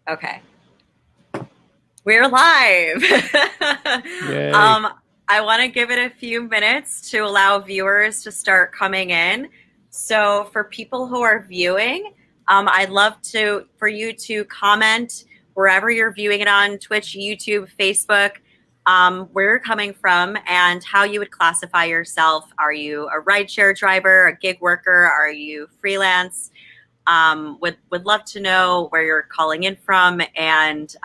Okay. We're live. Yay. I want to give it a few minutes to allow viewers to start coming in. So for people who are viewing, I'd love for you to comment wherever you're viewing it on Twitch, YouTube, Facebook, where you're coming from and how you would classify yourself. Are you a rideshare driver, a gig worker? Are you freelance? Would love to know where you're calling in from and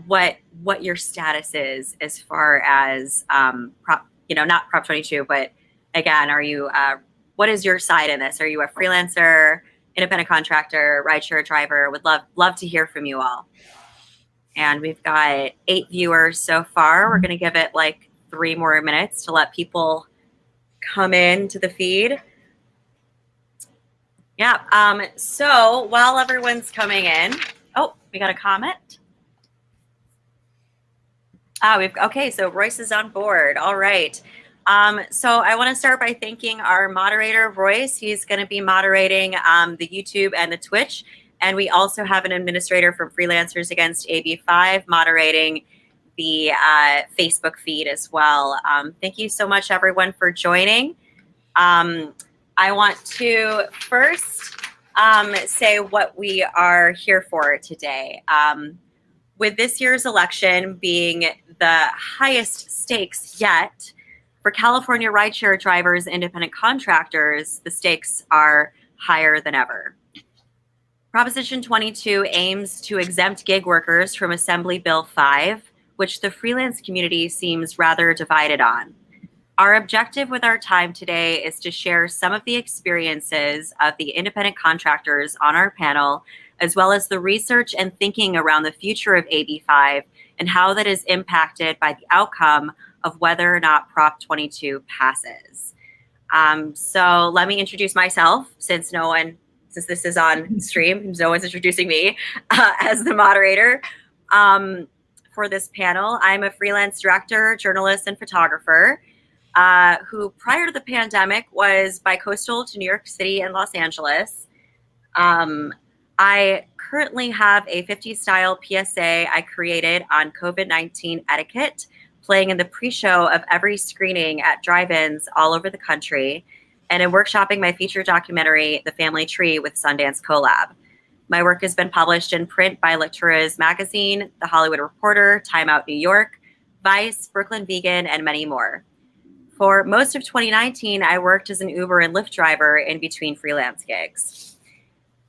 what your status is as far as not Prop 22, but again, are you what is your side in this? Are you a freelancer, independent contractor, rideshare driver? Would love to hear from you all. And we've got 8 viewers so far. We're going to give it like 3 more minutes to let people come in to the feed. Yeah. So while everyone's coming in, oh, we got a comment. Okay, so Royce is on board. All right. So I want to start by thanking our moderator, Royce. He's going to be moderating the YouTube and the Twitch. And we also have an administrator from Freelancers Against AB5 moderating the Facebook feed as well. Thank you so much, everyone, for joining. I want to first say what we are here for today. With this year's election being the highest stakes yet, for California rideshare drivers, independent contractors, the stakes are higher than ever. Proposition 22 aims to exempt gig workers from Assembly Bill 5, which the freelance community seems rather divided on. Our objective with our time today is to share some of the experiences of the independent contractors on our panel, as well as the research and thinking around the future of AB5 and how that is impacted by the outcome of whether or not Prop 22 passes. So let me introduce myself, since this is on stream, no one's introducing me as the moderator for this panel. I'm a freelance director, journalist, and photographer who prior to the pandemic was bicoastal to New York City and Los Angeles. I currently have a 50 style PSA I created on COVID-19 etiquette, playing in the pre-show of every screening at drive-ins all over the country, and in workshopping my feature documentary, The Family Tree, with Sundance Collab. My work has been published in print by Lectura's magazine, The Hollywood Reporter, Time Out New York, Vice, Brooklyn Vegan, and many more. For most of 2019, I worked as an Uber and Lyft driver in between freelance gigs.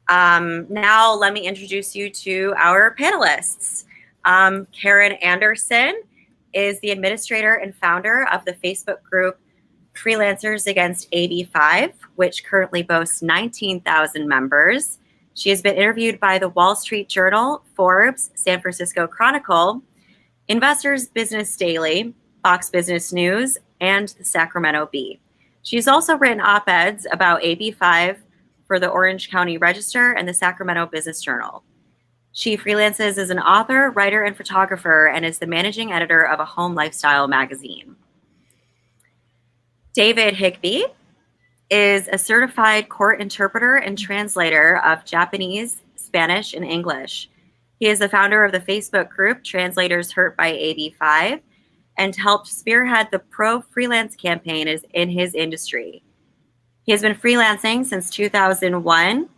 Now let me introduce you to our panelists. Karen Anderson is the administrator and founder of the Facebook group Freelancers Against AB5, which currently boasts 19,000 members. She has been interviewed by the Wall Street Journal, Forbes, San Francisco Chronicle, Investors Business Daily, Fox Business News, and the Sacramento Bee. She's also written op-eds about AB5 for the Orange County Register and the Sacramento Business Journal. She freelances as an author, writer, and photographer, and is the managing editor of a home lifestyle magazine. David Higbee is a certified court interpreter and translator of Japanese, Spanish, and English. He is the founder of the Facebook group Translators Hurt by AB5 and helped spearhead the pro-freelance campaign in his industry. He has been freelancing since 2001,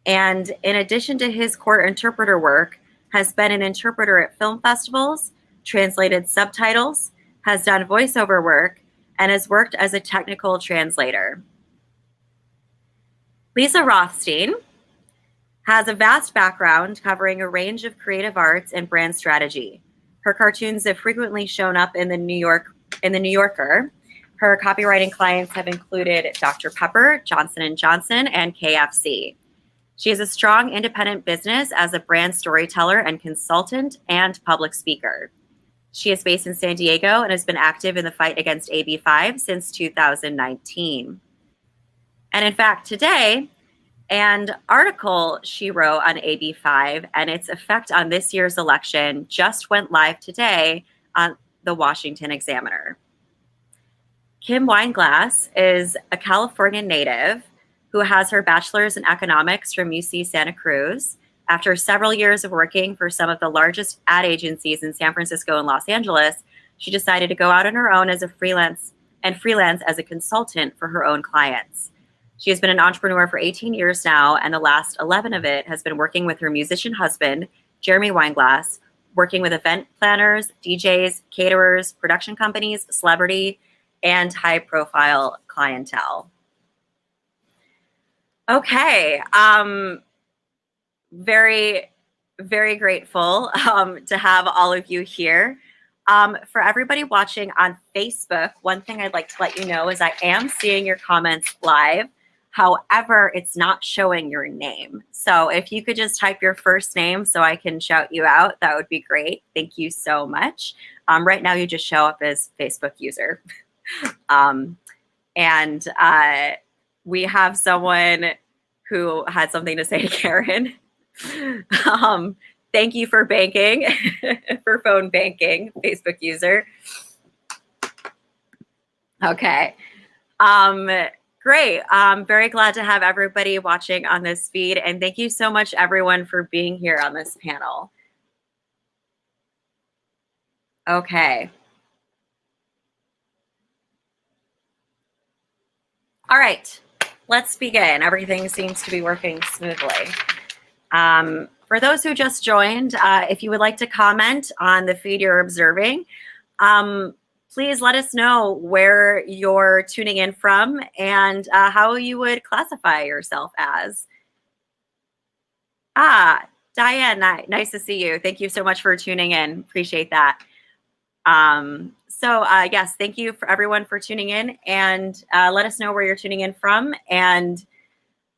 and in addition to his court interpreter work, has been an interpreter at film festivals, translated subtitles, has done voiceover work, and has worked as a technical translator. Lisa Rothstein has a vast background covering a range of creative arts and brand strategy. Her cartoons have frequently shown up in the New Yorker. Her copywriting clients have included Dr. Pepper, Johnson & Johnson, and KFC. She has a strong independent business as a brand storyteller and consultant and public speaker. She is based in San Diego and has been active in the fight against AB5 since 2019. And in fact, today, an article she wrote on AB5 and its effect on this year's election just went live today on the Washington Examiner. Kim Weinglass is a California native who has her bachelor's in economics from UC Santa Cruz, After several years of working for some of the largest ad agencies in San Francisco and Los Angeles, she decided to go out on her own as a freelance as a consultant for her own clients. She has been an entrepreneur for 18 years now, and the last 11 of it has been working with her musician husband, Jeremy Weinglass, working with event planners, DJs, caterers, production companies, celebrity, and high-profile clientele. Okay. Very, very grateful to have all of you here. For everybody watching on Facebook, one thing I'd like to let you know is I am seeing your comments live. However, it's not showing your name. So if you could just type your first name so I can shout you out, that would be great. Thank you so much. Right now, you just show up as Facebook user. We have someone who had something to say to Karen. Thank you for banking, for phone banking, Facebook user. Okay. Great. I'm very glad to have everybody watching on this feed. And thank you so much, everyone, for being here on this panel. Okay. All right. Let's begin. Everything seems to be working smoothly. For those who just joined, if you would like to comment on the feed you're observing, please let us know where you're tuning in from and how you would classify yourself as. Diane, nice to see you. Thank you so much for tuning in. Appreciate that. Yes, thank you for everyone for tuning in, and let us know where you're tuning in from and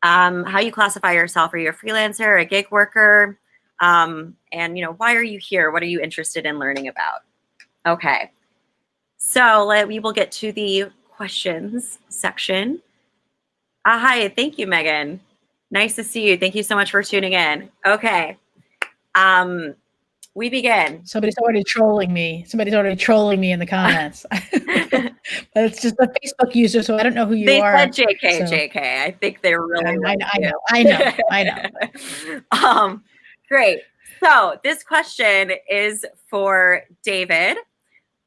how you classify yourself. Are you a freelancer, a gig worker? And why are you here? What are you interested in learning about? Okay. So we will get to the questions section. Hi, thank you, Megan. Nice to see you. Thank you so much for tuning in. Okay. We begin. Somebody's already trolling me. Somebody's already trolling me in the comments. But it's just a Facebook user, so I don't know who you are. They said JK, so. JK. I think they're really. I know. Great. So this question is for David.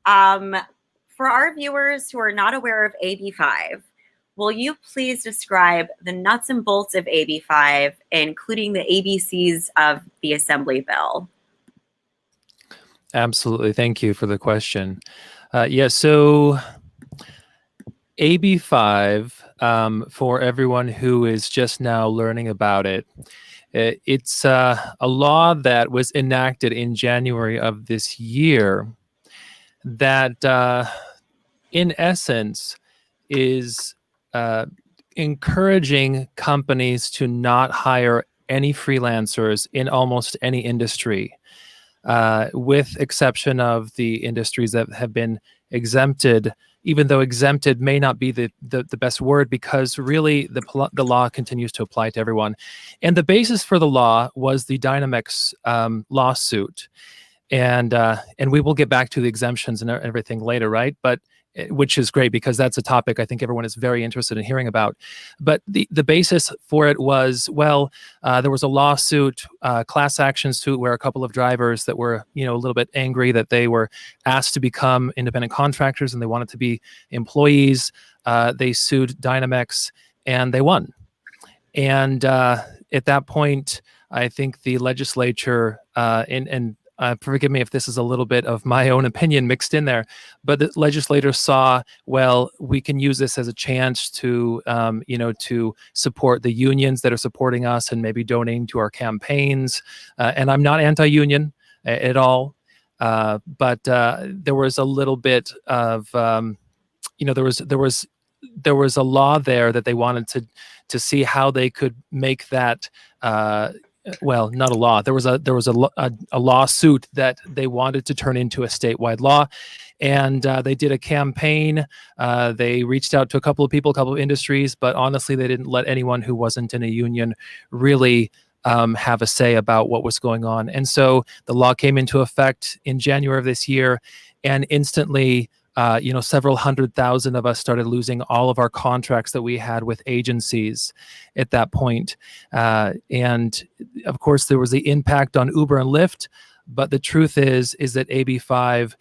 For our viewers who are not aware of AB5, will you please describe the nuts and bolts of AB5, including the ABCs of the Assembly Bill? Absolutely. Thank you for the question. So AB5, for everyone who is just now learning about it, it's a law that was enacted in January of this year that, in essence, is encouraging companies to not hire any freelancers in almost any industry, with exception of the industries that have been exempted, even though exempted may not be the best word, because really the law continues to apply to everyone. And the basis for the law was the Dynamex lawsuit. And we will get back to the exemptions and everything later, right? But which is great because that's a topic I think everyone is very interested in hearing about. But the basis for it was, there was a lawsuit, class action suit, where a couple of drivers that were, a little bit angry that they were asked to become independent contractors and they wanted to be employees. They sued Dynamex and they won. And at that point, I think the legislature, forgive me if this is a little bit of my own opinion mixed in there, but the legislators saw, we can use this as a chance to, to support the unions that are supporting us and maybe donating to our campaigns. And I'm not anti-union at all, but there was a little bit of, there was a law there that they wanted to see how they could make that. Not a law. There was a lawsuit that they wanted to turn into a statewide law, and they did a campaign. They reached out to a couple of people, a couple of industries, but honestly, they didn't let anyone who wasn't in a union really have a say about what was going on. And so the law came into effect in January of this year, and instantly several 100,000 of us started losing all of our contracts that we had with agencies at that point. And of course, there was the impact on Uber and Lyft. But the truth is that AB5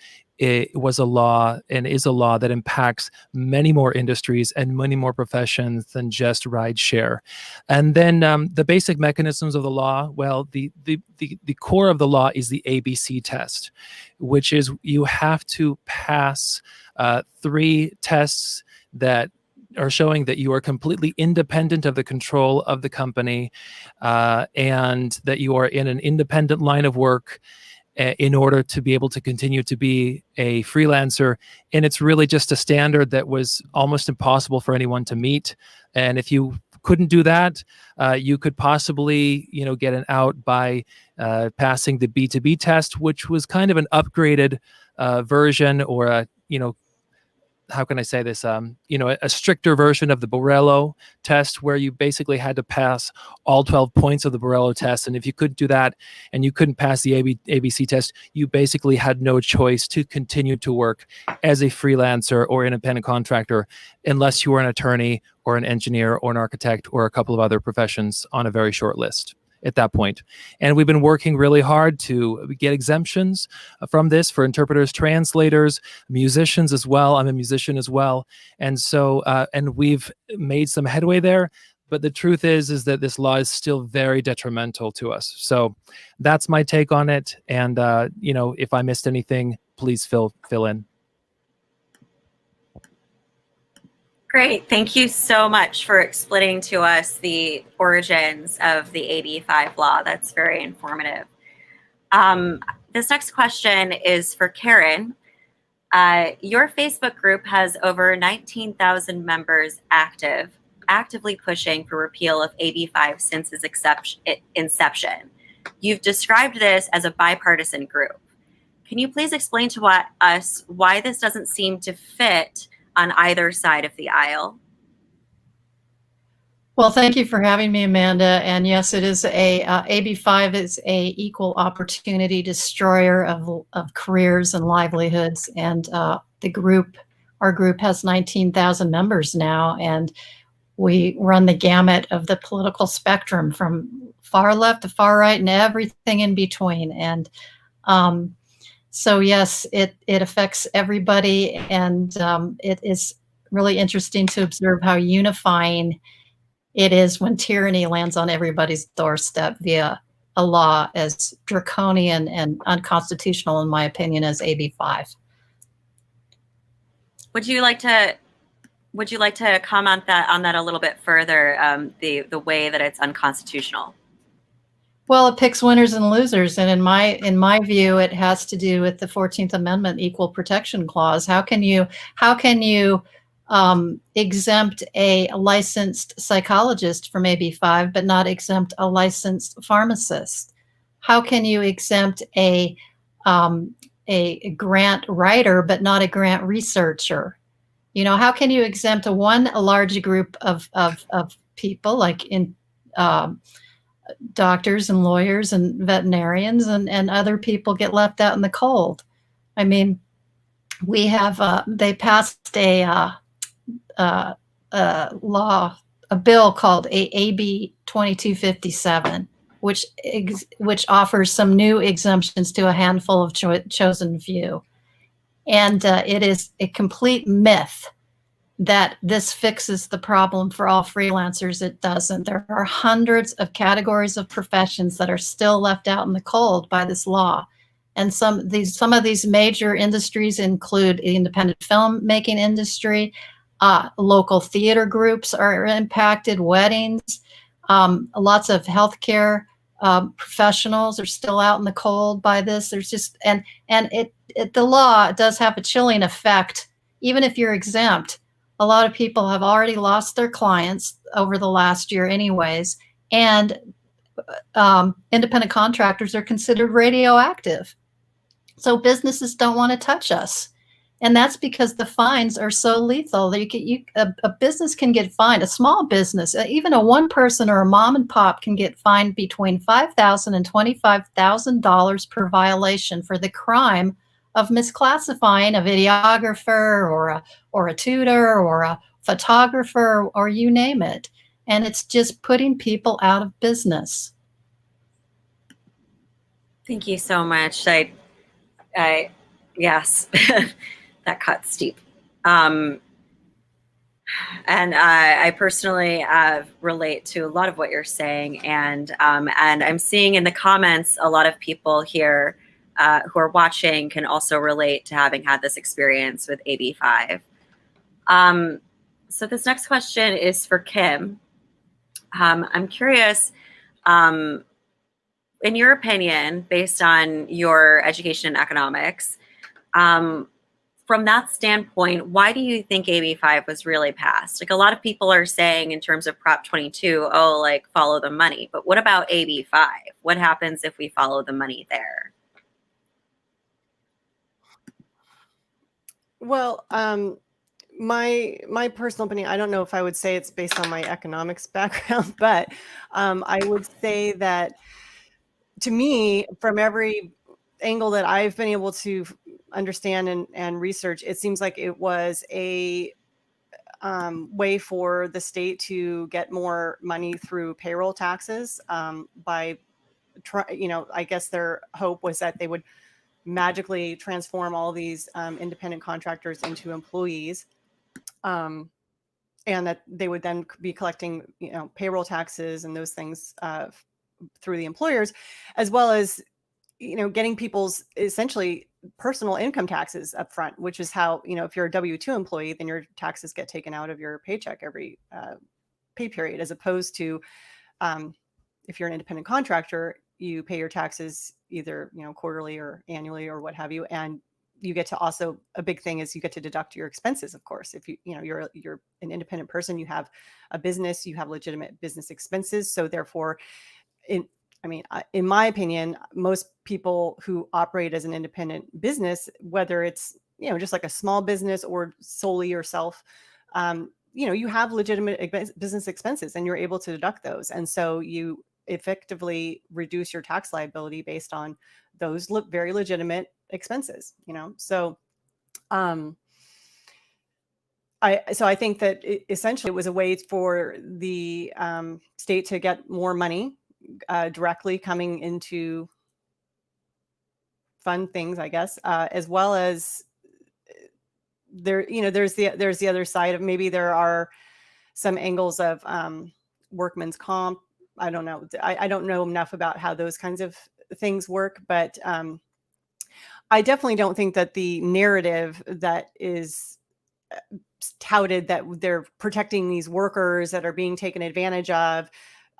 was a law and is a law that impacts many more industries and many more professions than just rideshare. And then the basic mechanisms of the law, well, the core of the law is the ABC test, which is you have to pass 3 tests that are showing that you are completely independent of the control of the company, and that you are in an independent line of work in order to be able to continue to be a freelancer. And it's really just a standard that was almost impossible for anyone to meet. And if you couldn't do that, you could possibly, get an out by passing the B2B test, which was kind of an upgraded version, or a, how can I say this? A stricter version of the Borello test, where you basically had to pass all 12 points of the Borello test. And if you couldn't do that and you couldn't pass the ABC test, you basically had no choice to continue to work as a freelancer or independent contractor, unless you were an attorney or an engineer or an architect or a couple of other professions on a very short list at that point. And we've been working really hard to get exemptions from this for interpreters, translators, musicians as well. I'm a musician as well. And so, and we've made some headway there, but the truth is that this law is still very detrimental to us. So that's my take on it. And, if I missed anything, please fill in. Great. Thank you so much for explaining to us the origins of the AB5 law. That's very informative. This next question is for Karen. Your Facebook group has over 19,000 members actively pushing for repeal of AB5 since its inception. You've described this as a bipartisan group. Can you please explain to us why this doesn't seem to fit on either side of the aisle? Well, thank you for having me, Amanda. And yes, it is AB5 is a equal opportunity destroyer of careers and livelihoods. And our group has 19,000 members now, and we run the gamut of the political spectrum from far left to far right and everything in between. And so yes, it affects everybody, and it is really interesting to observe how unifying it is when tyranny lands on everybody's doorstep via a law as draconian and unconstitutional, in my opinion, as AB5. Would you like to comment on that a little bit further? The way that it's unconstitutional. Well, it picks winners and losers, and in my view, it has to do with the 14th Amendment Equal Protection Clause. How can you exempt a licensed psychologist from AB5, but not exempt a licensed pharmacist? How can you exempt a grant writer, but not a grant researcher? How can you exempt a large group of people, like in doctors and lawyers and veterinarians, and other people get left out in the cold? I mean, we have they passed a bill called AB 2257, which offers some new exemptions to a handful of chosen few. And it is a complete myth that this fixes the problem for all freelancers. It doesn't. There are hundreds of categories of professions that are still left out in the cold by this law. And some of these major industries include the independent filmmaking industry. Local theater groups are impacted, weddings. Lots of healthcare professionals are still out in the cold by this. There's just, and the law does have a chilling effect. Even if you're exempt, a lot of people have already lost their clients over the last year anyways, and independent contractors are considered radioactive. So businesses don't want to touch us. And that's because the fines are so lethal. A business can get fined, a small business, even a one person or a mom and pop can get fined between $5,000 and $25,000 per violation for the crime of misclassifying a videographer or a tutor or a photographer or you name it. And it's just putting people out of business. Thank you so much. Yes, that cuts deep. And I personally relate to a lot of what you're saying, and I'm seeing in the comments a lot of people here who are watching can also relate to having had this experience with AB5. So this next question is for Kim. I'm curious, in your opinion, based on your education in economics, from that standpoint, why do you think AB5 was really passed? Like, a lot of people are saying in terms of Prop 22, oh, like, follow the money. But what about AB5? What happens if we follow the money there? Well, my personal opinion, I don't know if I would say it's based on my economics background, but I would say that, to me, from every angle that I've been able to understand and research, it seems like it was a way for the state to get more money through payroll taxes by, I guess their hope was that they would magically transform all these independent contractors into employees, and that they would then be collecting, payroll taxes and those things through the employers, as well as, getting people's essentially personal income taxes up front, which is how, if you're a W-2 employee, then your taxes get taken out of your paycheck every pay period, as opposed to if you're an independent contractor, you pay your taxes either, quarterly or annually or what have you. And you get to also, a big thing is you get to deduct your expenses, of course. If you're an independent person, you have a business, you have legitimate business expenses. So therefore, in my opinion, most people who operate as an independent business, whether it's, just like a small business or solely yourself, you have legitimate business expenses and you're able to deduct those. And so you effectively reduce your tax liability based on those very legitimate expenses, So I think that essentially it was a way for the state to get more money directly coming into fun things, I guess, as well as there's the other side of, maybe there are some angles of workman's comp. I don't know. I don't know enough about how those kinds of things work, but I definitely don't think that the narrative that is touted that they're protecting these workers that are being taken advantage of,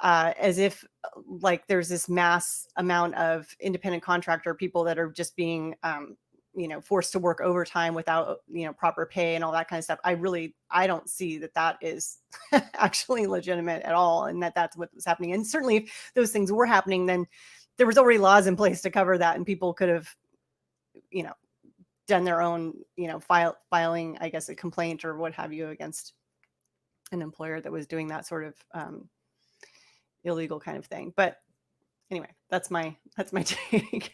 as if like there's this mass amount of independent contractor people that are just being forced to work overtime without proper pay and all that kind of stuff. I don't see that is actually legitimate at all, and that's what was happening. And certainly if those things were happening, then there was already laws in place to cover that, and people could have done their own filing, I guess, a complaint or what have you against an employer that was doing that sort of illegal kind of thing. But anyway, that's my take.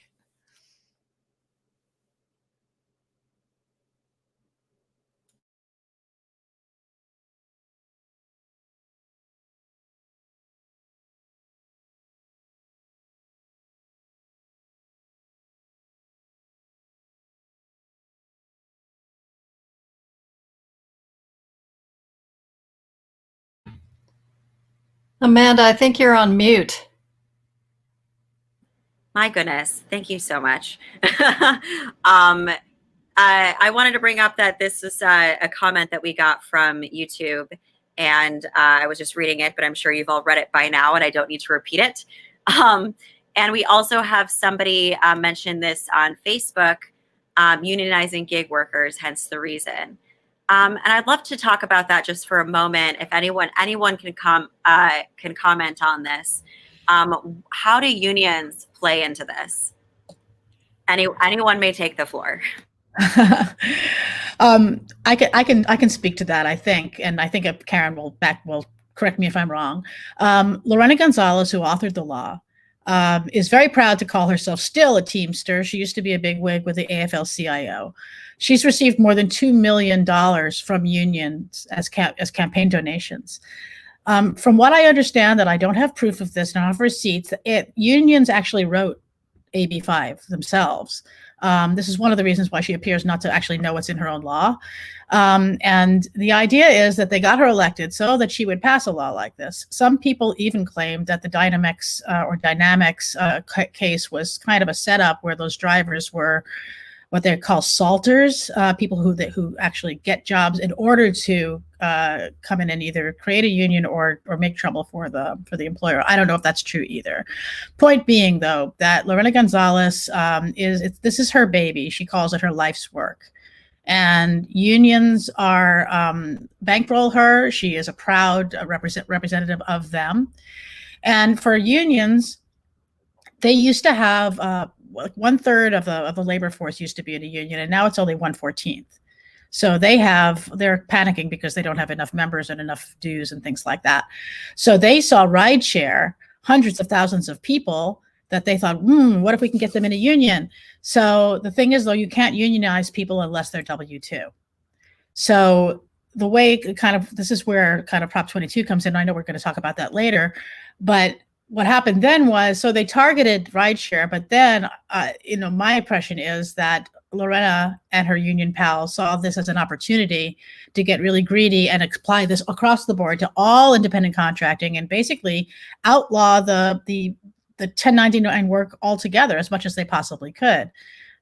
Amanda, I think you're on mute. My goodness, thank you so much. I wanted to bring up that this is a comment that we got from YouTube, and I was just reading it, but I'm sure you've all read it by now, and I don't need to repeat it. And we also have somebody mention this on Facebook, unionizing gig workers, hence the reason. And I'd love to talk about that just for a moment. If anyone can comment on this. How do unions play into this? Anyone may take the floor. I can speak to that, I think, and I think Karen will correct me if I'm wrong. Lorena Gonzalez, who authored the law, is very proud to call herself still a Teamster. She used to be a big wig with the AFL-CIO. She's received more than $2 million from unions as campaign donations. From what I understand, that I don't have proof of this, and I have receipts, unions actually wrote AB5 themselves. This is one of the reasons why she appears not to actually know what's in her own law. And the idea is that they got her elected so that she would pass a law like this. Some people even claimed that the Dynamics case was kind of a setup where those drivers were what they call salters, people who actually get jobs in order to come in and either create a union or make trouble for the employer. I don't know if that's true either. Point being, though, that Lorena Gonzalez this is her baby. She calls it her life's work. And unions are bankroll her. She is a proud representative of them. And for unions, they used to have 1/3 of the labor force used to be in a union, and now it's only 1/14. So they're panicking because they don't have enough members and enough dues and things like that. So they saw rideshare, hundreds of thousands of people that they thought, what if we can get them in a union? So the thing is, though, you can't unionize people unless they're W-2. So the way this is where kind of Prop 22 comes in. I know we're going to talk about that later, but what happened then was, so they targeted rideshare, but then, my impression is that Lorena and her union pals saw this as an opportunity to get really greedy and apply this across the board to all independent contracting and basically outlaw the 1099 work altogether as much as they possibly could.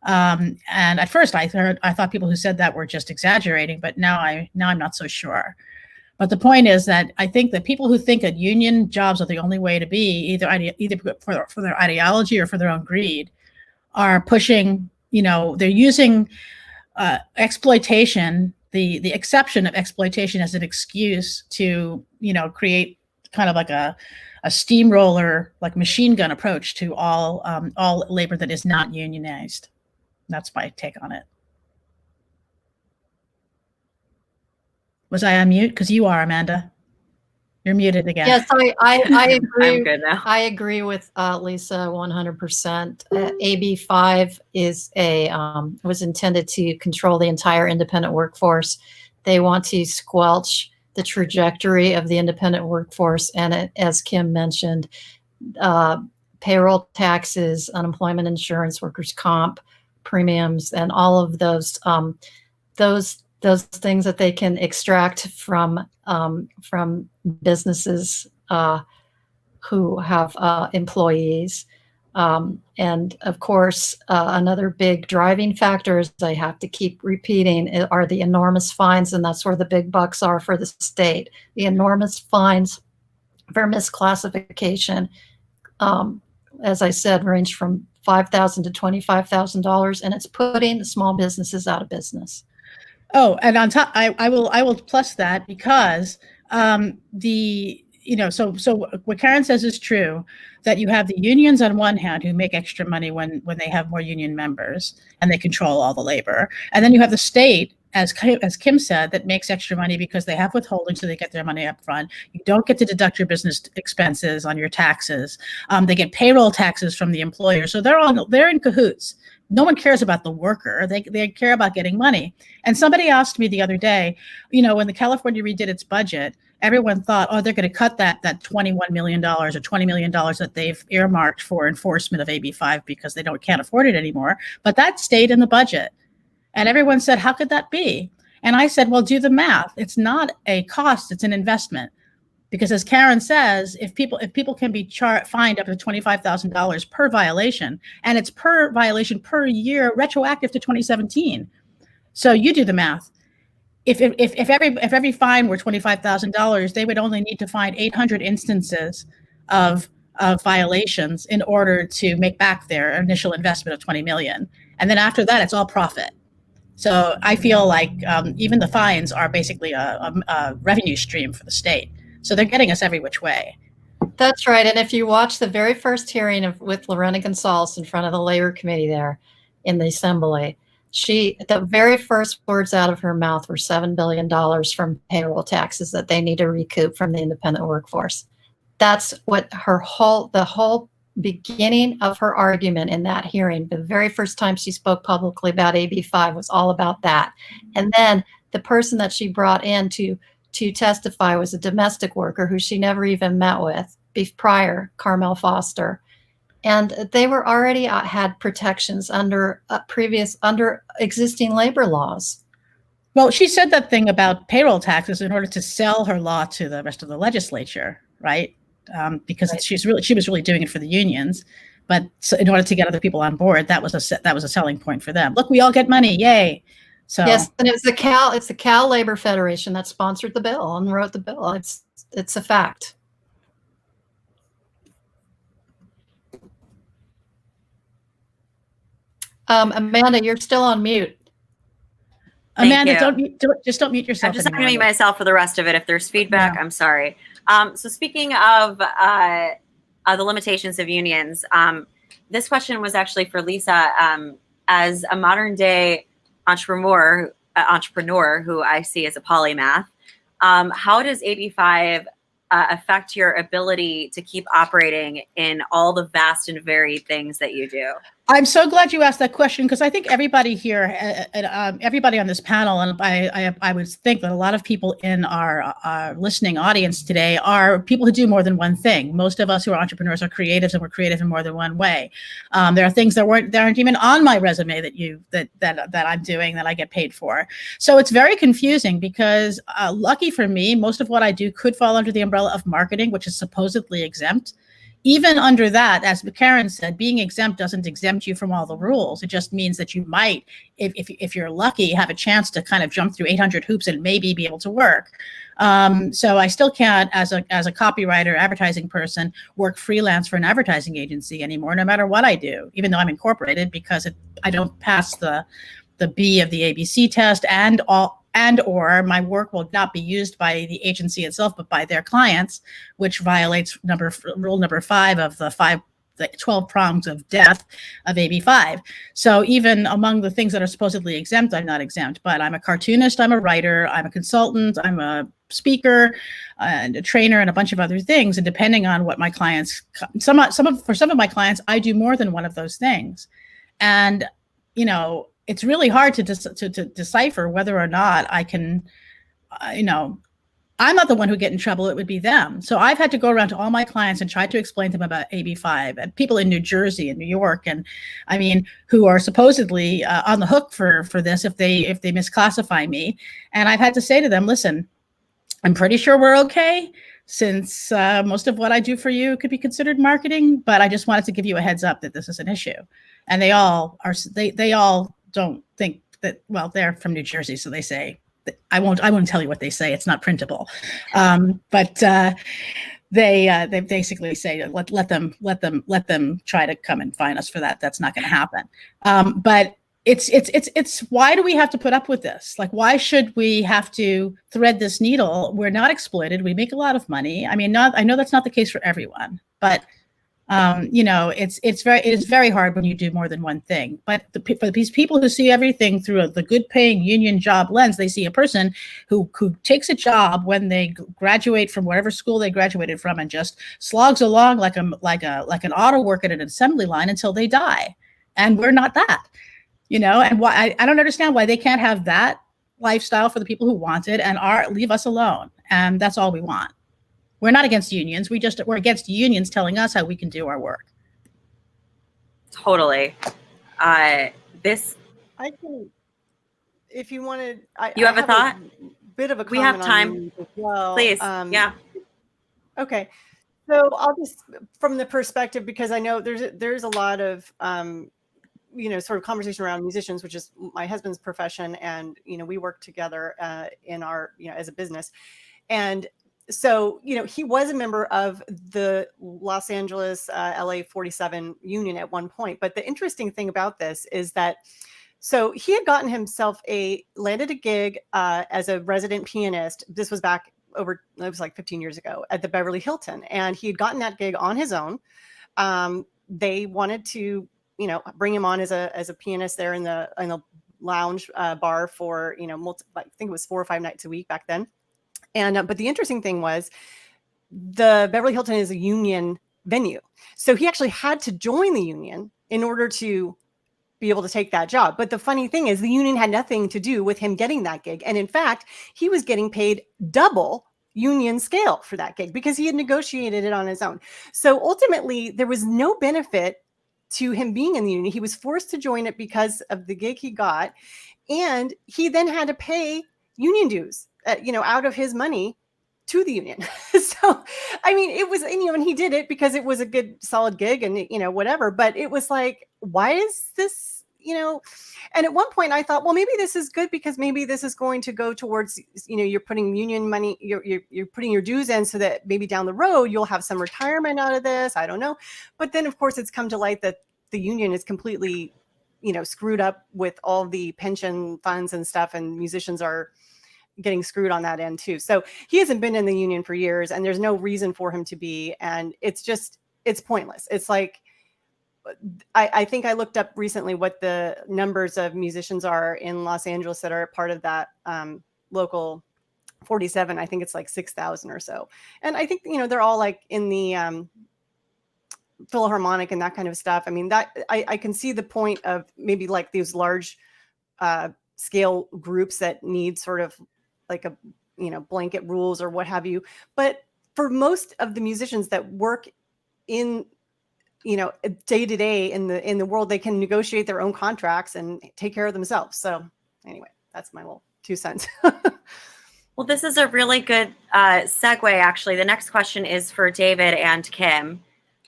And at first I thought people who said that were just exaggerating, but now I'm not so sure. But the point is that I think that people who think that union jobs are the only way to be, either for their ideology or for their own greed, are pushing, they're using exploitation, the exception of exploitation as an excuse to, create kind of like a steamroller, like machine gun approach to all labor that is not unionized. That's my take on it. Was I on mute? Because you are, Amanda. You're muted again. Yes, I agree. I'm good now. I agree with Lisa 100%. AB5 was intended to control the entire independent workforce. They want to squelch the trajectory of the independent workforce, and as Kim mentioned, payroll taxes, unemployment insurance, workers' comp premiums, and all of those things that they can extract from businesses who have employees. And of course, another big driving factor, as I have to keep repeating, are the enormous fines, and that's where the big bucks are for the state. The enormous fines for misclassification, as I said, range from $5,000 to $25,000, and it's putting the small businesses out of business. Oh, and on top, I will plus that because so what Karen says is true, that you have the unions on one hand who make extra money when they have more union members and they control all the labor, and then you have the state, as Kim said, that makes extra money because they have withholding, so they get their money up front. You don't get to deduct your business expenses on your taxes. They get payroll taxes from the employer, so they're in cahoots. No one cares about the worker. They care about getting money. And somebody asked me the other day, when the California redid its budget, everyone thought, they're going to cut that $21 million or $20 million that they've earmarked for enforcement of AB5 because they can't afford it anymore. But that stayed in the budget. And everyone said, how could that be? And I said, well, do the math. It's not a cost, it's an investment. Because as Karen says, if people can be fined up to $25,000 per violation, and it's per violation per year, retroactive to 2017. So you do the math. If every fine were $25,000, they would only need to find 800 instances of violations in order to make back their initial investment of 20 million. And then after that, it's all profit. So I feel like even the fines are basically a revenue stream for the state. So they're getting us every which way. That's right. And if you watch the very first hearing with Lorena Gonzalez in front of the Labor Committee there in the Assembly, the very first words out of her mouth were $7 billion from payroll taxes that they need to recoup from the independent workforce. That's what the whole beginning of her argument in that hearing, the very first time she spoke publicly about AB5 was all about that. And then the person that she brought in to testify was a domestic worker who she never even met with prior, Carmel Foster. And they were already had protections under under existing labor laws. Well, she said that thing about payroll taxes in order to sell her law to the rest of the legislature, right? Because Right. she was really doing it for the unions, but so in order to get other people on board, that was a selling point for them. Look, we all get money, yay! So yes, and it's the Cal Labor Federation that sponsored the bill and wrote the bill. It's a fact. Amanda, you're still on mute. Amanda, you. don't mute yourself. I'm just not going to mute anymore. myself for the rest of it. If there's feedback, Yeah. I'm sorry. So speaking of the limitations of unions, this question was actually for Lisa. As a modern day entrepreneur who I see as a polymath, how does AB5 affect your ability to keep operating in all the vast and varied things that you do? I'm so glad you asked that question, because I think everybody here, everybody on this panel, and I would think that a lot of people in our listening audience today are people who do more than one thing. Most of us who are entrepreneurs are creatives, and we're creative in more than one way. There are things that aren't even on my resume that I'm doing that I get paid for. So it's very confusing, because lucky for me, most of what I do could fall under the umbrella of marketing, which is supposedly exempt. Even under that, as Karen said, being exempt doesn't exempt you from all the rules. It just means that you might, if you're lucky, have a chance to kind of jump through 800 hoops and maybe be able to work. So I still can't, as a copywriter, advertising person, work freelance for an advertising agency anymore, no matter what I do, even though I'm incorporated, because I don't pass the B of the ABC test, or my work will not be used by the agency itself, but by their clients, which violates rule number 5 of the 12 prongs of death of AB5. So even among the things that are supposedly exempt, I'm not exempt, but I'm a cartoonist, I'm a writer, I'm a consultant, I'm a speaker, and a trainer, and a bunch of other things. And depending on what my clients, for some of my clients, I do more than one of those things. And, it's really hard to decipher whether or not I can, I'm not the one who get in trouble. It would be them. So I've had to go around to all my clients and try to explain to them about AB5, and people in New Jersey and New York, and who are supposedly on the hook for this if they misclassify me. And I've had to say to them, listen, I'm pretty sure we're okay, since most of what I do for you could be considered marketing, but I just wanted to give you a heads up that this is an issue. And they all don't think that, well, they're from New Jersey, so they say, I won't tell you what they say, it's not printable. But they basically say, let them try to come and fine us for that. That's not going to happen. But it's why do we have to put up with this? Like, why should we have to thread this needle? We're not exploited. We make a lot of money. I know that's not the case for everyone, but it is very hard when you do more than one thing. But for these people who see everything through the good paying union job lens, they see a person who takes a job when they graduate from whatever school they graduated from and just slogs along like an auto worker at an assembly line until they die. And we're not that, and why I don't understand why they can't have that lifestyle for the people who want it and leave us alone. And that's all we want. We're not against unions. We're against unions telling us how we can do our work. Totally. I can, if you wanted, you have a thought? Bit of a comment. We have time. As well. Please. Yeah. Okay. So I'll just, from the perspective, because I know there's a lot of, sort of conversation around musicians, which is my husband's profession. And, we work together in our, as a business. And so, he was a member of the Los Angeles, LA 47 union at one point. But the interesting thing about this is that, so he had gotten himself landed a gig as a resident pianist. This was back it was like 15 years ago at the Beverly Hilton. And he had gotten that gig on his own. They wanted to, bring him on as a pianist there in the lounge bar for, I think it was 4 or 5 nights a week back then. And but the interesting thing was, the Beverly Hilton is a union venue. So he actually had to join the union in order to be able to take that job. But the funny thing is the union had nothing to do with him getting that gig. And in fact, he was getting paid double union scale for that gig because he had negotiated it on his own. So ultimately, there was no benefit to him being in the union. He was forced to join it because of the gig he got. And he then had to pay union dues, out of his money to the union. So, I mean, it was, and he did it because it was a good, solid gig and, whatever. But it was like, why is this, and at one point I thought, well, maybe this is good because maybe this is going to go towards, you're putting union money, you're putting your dues in so that maybe down the road you'll have some retirement out of this. I don't know. But then, of course, it's come to light that the union is completely, screwed up with all the pension funds and stuff, and musicians are getting screwed on that end too. So he hasn't been in the union for years, and there's no reason for him to be. And it's pointless. It's like, I think I looked up recently what the numbers of musicians are in Los Angeles that are part of that local 47. I think it's like 6,000 or so. And I think, they're all like in the Philharmonic and that kind of stuff. I mean, that I can see the point of maybe like these large scale groups that need sort of like a, blanket rules or what have you. But for most of the musicians that work in, day to day in the world, they can negotiate their own contracts and take care of themselves. So anyway, that's my little 2 cents. Well, this is a really good segue, actually. The next question is for David and Kim.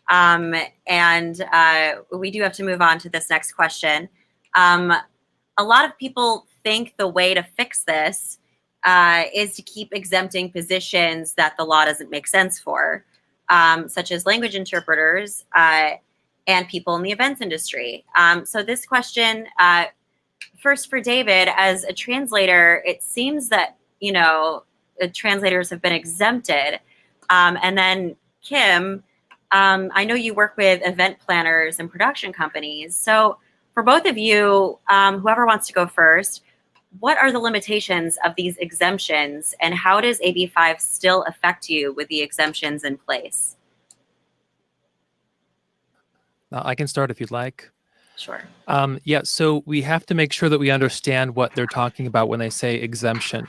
And we do have to move on to this next question. A lot of people think the way to fix this is to keep exempting positions that the law doesn't make sense for, such as language interpreters and people in the events industry. So this question, first for David, as a translator, it seems that, translators have been exempted. And then Kim, I know you work with event planners and production companies. So for both of you, whoever wants to go first, what are the limitations of these exemptions, and how does AB5 still affect you with the exemptions in place? I can start if you'd like. Sure. Yeah, so we have to make sure that we understand what they're talking about when they say exemption.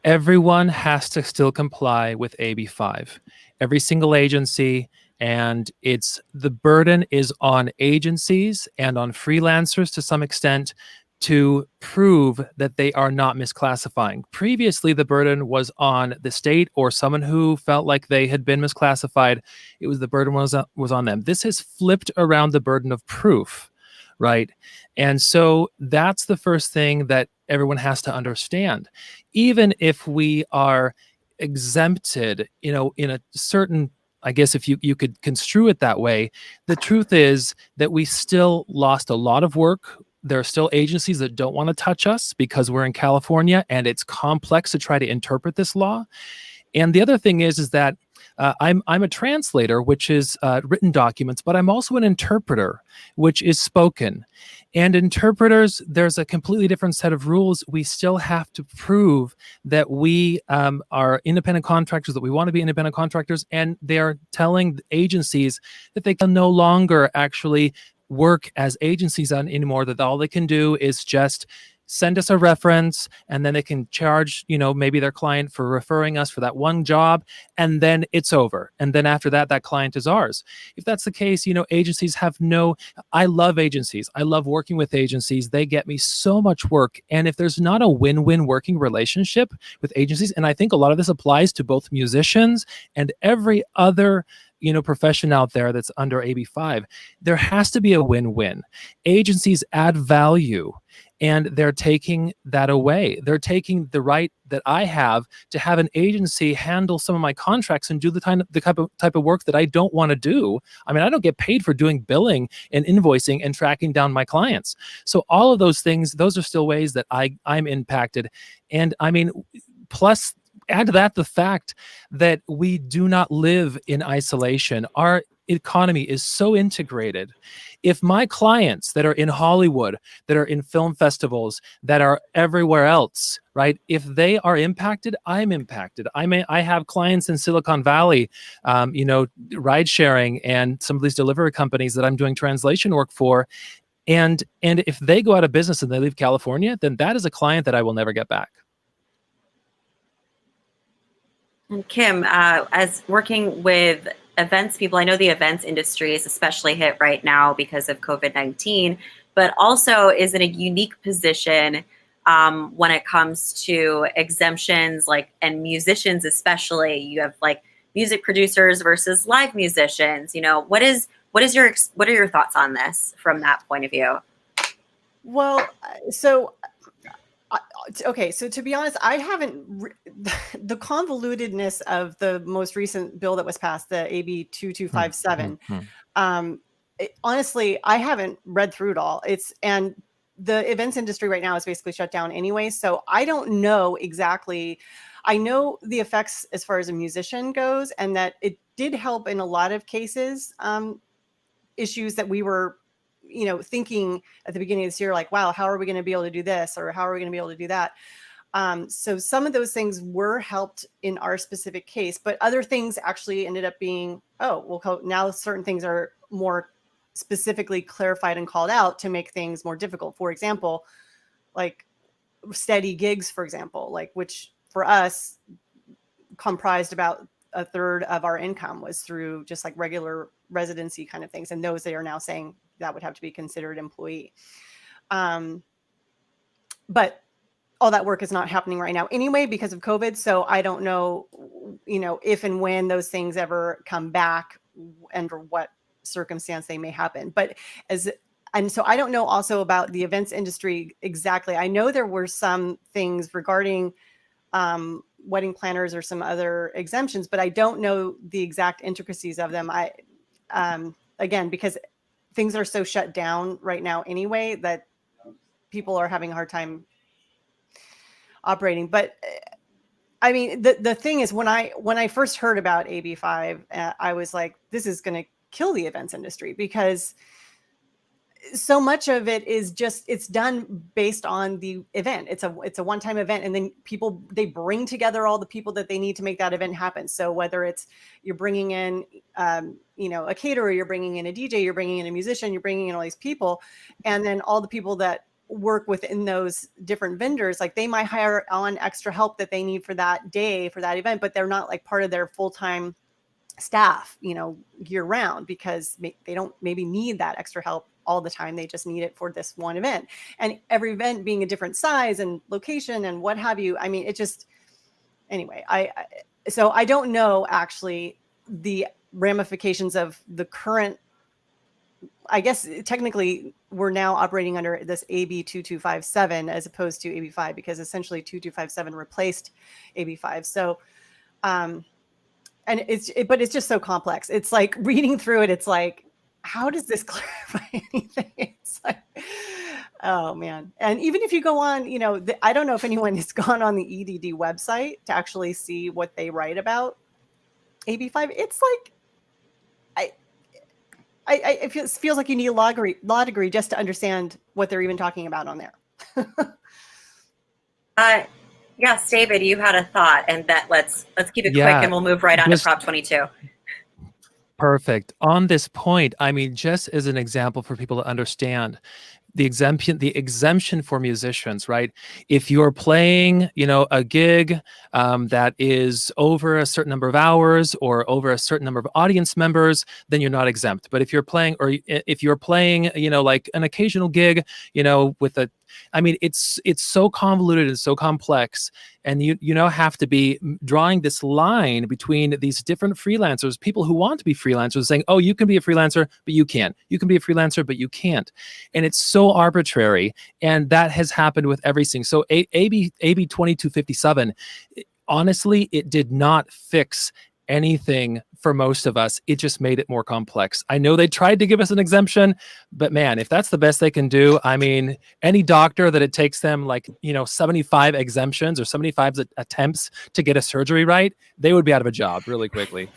Everyone has to still comply with AB5. Every single agency, and the burden is on agencies and on freelancers to some extent to prove that they are not misclassifying. Previously, the burden was on the state or someone who felt like they had been misclassified. The burden was on them. This has flipped around the burden of proof, right? And so that's the first thing that everyone has to understand. Even if we are exempted, in a certain, I guess if you could construe it that way, the truth is that we still lost a lot of work. There are still agencies that don't want to touch us because we're in California and it's complex to try to interpret this law. And the other thing is that I'm a translator, which is written documents, but I'm also an interpreter, which is spoken. And interpreters, there's a completely different set of rules. We still have to prove that we are independent contractors, that we want to be independent contractors, and they are telling agencies that they can no longer actually work as agencies anymore, that all they can do is just send us a reference, and then they can charge, maybe their client for referring us for that one job, and then it's over. And then after that, that client is ours. If that's the case, agencies I love agencies. I love working with agencies. They get me so much work. And if there's not a win-win working relationship with agencies, and I think a lot of this applies to both musicians and every other profession out there that's under AB5, there has to be a win-win. Agencies add value, and they're taking that away. They're taking the right that I have to have an agency handle some of my contracts and do the type of work that I don't want to do. I mean, I don't get paid for doing billing and invoicing and tracking down my clients. So all of those things, those are still ways that I'm impacted. And I mean, plus add to that the fact that we do not live in isolation. Our economy is so integrated. If my clients that are in Hollywood, that are in film festivals, that are everywhere else, right? If they are impacted, I'm impacted. I have clients in Silicon Valley, ride sharing and some of these delivery companies that I'm doing translation work for. And if they go out of business and they leave California, then that is a client that I will never get back. And Kim, as working with events people, I know the events industry is especially hit right now because of COVID-19, but also is in a unique position when it comes to exemptions, and musicians especially. You have music producers versus live musicians. What are your thoughts on this from that point of view? Well, so to be honest, I haven't the convolutedness of the most recent bill that was passed, the AB 2257. Honestly, I haven't read through it all. And the events industry right now is basically shut down anyway, so I don't know exactly. I know the effects as far as a musician goes, and that it did help in a lot of cases, issues that we were thinking at the beginning of this year, like, wow, how are we going to be able to do this? Or how are we going to be able to do that? So some of those things were helped in our specific case, but other things actually ended up being, now certain things are more specifically clarified and called out to make things more difficult. For example, like steady gigs, for example, which for us comprised about a third of our income was through just regular residency kind of things. And those they are now saying that would have to be considered employee. But all that work is not happening right now anyway because of COVID. So I don't know, if and when those things ever come back, under what circumstance they may happen. And so I don't know also about the events industry exactly. I know there were some things regarding wedding planners or some other exemptions, but I don't know the exact intricacies of them. Again, because things are so shut down right now anyway, that people are having a hard time operating. But I mean, the thing is, when I first heard about AB5, I was like, this is going to kill the events industry, because so much of it is it's done based on the event. It's a one-time event, and then they bring together all the people that they need to make that event happen. So whether it's you're bringing in a caterer, you're bringing in a DJ, you're bringing in a musician, you're bringing in all these people, and then all the people that work within those different vendors, they might hire on extra help that they need for that day, for that event, but they're not part of their full-time staff, year round, because they don't maybe need that extra help all the time. They just need it for this one event, and every event being a different size and location and what have you. I mean, it just, anyway, so I don't know actually the ramifications of the current. I guess technically we're now operating under this AB 2257 as opposed to AB5, because essentially 2257 replaced AB5. So, and but it's just so complex. It's reading through it. It's how does this clarify anything? It's oh man. And even if you go on, I don't know if anyone has gone on the EDD website to actually see what they write about AB5. It's it feels like you need a law degree just to understand what they're even talking about on there. Yes, David, you had a thought, and that let's keep it quick, and we'll move right on to Prop 22. Perfect. On this point, I mean, just as an example for people to understand, the exemption for musicians, right? If you're playing, a gig that is over a certain number of hours or over a certain number of audience members, then you're not exempt. But if you're playing, an occasional gig, with it's so convoluted and so complex, and you have to be drawing this line between these different freelancers, people who want to be freelancers, saying, oh, you can be a freelancer, but you can't. You can be a freelancer, but you can't. And it's so arbitrary, and that has happened with everything. So AB 2257, honestly, it did not fix anything for most of us. It just made it more complex. I know they tried to give us an exemption, but man, if that's the best they can do, I mean, any doctor that it takes them like, 75 exemptions or 75 attempts to get a surgery right, they would be out of a job really quickly.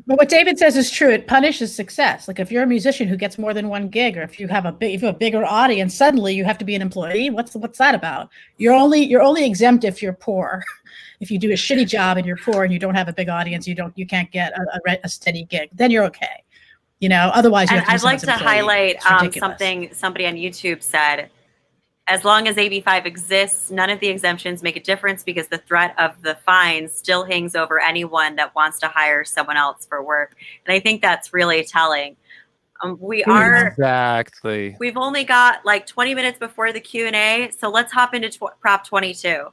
But what David says is true. It punishes success. Like if you're a musician who gets more than one gig, or if you have a bigger audience, suddenly you have to be an employee. What's that about? You're only exempt if you're poor. If you do a shitty job and you're poor and you don't have a big audience, you can't get a steady gig. Then you're okay. Otherwise you have to. I'd like to highlight something somebody on YouTube said. As long as AB5 exists, none of the exemptions make a difference because the threat of the fines still hangs over anyone that wants to hire someone else for work. And I think that's really telling. We've only got like 20 minutes before the Q&A, so let's hop into Prop 22.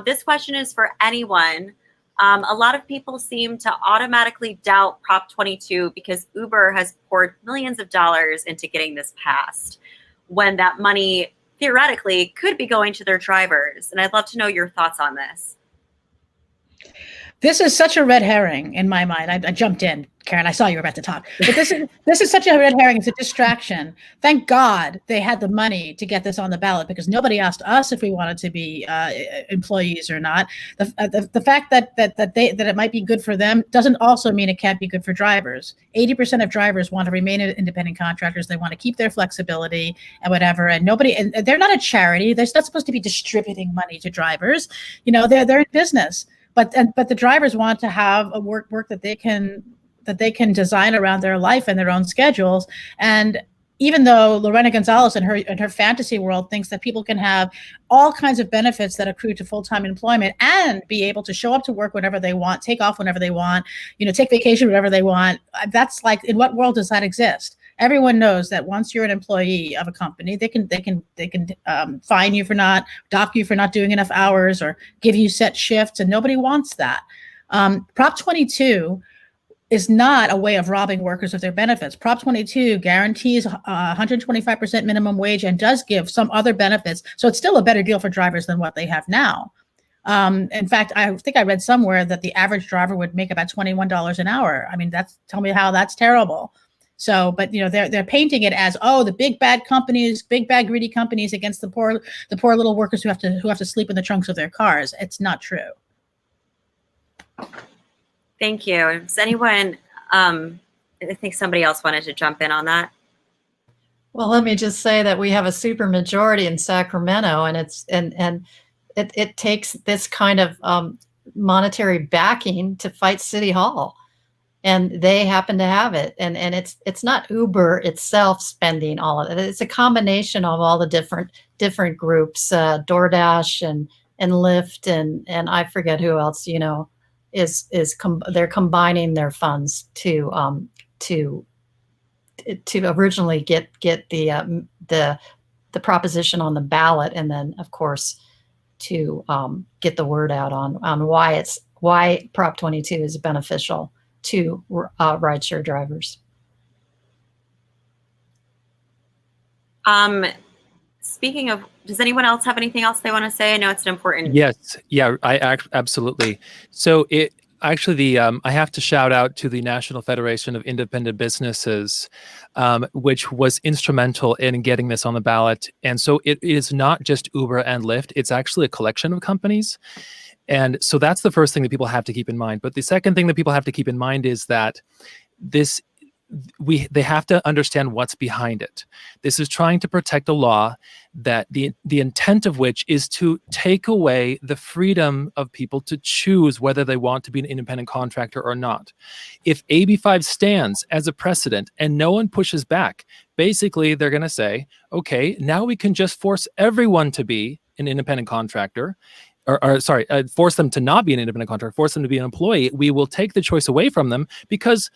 This question is for anyone. A lot of people seem to automatically doubt Prop 22 because Uber has poured millions of dollars into getting this passed, when that money theoretically could be going to their drivers. And I'd love to know your thoughts on this. This is such a red herring in my mind. I jumped in, Karen. I saw you were about to talk. But this is such a red herring. It's a distraction. Thank God they had the money to get this on the ballot, because nobody asked us if we wanted to be employees or not. The fact that it might be good for them doesn't also mean it can't be good for drivers. 80% of drivers want to remain independent contractors. They want to keep their flexibility and whatever. And they're not a charity. They're not supposed to be distributing money to drivers. They're in business. But the drivers want to have a work that they can design around their life and their own schedules. And even though Lorena Gonzalez in her fantasy world thinks that people can have all kinds of benefits that accrue to full-time employment and be able to show up to work whenever they want, take off whenever they want, take vacation whenever they want, that's like, in what world does that exist? Everyone knows that once you're an employee of a company, they can fine you for dock you for not doing enough hours, or give you set shifts, and nobody wants that. Prop 22 is not a way of robbing workers of their benefits. Prop 22 guarantees 125% minimum wage and does give some other benefits. So it's still a better deal for drivers than what they have now. In fact, I think I read somewhere that the average driver would make about $21 an hour. I mean, tell me how that's terrible. So, but they're painting it as, the big bad companies, big bad greedy companies against the poor little workers who have to sleep in the trunks of their cars. It's not true. Thank you. Does anyone? I think somebody else wanted to jump in on that. Well, let me just say that we have a super majority in Sacramento, and it takes this kind of monetary backing to fight City Hall. And they happen to have it, and it's not Uber itself spending all of it. It's a combination of all the different groups, DoorDash and Lyft and I forget who else. They're combining their funds to originally get the proposition on the ballot, and then of course to get the word out on why Prop 22 is beneficial to rideshare drivers. Speaking of, does anyone else have anything else they want to say? I know it's an important. Yes, yeah, absolutely. So I have to shout out to the National Federation of Independent Businesses, which was instrumental in getting this on the ballot. And so it is not just Uber and Lyft; it's actually a collection of companies. And so that's the first thing that people have to keep in mind. But the second thing that people have to keep in mind is that they have to understand what's behind it. This is trying to protect a law that the intent of which is to take away the freedom of people to choose whether they want to be an independent contractor or not. If AB5 stands as a precedent and no one pushes back, basically they're going to say, okay, now we can just force everyone to be an independent contractor. Force them to not be an independent contractor, force them to be an employee. We will take the choice away from them because,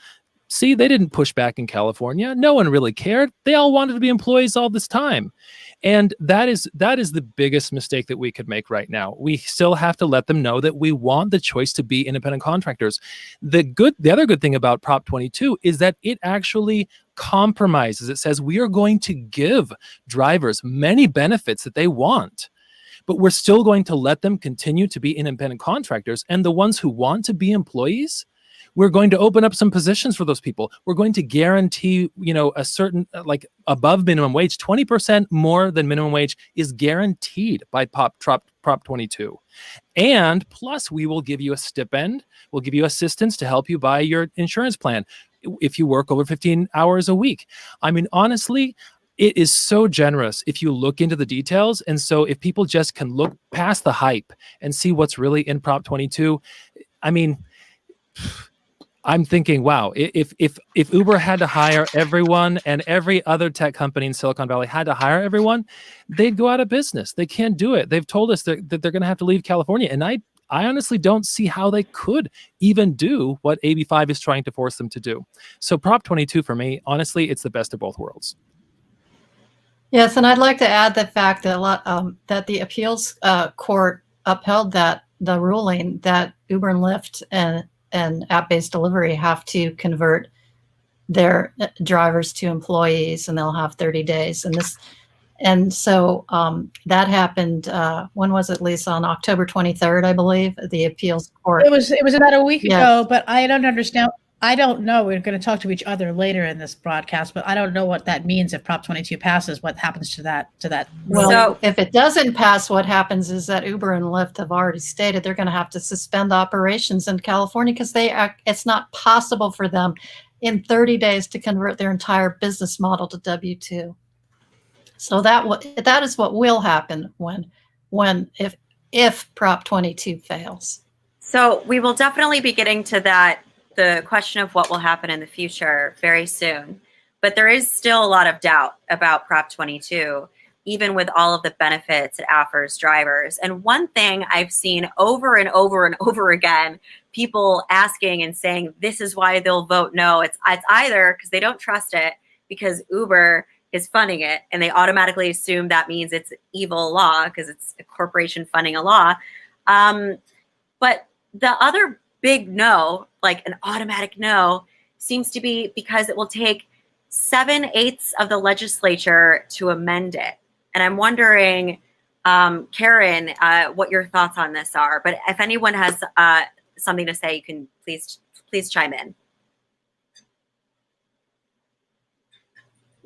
see, they didn't push back in California. No one really cared. They all wanted to be employees all this time. And that is the biggest mistake that we could make right now. We still have to let them know that we want the choice to be independent contractors. The other good thing about Prop 22 is that it actually compromises. It says we are going to give drivers many benefits that they want. but we're still going to let them continue to be independent contractors. And the ones who want to be employees, we're going to open up some positions for those people. We're going to guarantee, a certain like above minimum wage, 20% more than minimum wage is guaranteed by Prop 22. And plus we will give you a stipend. We'll give you assistance to help you buy your insurance plan if you work over 15 hours a week. I mean, honestly, it is so generous if you look into the details. And so if people just can look past the hype and see what's really in Prop 22, I mean, I'm thinking, wow, if Uber had to hire everyone and every other tech company in Silicon Valley had to hire everyone, they'd go out of business. They can't do it. They've told us that they're going to have to leave California. And I honestly don't see how they could even do what AB5 is trying to force them to do. So Prop 22 for me, honestly, it's the best of both worlds. Yes, and I'd like to add the fact that that the appeals court upheld the ruling that Uber and Lyft and app-based delivery have to convert their drivers to employees, and they'll have 30 days. And so that happened. When was it, Lisa? On October 23rd, I believe, the appeals court. It was about a week Yes. ago, but I don't understand. I don't know. We're going to talk to each other later in this broadcast, but I don't know what that means if Prop 22 passes. What happens to that? Well, So- if it doesn't pass, what happens is that Uber and Lyft have already stated they're going to have to suspend operations in California because it's not possible for them in 30 days to convert their entire business model to W-2. So that is what will happen if Prop 22 fails. So we will definitely be getting to the question of what will happen in the future very soon. But there is still a lot of doubt about Prop 22, even with all of the benefits it offers drivers. And one thing I've seen over and over and over again, people asking and saying, this is why they'll vote no. It's either because they don't trust it because Uber is funding it, and they automatically assume that means it's evil law because it's a corporation funding a law. But the other big no, like an automatic no, seems to be because it will take 7/8 of the legislature to amend it. And I'm wondering, Karen, what your thoughts on this are. But if anyone has something to say, you can please chime in.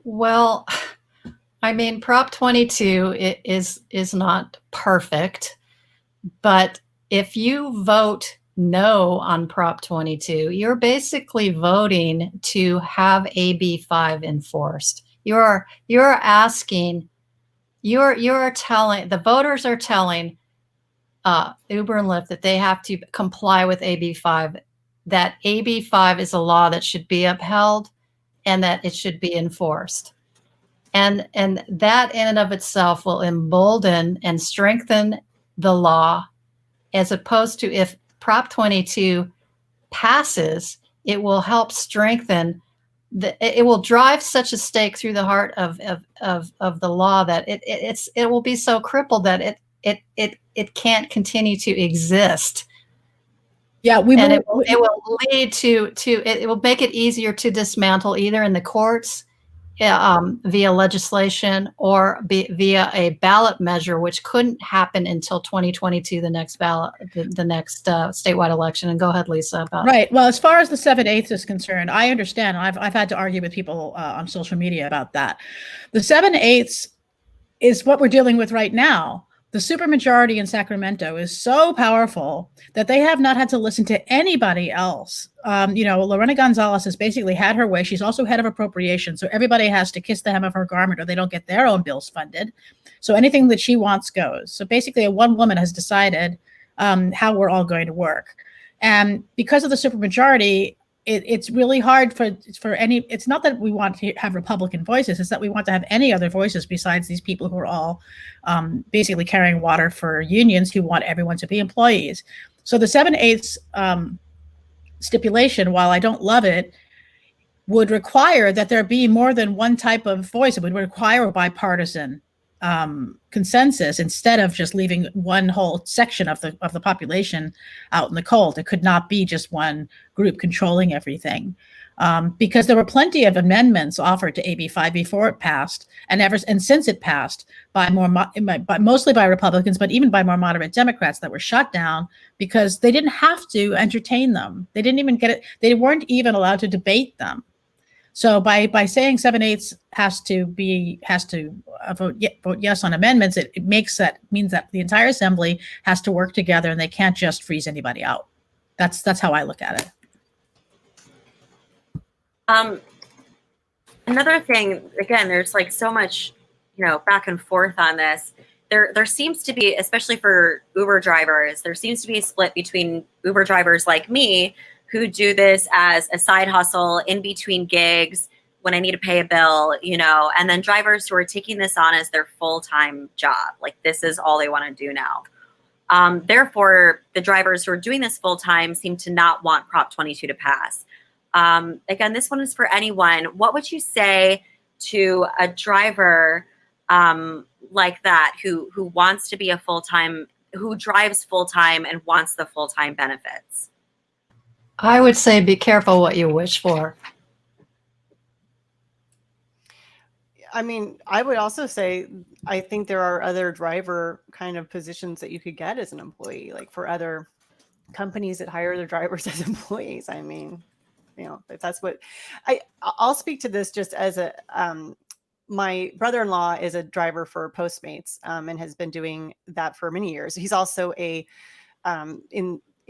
Well, I mean, Prop 22 is not perfect, but if you vote no on Prop 22, you're basically voting to have AB5 enforced. You're telling the voters are telling Uber and Lyft that they have to comply with AB5, that AB5 is a law that should be upheld and that it should be enforced. And that in and of itself will embolden and strengthen the law, as opposed to if Prop 22 passes, it will help strengthen it will drive such a stake through the heart of the law that it will be so crippled that it can't continue to exist. Yeah, it will lead to it will make it easier to dismantle either in the courts via legislation or via a ballot measure, which couldn't happen until 2022, the next ballot, the next statewide election. And go ahead, Lisa. About right. Well, as far as the 7/8 is concerned, I understand. I've had to argue with people on social media about that. The 7/8 is what we're dealing with right now. The supermajority in Sacramento is so powerful that they have not had to listen to anybody else. Lorena Gonzalez has basically had her way. She's also head of appropriations. So everybody has to kiss the hem of her garment or they don't get their own bills funded. So anything that she wants goes. So basically one woman has decided how we're all going to work. And because of the supermajority, it's really hard for any, it's not that we want to have Republican voices, it's that we want to have any other voices besides these people who are all basically carrying water for unions who want everyone to be employees. So the 7/8 stipulation, while I don't love it, would require that there be more than one type of voice. It would require a bipartisan consensus instead of just leaving one whole section of the population out in the cold. It could not be just one group controlling everything. because there were plenty of amendments offered to AB5 before it passed, and since it passed by mostly by Republicans, but even by more moderate Democrats that were shut down because they didn't have to entertain them. They didn't even get it. They weren't even allowed to debate them. So by saying 7/8 has to vote yes on amendments, it means that the entire assembly has to work together and they can't just freeze anybody out. That's how I look at it. Another thing, again, there's like so much, back and forth on this. There seems to be, especially for Uber drivers, there seems to be a split between Uber drivers like me who do this as a side hustle in between gigs when I need to pay a bill, and then drivers who are taking this on as their full-time job. Like this is all they want to do now. Therefore, the drivers who are doing this full-time seem to not want Prop 22 to pass. Again, this one is for anyone. What would you say to a driver like that who wants to be a full-time, who drives full-time and wants the full-time benefits? I would say be careful what you wish for. I mean, I would also say I think there are other driver kind of positions that you could get as an employee, like for other companies that hire their drivers as employees. I mean, if that's what I'll speak to this just as a my brother-in-law is a driver for Postmates and has been doing that for many years. He's also a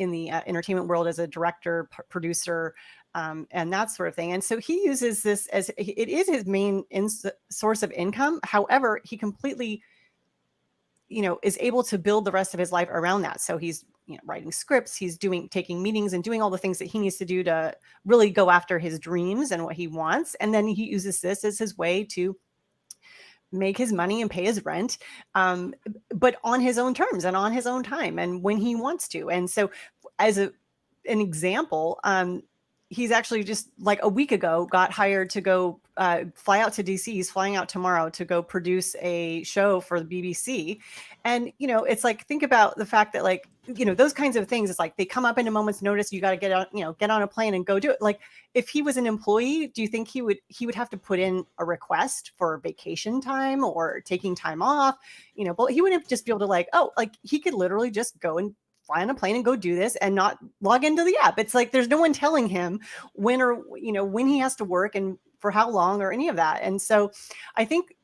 in the entertainment world as a director, producer, and that sort of thing. And so he uses this as it is his main source of income. However, he completely, is able to build the rest of his life around that. So he's writing scripts, he's taking meetings and doing all the things that he needs to do to really go after his dreams and what he wants. And then he uses this as his way to make his money and pay his rent, but on his own terms and on his own time and when he wants to. And so as an example, he's actually just like a week ago got hired to go fly out to DC. He's flying out tomorrow to go produce a show for the BBC. And, it's like, think about the fact that like, those kinds of things, it's like they come up in a moment's notice. You got to get on a plane and go do it. Like if he was an employee, do you think he would have to put in a request for vacation time or taking time off? But he wouldn't just be able to he could literally just go and fly on a plane and go do this and not log into the app. It's like there's no one telling him when he has to work and for how long or any of that. And so I think,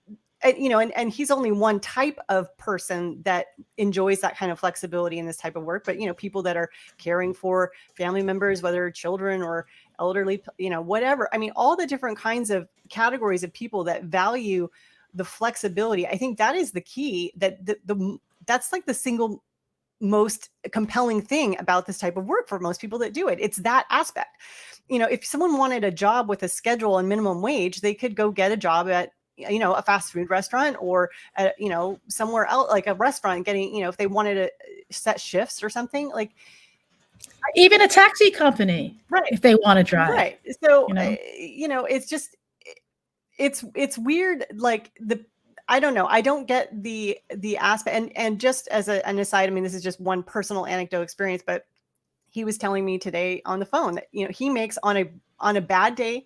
and he's only one type of person that enjoys that kind of flexibility in this type of work. But, people that are caring for family members, whether children or elderly, whatever. I mean, all the different kinds of categories of people that value the flexibility. I think that is the key, that's like the single most compelling thing about this type of work for most people that do it. It's that aspect. If someone wanted a job with a schedule and minimum wage, they could go get a job at, a fast food restaurant or, somewhere else, like a restaurant getting, if they wanted to set shifts or something like. Even a taxi company, right? If they want to drive. Right. So, it's just, it's weird. Like I don't know. I don't get the aspect. And just as an aside, I mean, this is just one personal anecdote experience, but he was telling me today on the phone that, he makes on a bad day,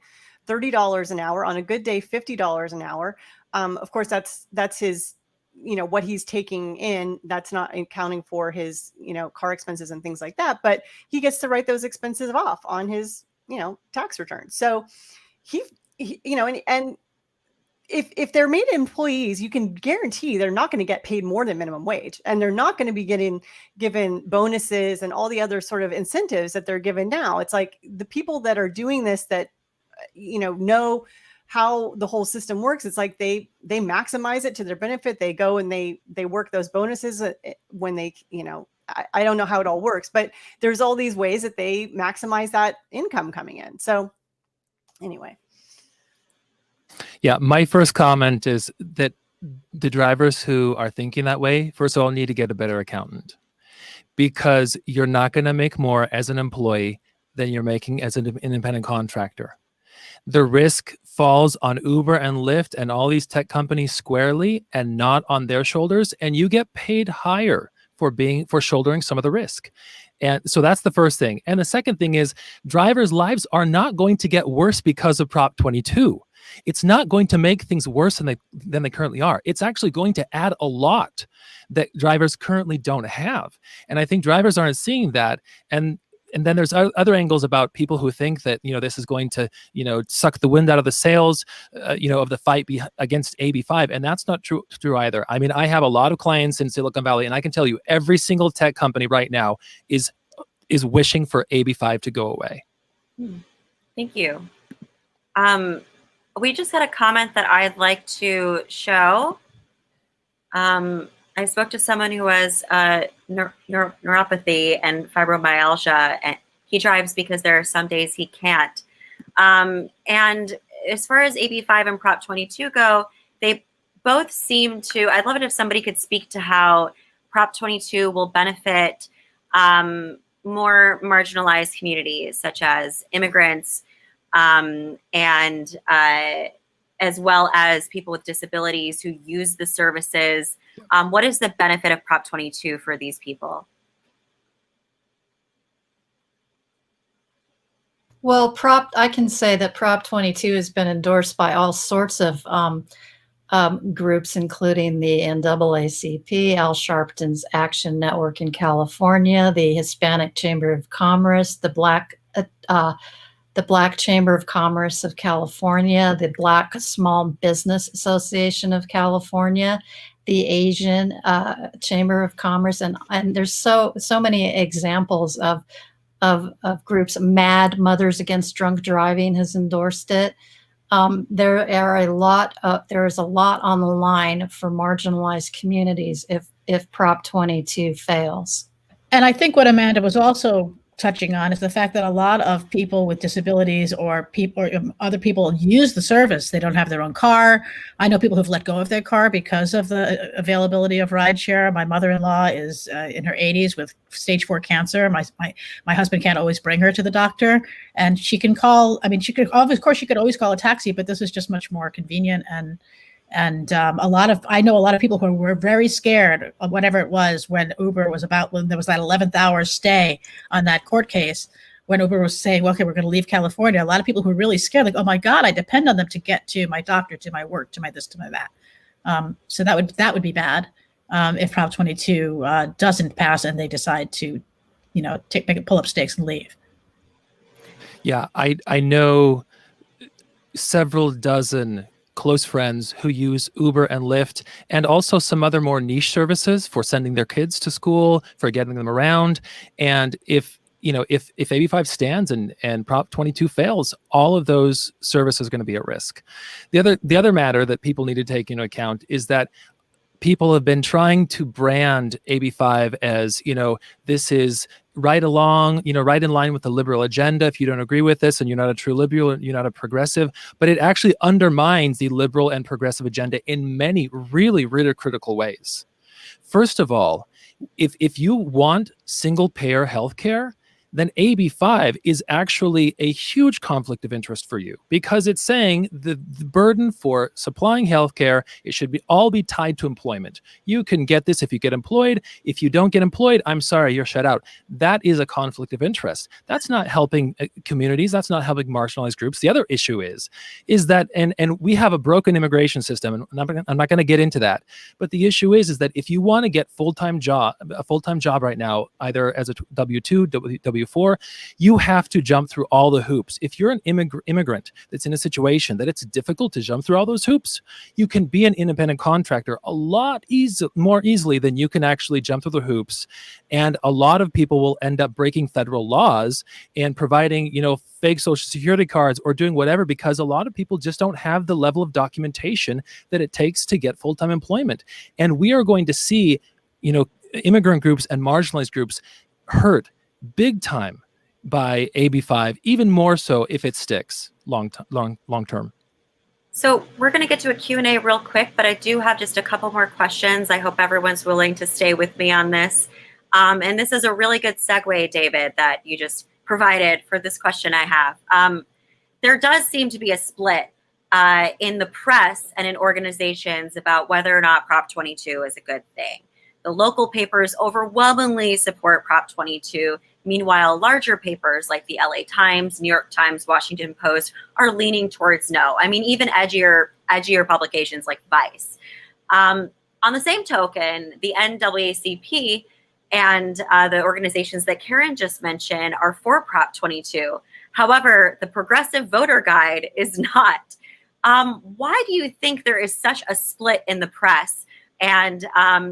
$30 an hour, on a good day, $50 an hour. Of course, that's his, what he's taking in. That's not accounting for his, car expenses and things like that. But he gets to write those expenses off on his, tax return. So he and if they're made employees, you can guarantee they're not going to get paid more than minimum wage, and they're not going to be given bonuses and all the other sort of incentives that they're given now. It's like the people that are doing this that, know how the whole system works. It's like they maximize it to their benefit. They go and they work those bonuses when they, I don't know how it all works, but there's all these ways that they maximize that income coming in. So anyway. Yeah, my first comment is that the drivers who are thinking that way, first of all, need to get a better accountant, because you're not going to make more as an employee than you're making as an independent contractor. The risk falls on Uber and Lyft and all these tech companies squarely and not on their shoulders, and you get paid higher for shouldering some of the risk. And so that's the first thing. And the second thing is drivers' lives are not going to get worse because of Prop 22. It's not going to make things worse than they currently are. It's actually going to add a lot that drivers currently don't have. And I think drivers aren't seeing that. And then there's other angles about people who think that, this is going to, suck the wind out of the sails, of the fight against AB5. And that's not true either. I mean, I have a lot of clients in Silicon Valley, and I can tell you every single tech company right now is wishing for AB5 to go away. Thank you. We just got a comment that I'd like to show. I spoke to someone who has neuropathy and fibromyalgia, and he drives because there are some days he can't. And as far as AB5 and Prop 22 go, they both seem to, I'd love it if somebody could speak to how Prop 22 will benefit more marginalized communities, such as immigrants, and as well as people with disabilities who use the services. What is the benefit of Prop 22 for these people? Well, I can say that Prop 22 has been endorsed by all sorts of groups, including the NAACP, Al Sharpton's Action Network in California, the Hispanic Chamber of Commerce, the Black Chamber of Commerce of California, the Black Small Business Association of California, the Asian Chamber of Commerce, and there's so many examples of groups. Mad Mothers Against Drunk Driving has endorsed it. There is a lot on the line for marginalized communities if Prop 22 fails. And I think what Amanda was also touching on is the fact that a lot of people with disabilities or other people use the service. They don't have their own car. I know people who've let go of their car because of the availability of rideshare. My mother-in-law is in her 80s with stage 4 cancer. My husband can't always bring her to the doctor, and she can call. I mean, of course she could always call a taxi, but this is just much more convenient. And I know a lot of people who were very scared of whatever it was when Uber was when there was that 11th hour stay on that court case, when Uber was saying, well, okay, we're going to leave California. A lot of people who were really scared, like, oh my God, I depend on them to get to my doctor, to my work, to my this, to my that. So that would be bad if Prop 22 doesn't pass and they decide to, pull up stakes and leave. Yeah, I know several dozen close friends who use Uber and Lyft, and also some other more niche services for sending their kids to school, for getting them around. And if AB5 stands and Prop 22 fails, all of those services are going to be at risk. The other matter that people need to take into account is that people have been trying to brand AB5 as, this is right in line with the liberal agenda. If you don't agree with this and you're not a true liberal, you're not a progressive, but it actually undermines the liberal and progressive agenda in many really, really critical ways. First of all, if you want single payer healthcare, then AB5 is actually a huge conflict of interest for you, because it's saying the burden for supplying healthcare, it should all be tied to employment. You can get this if you get employed. If you don't get employed, I'm sorry, you're shut out. That is a conflict of interest. That's not helping communities. That's not helping marginalized groups. The other issue is that, and we have a broken immigration system, and I'm not going to get into that. But the issue is that if you want to get a full-time job right now, either as a W-2, W-4, you have to jump through all the hoops. If you're an immigrant that's in a situation that it's difficult to jump through all those hoops, you can be an independent contractor a lot more easily than you can actually jump through the hoops. And a lot of people will end up breaking federal laws and providing, fake social security cards or doing whatever, because a lot of people just don't have the level of documentation that it takes to get full-time employment. And we are going to see, immigrant groups and marginalized groups hurt big time by AB5, even more so if it sticks long term. So we're going to get to a Q&A real quick, but I do have just a couple more questions. I hope everyone's willing to stay with me on this. And this is a really good segue, David, that you just provided for this question I have. There does seem to be a split in the press and in organizations about whether or not Prop 22 is a good thing. The local papers overwhelmingly support Prop 22. Meanwhile, larger papers like the LA Times, New York Times, Washington Post are leaning towards no. I mean, even edgier publications like Vice. On the same token, the NAACP and the organizations that Karen just mentioned are for Prop 22. However, the Progressive Voter Guide is not. Why do you think there is such a split in the press? And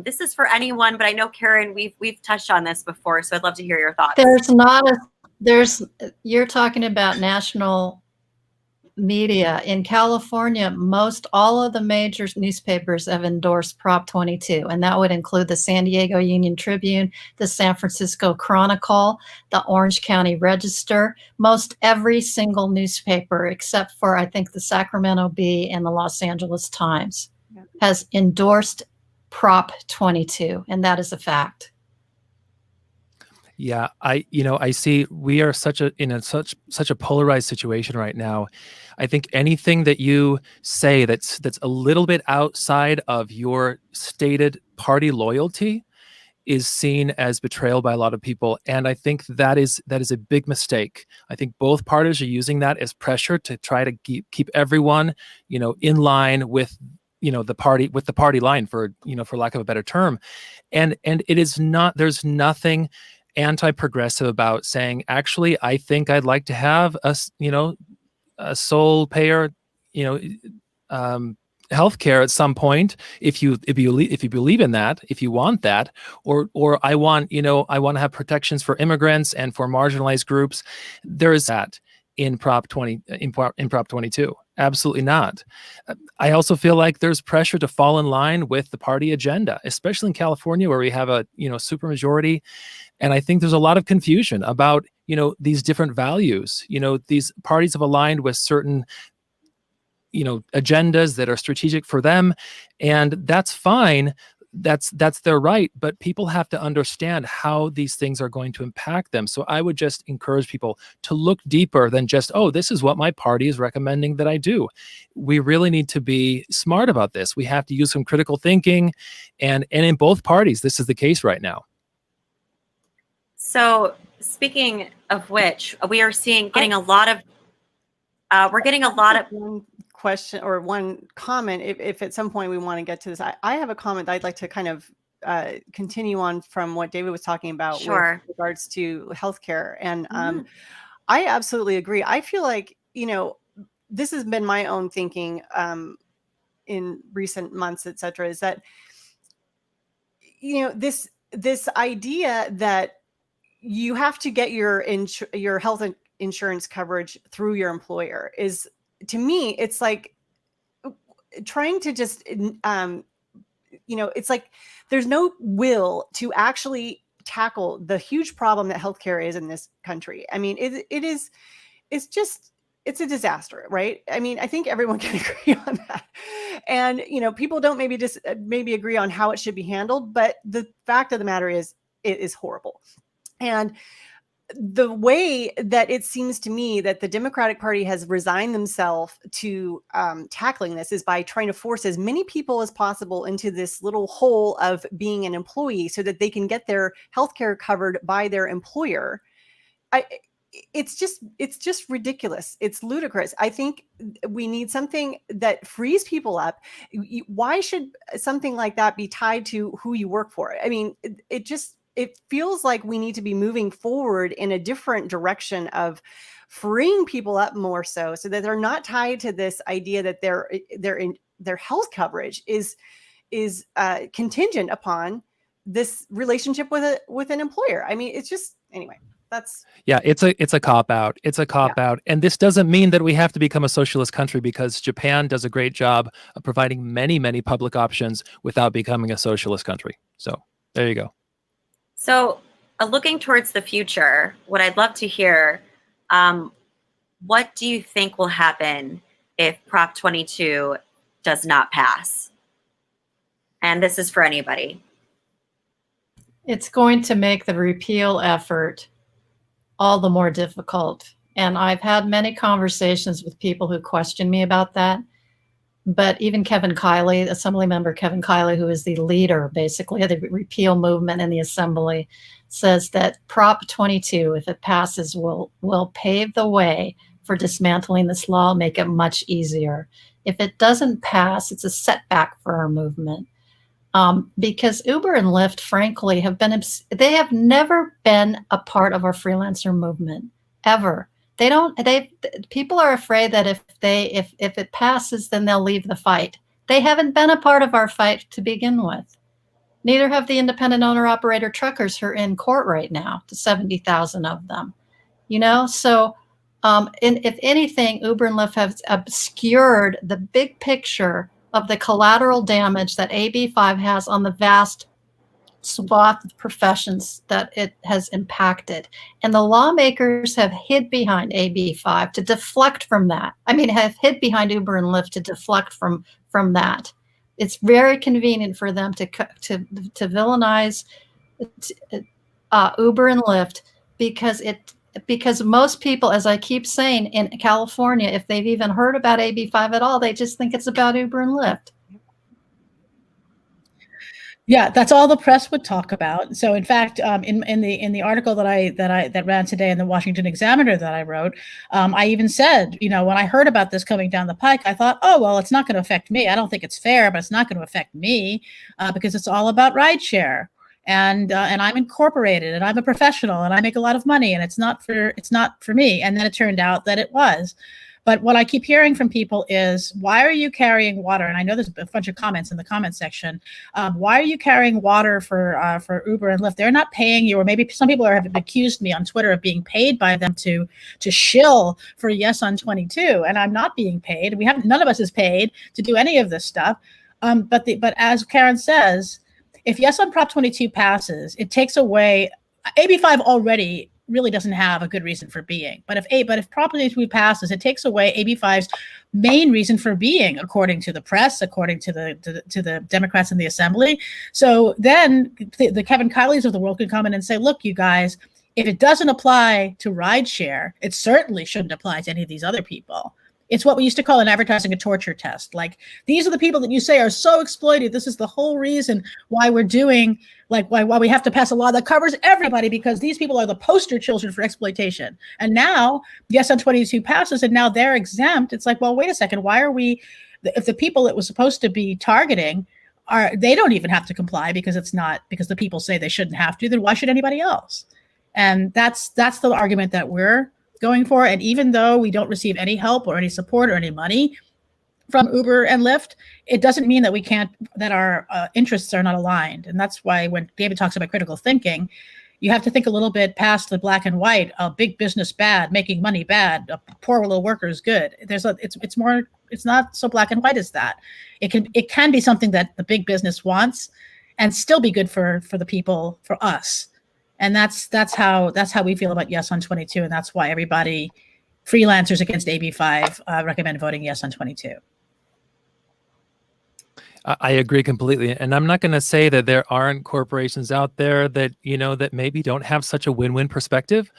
this is for anyone, but I know, Karen, we've touched on this before, so I'd love to hear your thoughts. You're talking about national media. In California, all of the major newspapers have endorsed Prop 22, and that would include the San Diego Union Tribune, the San Francisco Chronicle, the Orange County Register. Most every single newspaper, except for, I think, the Sacramento Bee and the Los Angeles Times, has endorsed Prop 22, and that is a fact. Yeah, I see we are in such a polarized situation right now. I think anything that you say that's a little bit outside of your stated party loyalty is seen as betrayal by a lot of people, and I think that is a big mistake. I think both parties are using that as pressure to try to keep everyone, in line with the party line, for lack of a better term, and it is not. There's nothing anti-progressive about saying, actually, I think I'd like to have a sole payer, healthcare at some point, if you believe in that, if you want that, or I want to have protections for immigrants and for marginalized groups. There is that in Prop 22. Absolutely not. I also feel like there's pressure to fall in line with the party agenda, especially in California, where we have a supermajority. And I think there's a lot of confusion about, these different values. These parties have aligned with certain, agendas that are strategic for them. And that's fine. That's their right. But people have to understand how these things are going to impact them. So I would just encourage people to look deeper than just, oh, this is what my party is recommending that I do. We really need to be smart about this. We have to use some critical thinking. And in both parties, this is the case right now. So speaking of which, we are getting a lot of one question or one comment. If at some point we want to get to this, I have a comment I'd like to kind of continue on from what David was talking about. Sure. With regards to healthcare. And I absolutely agree. I feel like, this has been my own thinking in recent months, et cetera, is that, this idea that you have to get your health insurance coverage through your employer is, to me, it's like trying to just, it's like there's no will to actually tackle the huge problem that healthcare is in this country. I mean, it's a disaster, right? I mean, I think everyone can agree on that. And, people don't maybe agree on how it should be handled, but the fact of the matter is, it is horrible. And the way that it seems to me that the Democratic Party has resigned themselves to tackling this is by trying to force as many people as possible into this little hole of being an employee so that they can get their healthcare covered by their employer. It's just ridiculous. It's ludicrous. I think we need something that frees people up. Why should something like that be tied to who you work for? I mean, it feels like we need to be moving forward in a different direction of freeing people up more so that they're not tied to this idea that their health coverage is contingent upon this relationship with an employer. I mean, it's just, anyway, it's a cop out. It's a cop out. And this doesn't mean that we have to become a socialist country, because Japan does a great job of providing many, many public options without becoming a socialist country. So there you go. So looking towards the future, what I'd love to hear, what do you think will happen if Prop 22 does not pass? And this is for anybody. It's going to make the repeal effort all the more difficult. And I've had many conversations with people who question me about that. But even Kevin Kiley, Assemblymember Kevin Kiley, who is the leader basically of the repeal movement in the Assembly, says that Prop 22, if it passes, will pave the way for dismantling this law, make it much easier. If it doesn't pass, it's a setback for our movement. Because Uber and Lyft, frankly, they have never been a part of our freelancer movement, ever. People are afraid that if it passes, then they'll leave the fight. They haven't been a part of our fight to begin with. Neither have the independent owner operator truckers who are in court right now, the 70,000 of them. So if anything, Uber and Lyft have obscured the big picture of the collateral damage that AB5 has on the vast swath of professions that it has impacted. And the lawmakers have hid behind AB5 to deflect from that. Have hid behind Uber and Lyft to deflect from that. It's very convenient for them to villainize Uber and Lyft because most people, as I keep saying, in California, if they've even heard about AB5 at all, they just think it's about Uber and Lyft. Yeah, that's all the press would talk about. So, in fact, in the article that ran today in the Washington Examiner that I wrote, I even said, when I heard about this coming down the pike, I thought, oh well, it's not going to affect me. I don't think it's fair, but it's not going to affect me because it's all about rideshare, and I'm incorporated, and I'm a professional, and I make a lot of money, and it's not for me. And then it turned out that it was. But what I keep hearing from people is, why are you carrying water? And I know there's a bunch of comments in the comment section. Why are you carrying water for Uber and Lyft? They're not paying you, or maybe some people have accused me on Twitter of being paid by them to shill for Yes on 22, and I'm not being paid. None of us is paid to do any of this stuff. But as Karen says, if Yes on Prop 22 passes, it takes away AB5 already really doesn't have a good reason for being. But if Prop 22 passes, it takes away AB5's main reason for being, according to the press, according to the Democrats in the Assembly. So then the Kevin Kileys of the world could come in and say, look, you guys, if it doesn't apply to rideshare, it certainly shouldn't apply to any of these other people. It's what we used to call in advertising a torture test. Like, these are the people that you say are so exploited. This is the whole reason why we're doing, why we have to pass a law that covers everybody, because these people are the poster children for exploitation. And now, Yes on 22 passes, and now they're exempt. It's like, well, wait a second. Why are we, if the people it was supposed to be targeting they don't even have to comply because the people say they shouldn't have to, then why should anybody else? And that's the argument that we're going for. And even though we don't receive any help or any support or any money from Uber and Lyft, it doesn't mean that our interests are not aligned. And that's why when David talks about critical thinking, you have to think a little bit past the black and white. Big business bad, making money bad, poor little workers good. It's not so black and white as that. It can be something that the big business wants and still be good for the people, for us. And that's how we feel about Yes on 22, and that's why everybody, freelancers against AB5, recommend voting Yes on 22. I agree completely, and I'm not going to say that there aren't corporations out there that that maybe don't have such a win-win perspective,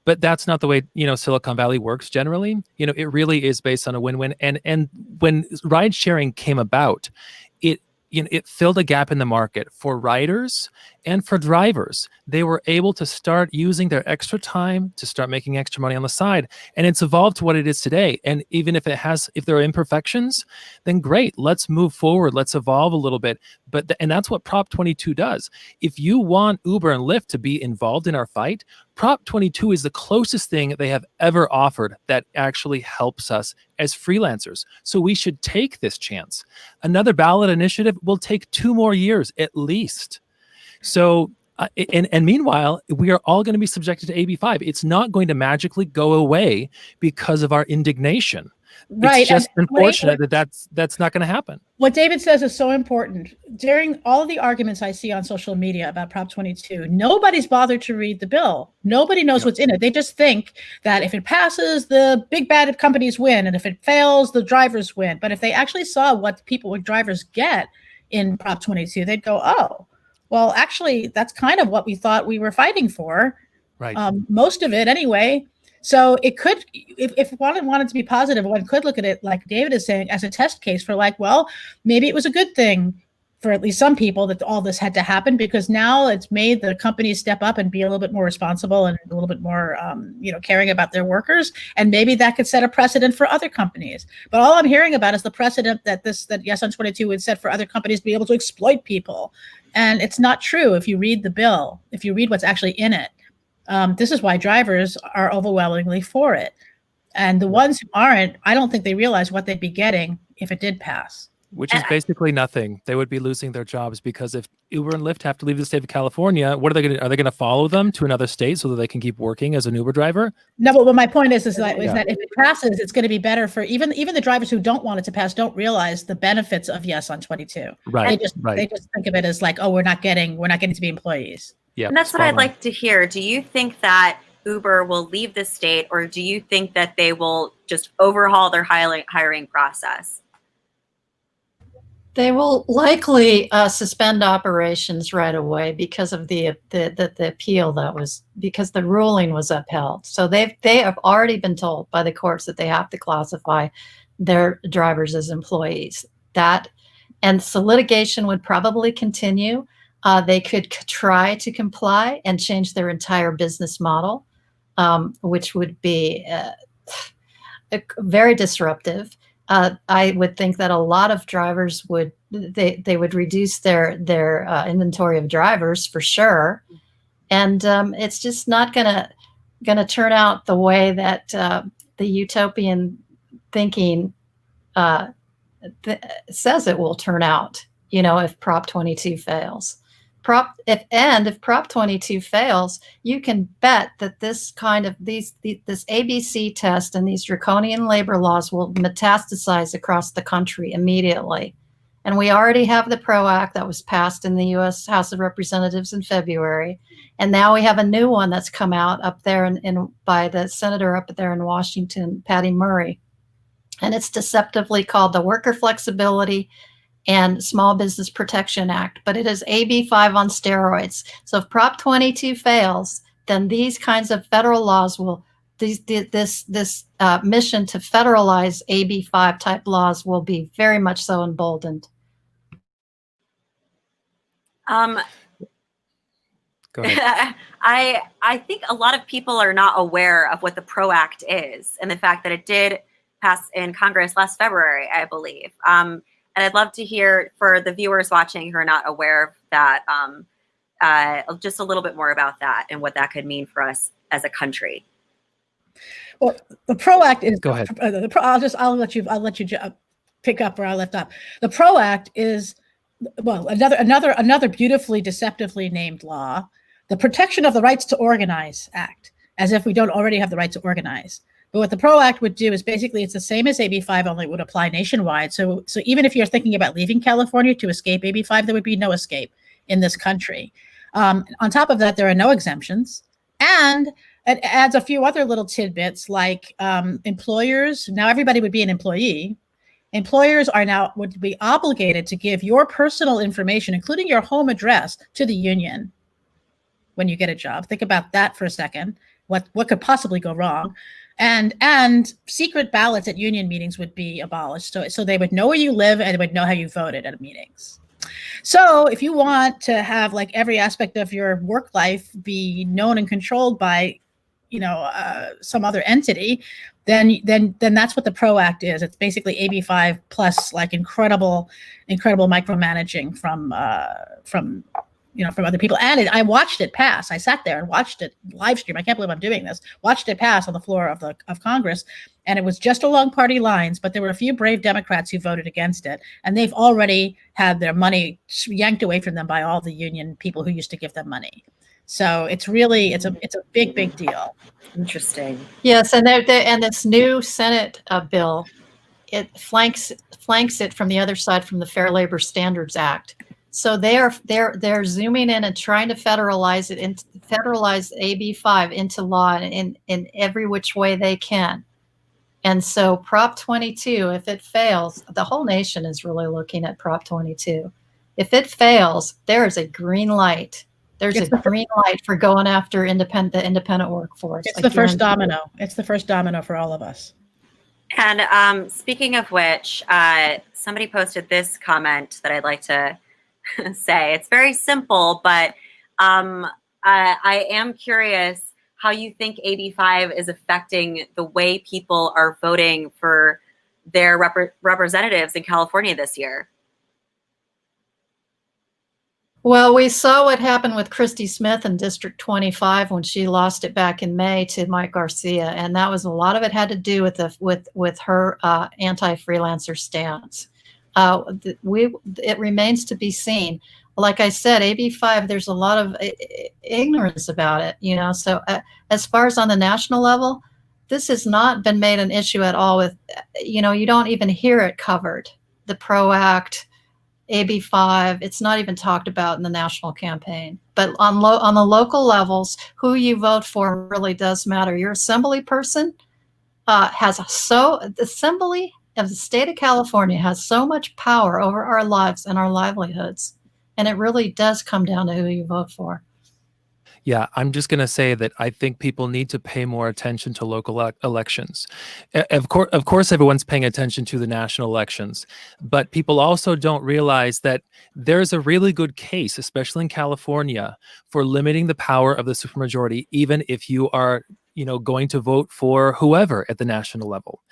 but that's not the way Silicon Valley works generally. It really is based on a win-win. And when ride sharing came about, it filled a gap in the market for riders and for drivers. They were able to start using their extra time to start making extra money on the side. And it's evolved to what it is today. And even if there are imperfections, then great, let's move forward. Let's evolve a little bit. And that's what Prop 22 does. If you want Uber and Lyft to be involved in our fight, Prop 22 is the closest thing they have ever offered that actually helps us as freelancers. So we should take this chance. Another ballot initiative will take 2 more years at least. So, and meanwhile, we are all going to be subjected to AB5. It's not going to magically go away because of our indignation. Right. It's just unfortunate that's not going to happen. What David says is so important. During all of the arguments I see on social media about Prop 22, nobody's bothered to read the bill. Nobody knows what's in it. They just think that if it passes, the big bad companies win, and if it fails, the drivers win. But if they actually saw what drivers get in Prop 22, they'd go, oh, well, actually, that's kind of what we thought we were fighting for. Right. Most of it anyway. So it could, if one wanted to be positive, one could look at it, like David is saying, as a test case for like, well, maybe it was a good thing for at least some people that all this had to happen, because now it's made the companies step up and be a little bit more responsible and a little bit more, caring about their workers. And maybe that could set a precedent for other companies. But all I'm hearing about is the precedent that Yes on 22 would set for other companies to be able to exploit people. And it's not true. If you read the bill, if you read what's actually in it, this is why drivers are overwhelmingly for it. And the ones who aren't, I don't think they realize what they'd be getting if it did pass. Which is basically nothing. They would be losing their jobs, because if Uber and Lyft have to leave the state of California, what are they going to? Are they going to follow them to another state so that they can keep working as an Uber driver? No, but my point is that if it passes, it's going to be better for even the drivers who don't want it to pass. Don't realize the benefits of Yes on 22. Right. They just think of it as like, oh, we're not getting to be employees. Yeah, and that's what I'd like to hear. Do you think that Uber will leave the state, or do you think that they will just overhaul their hiring process? They will likely suspend operations right away because of the appeal because the ruling was upheld. So they have already been told by the courts that they have to classify their drivers as employees. So litigation would probably continue. They could try to comply and change their entire business model, which would be very disruptive. I would think that a lot of drivers would reduce their inventory of drivers for sure, and it's just not gonna turn out the way that the utopian thinking says it will turn out. If Prop 22 fails. If Prop 22 fails, you can bet that this ABC test and these draconian labor laws will metastasize across the country immediately. And we already have the PRO Act that was passed in the U.S. House of Representatives in February. And now we have a new one that's come out up there by the senator up there in Washington, Patty Murray. And it's deceptively called the Worker Flexibility and Small Business Protection Act, but it is AB5 on steroids. So if Prop 22 fails, then these kinds of federal laws this mission to federalize AB5 type laws will be very much so emboldened. Go ahead. I think a lot of people are not aware of what the PRO Act is, and the fact that it did pass in Congress last February, I believe. And I'd love to hear, for the viewers watching who are not aware of that, just a little bit more about that and what that could mean for us as a country. Well, the PRO Act is. Go ahead. I'll let you pick up where I left off. The PRO Act is, well, another beautifully, deceptively named law, the Protection of the Rights to Organize Act, as if we don't already have the right to organize. But what the PRO Act would do is basically it's the same as AB5, only it would apply nationwide. So even if you're thinking about leaving California to escape AB5, there would be no escape in this country. On top of that, there are no exemptions. And it adds a few other little tidbits like employers. Now everybody would be an employee. Employers would be obligated to give your personal information, including your home address, to the union when you get a job. Think about that for a second. What could possibly go wrong? And secret ballots at union meetings would be abolished. So they would know where you live and they would know how you voted at meetings. So if you want to have like every aspect of your work life be known and controlled by, some other entity, then that's what the PRO Act is. It's basically AB5 plus like incredible micromanaging from other people. And I watched it pass. I sat there and watched it live stream. I can't believe I'm doing this. Watched it pass on the floor of Congress. And it was just along party lines, but there were a few brave Democrats who voted against it. And they've already had their money yanked away from them by all the union people who used to give them money. So it's a big deal. Interesting. Yes, and this new Senate bill, it flanks it from the other side, from the Fair Labor Standards Act. So they're zooming in and trying to federalize AB5 into law in every which way they can. And so Prop 22, if it fails, the whole nation is really looking at Prop 22. If it fails, there is a green light There's It's a the green light for going after the independent workforce. It's I the first guarantee domino. It's the first domino for all of us. And speaking of which, somebody posted this comment that I'd like to say. It's very simple, but I am curious how you think AB5 is affecting the way people are voting for their representatives in California this year. Well, we saw what happened with Christy Smith in District 25 when she lost it back in May to Mike Garcia, and that was a lot of it had to do with her anti-freelancer stance. It remains to be seen. Like I said, AB5, there's a lot of ignorance about it, you know. So as far as on the national level, this has not been made an issue at all. With, you know, you don't even hear it covered. The PRO Act, AB5, it's not even talked about in the national campaign. But on the local levels, who you vote for really does matter. Your assembly person the assembly of the state of California has so much power over our lives and our livelihoods. And it really does come down to who you vote for. Yeah, I'm just going to say that I think people need to pay more attention to local elections. Of course, everyone's paying attention to the national elections, but people also don't realize that there's a really good case, especially in California, for limiting the power of the supermajority, even if you are, you know, going to vote for whoever at the national level.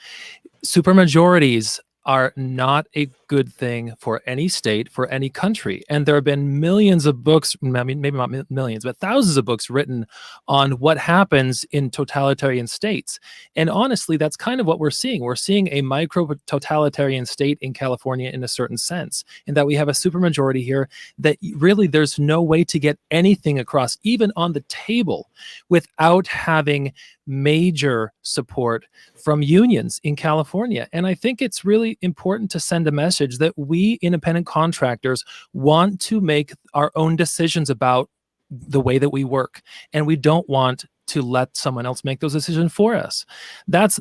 Supermajorities are not a good thing for any state, for any country. And there have been millions of books, I mean, maybe not millions, but thousands of books written on what happens in totalitarian states. And honestly, that's kind of what we're seeing. We're seeing a micro-totalitarian state in California in a certain sense, in that we have a supermajority here that really there's no way to get anything across, even on the table, without having major support from unions in California. And I think it's really important to send a message that we independent contractors want to make our own decisions about the way that we work, and we don't want to let someone else make those decisions for us. That's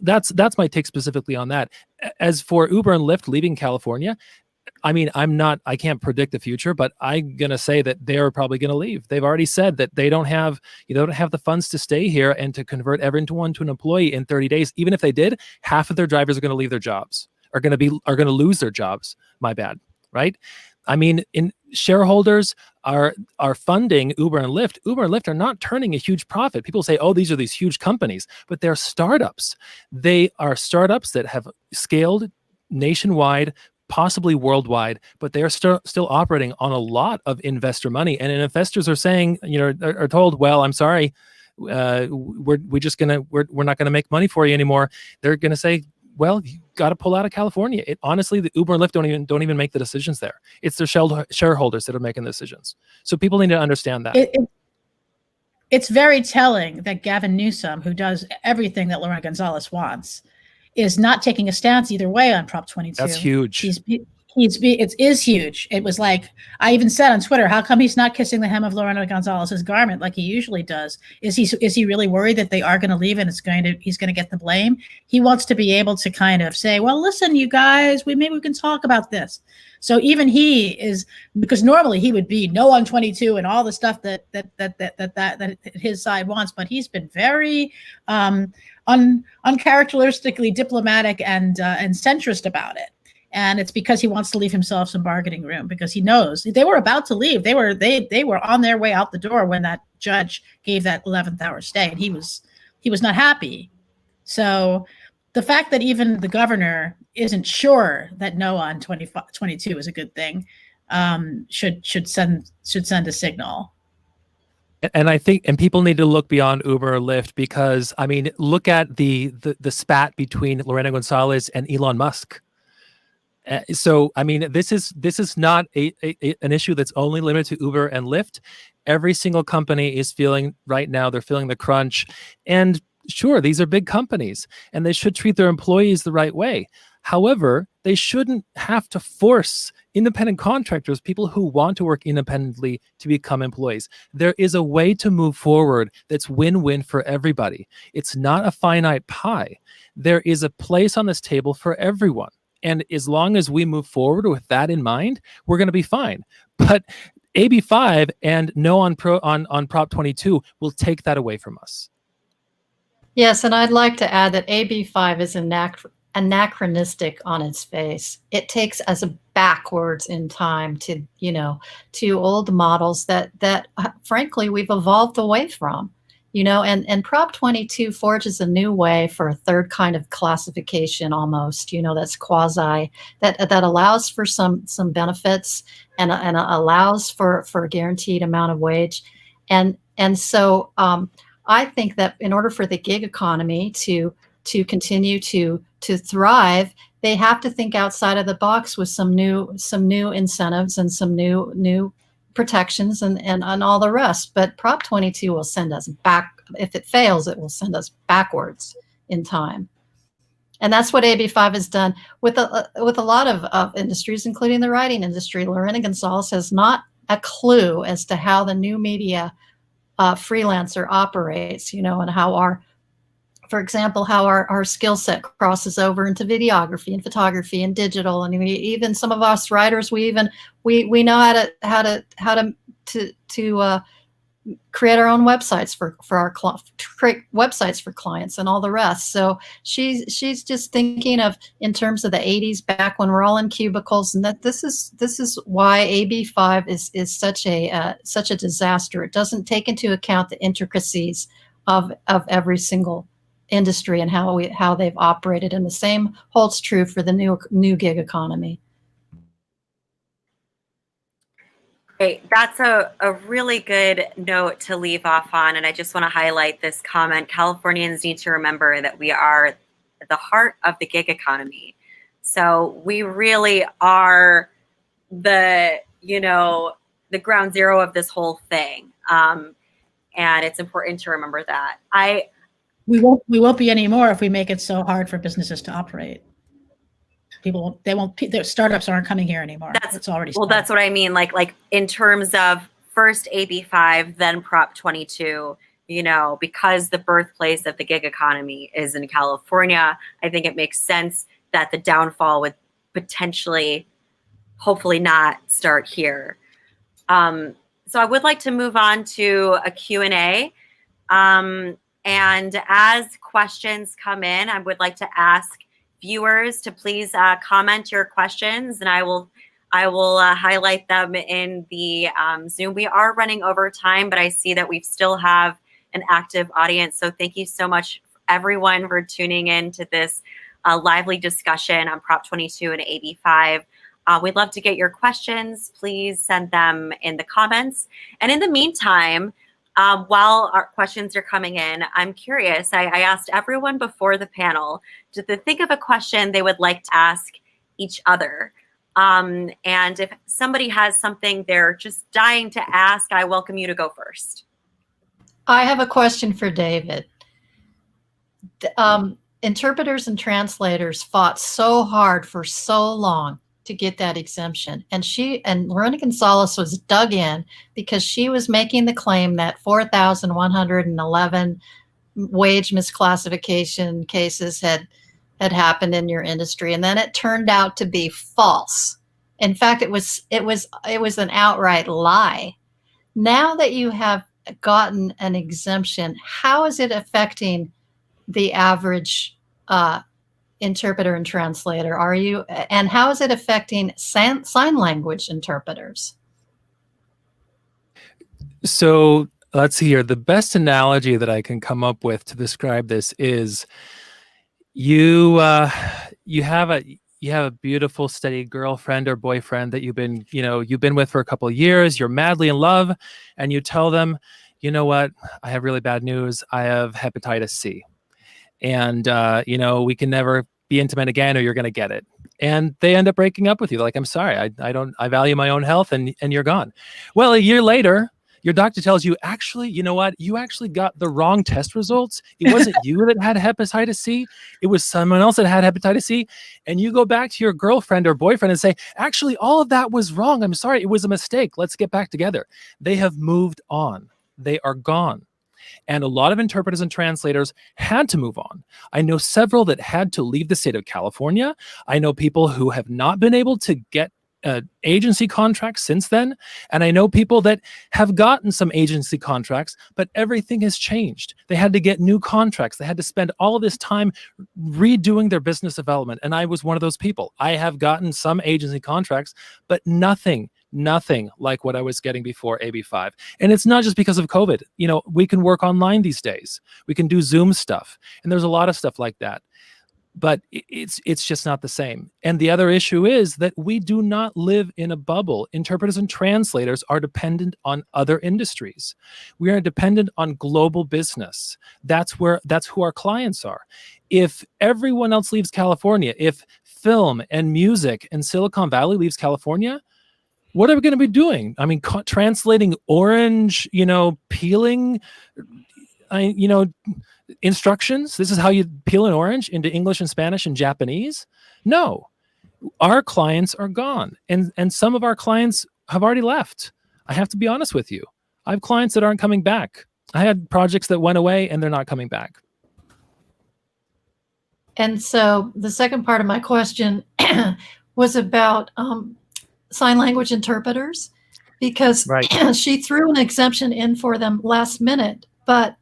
my take specifically on that. As for Uber and Lyft leaving California, I mean, I can't predict the future, but I'm going to say that they're probably going to leave. They've already said that they don't have the funds to stay here and to convert everyone to an employee in 30 days. Even if they did, half of their drivers are going to leave their jobs, are going to lose their jobs. My bad. Right. I mean, shareholders are funding Uber and Lyft. Uber and Lyft are not turning a huge profit. People say, oh, these are these huge companies, but they're startups. They are startups that have scaled nationwide, possibly worldwide, but they are still operating on a lot of investor money. And investors are saying, are told, well, I'm sorry, we're not gonna make money for you anymore. They're gonna say, well, you got to pull out of California. Honestly, the Uber and Lyft don't even make the decisions there. It's their shareholders that are making the decisions. So people need to understand that. It's very telling that Gavin Newsom, who does everything that Lorena Gonzalez wants, is not taking a stance either way on Prop 22. That's huge. It is huge. It was like, I even said on Twitter, how come he's not kissing the hem of Lorena Gonzalez's garment like he usually does? Is he really worried that they are going to leave and he's going to get the blame? He wants to be able to kind of say, well, listen, you guys, maybe we can talk about this. So even he is, because normally he would be no on 22 and all the stuff that his side wants, but he's been very uncharacteristically diplomatic and centrist about it. And it's because he wants to leave himself some bargaining room, because he knows they were about to leave. They were on their way out the door when that judge gave that 11th hour stay, and he was not happy. So the fact that even the governor isn't sure that no on 22 is a good thing should send a signal. And I think, and people need to look beyond Uber or Lyft, because I mean, look at the spat between Lorena Gonzalez and Elon Musk. So, I mean, this is not an issue that's only limited to Uber and Lyft. Every single company is feeling right now, they're feeling the crunch. And sure, these are big companies and they should treat their employees the right way. However, they shouldn't have to force independent contractors, people who want to work independently, to become employees. There is a way to move forward that's win-win for everybody. It's not a finite pie. There is a place on this table for everyone. And as long as we move forward with that in mind, we're going to be fine. But AB5 and no on Prop 22 will take that away from us. Yes, and I'd like to add that AB5 is anachronistic on its face. It takes us backwards in time to, to old models that frankly we've evolved away from, and Prop 22 forges a new way for a third kind of classification almost, that's quasi, that allows for some benefits and allows for a guaranteed amount of wage. And so I think that in order for the gig economy to continue to thrive, they have to think outside of the box with some new incentives and some new protections and all the rest. But Prop 22 will send us back. If it fails, it will send us backwards in time. And that's what AB5 has done with a lot of industries, including the writing industry. Lorena Gonzalez has not a clue as to how the new media freelancer operates, and how for example, how our skill set crosses over into videography and photography and digital. And even some of us writers, we know how to create our own websites for create websites for clients and all the rest. So she's just thinking of in terms of the 80s, back when we're all in cubicles, and that this is why AB5 is such a disaster. It doesn't take into account the intricacies of every single industry and how they've operated, and the same holds true for the new gig economy. Great. That's a really good note to leave off on. And I just want to highlight this comment. Californians need to remember that we are at the heart of the gig economy. So we really are the ground zero of this whole thing. And it's important to remember that. We won't be anymore if we make it so hard for businesses to operate. Their startups aren't coming here anymore. It's already started. Well, that's what I mean. Like in terms of first AB5, then Prop 22, because the birthplace of the gig economy is in California, I think it makes sense that the downfall would potentially, hopefully not start here. So I would like to move on to a Q&A. And as questions come in, I would like to ask viewers to please comment your questions, and I will highlight them in the Zoom. We are running over time, but I see that we still have an active audience. So thank you so much, everyone, for tuning in to this lively discussion on Prop 22 and AB5. We'd love to get your questions. Please send them in the comments. And in the meantime, while our questions are coming in, I'm curious. I asked everyone before the panel to think of a question they would like to ask each other. And if somebody has something they're just dying to ask, I welcome you to go first. I have a question for David. Interpreters and translators fought so hard for so long to get that exemption. And Lorena Gonzalez was dug in because she was making the claim that 4,111 wage misclassification cases had happened in your industry. And then it turned out to be false. In fact, it was an outright lie. Now that you have gotten an exemption, how is it affecting the average interpreter and translator? And how is it affecting sign language interpreters? So let's see here. The best analogy that I can come up with to describe this is you have a beautiful, steady girlfriend or boyfriend that you've been with for a couple of years. You're madly in love, and you tell them, you know what? I have really bad news. I have hepatitis C. And, we can never be intimate again, or you're going to get it. And they end up breaking up with you. They're like, I'm sorry, I value my own health, and you're gone. Well, a year later, your doctor tells you, actually, you know what? You actually got the wrong test results. It wasn't you that had hepatitis C. It was someone else that had hepatitis C. And you go back to your girlfriend or boyfriend and say, actually, all of that was wrong. I'm sorry. It was a mistake. Let's get back together. They have moved on. They are gone. And a lot of interpreters and translators had to move on. I know several that had to leave the state of California. I know people who have not been able to get agency contracts since then. And I know people that have gotten some agency contracts, but everything has changed. They had to get new contracts. They had to spend all of this time redoing their business development. And I was one of those people. I have gotten some agency contracts, but nothing like what I was getting before AB5. And it's not just because of COVID. You know, we can work online these days. We can do Zoom stuff. And there's a lot of stuff like that. But it's just not the same. And the other issue is that we do not live in a bubble. Interpreters and translators are dependent on other industries. We are dependent on global business. That's who our clients are. If everyone else leaves California, if film and music and Silicon Valley leaves California, what are we going to be doing? I mean, translating orange, peeling, instructions. This is how you peel an orange into English and Spanish and Japanese. No, our clients are gone. And some of our clients have already left. I have to be honest with you. I have clients that aren't coming back. I had projects that went away and they're not coming back. And so the second part of my question was about sign language interpreters, because she threw an exemption in for them last minute, but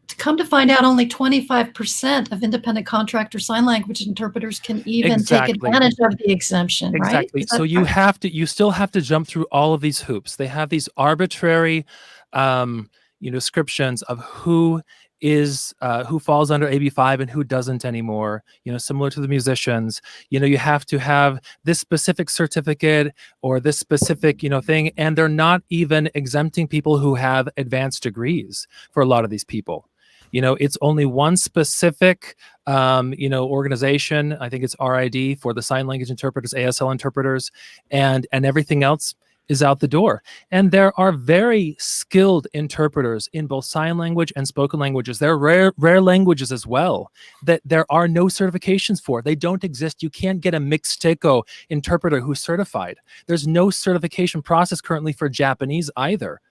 to come to find out, only 25% of independent contractor sign language interpreters can even take advantage of the exemption, right? Exactly. So you still have to jump through all of these hoops. They have these arbitrary, descriptions of who falls under AB5 and who doesn't anymore, similar to the musicians. You have to have this specific certificate or this specific, thing, and they're not even exempting people who have advanced degrees for a lot of these people. It's only one specific, organization. I think it's RID for the sign language interpreters, ASL interpreters, and everything else is out the door. And there are very skilled interpreters in both sign language and spoken languages. There are rare languages as well that there are no certifications for. They don't exist. You can't get a Mixteco interpreter who's certified. There's no certification process currently for Japanese either.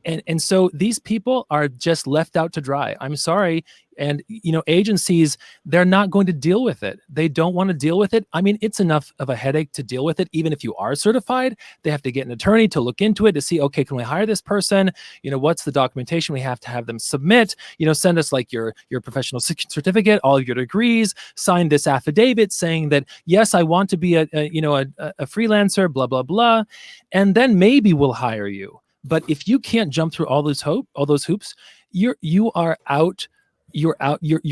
And so these people are just left out to dry. I'm sorry. And, agencies, they're not going to deal with it. They don't want to deal with it. I mean, it's enough of a headache to deal with it. Even if you are certified, they have to get an attorney to look into it to see, okay, can we hire this person? What's the documentation we have to have them submit? Send us like your professional certificate, all of your degrees, sign this affidavit saying that, yes, I want to be a freelancer, blah, blah, blah. And then maybe we'll hire you. But if you can't jump through all those hoops, you are out. You're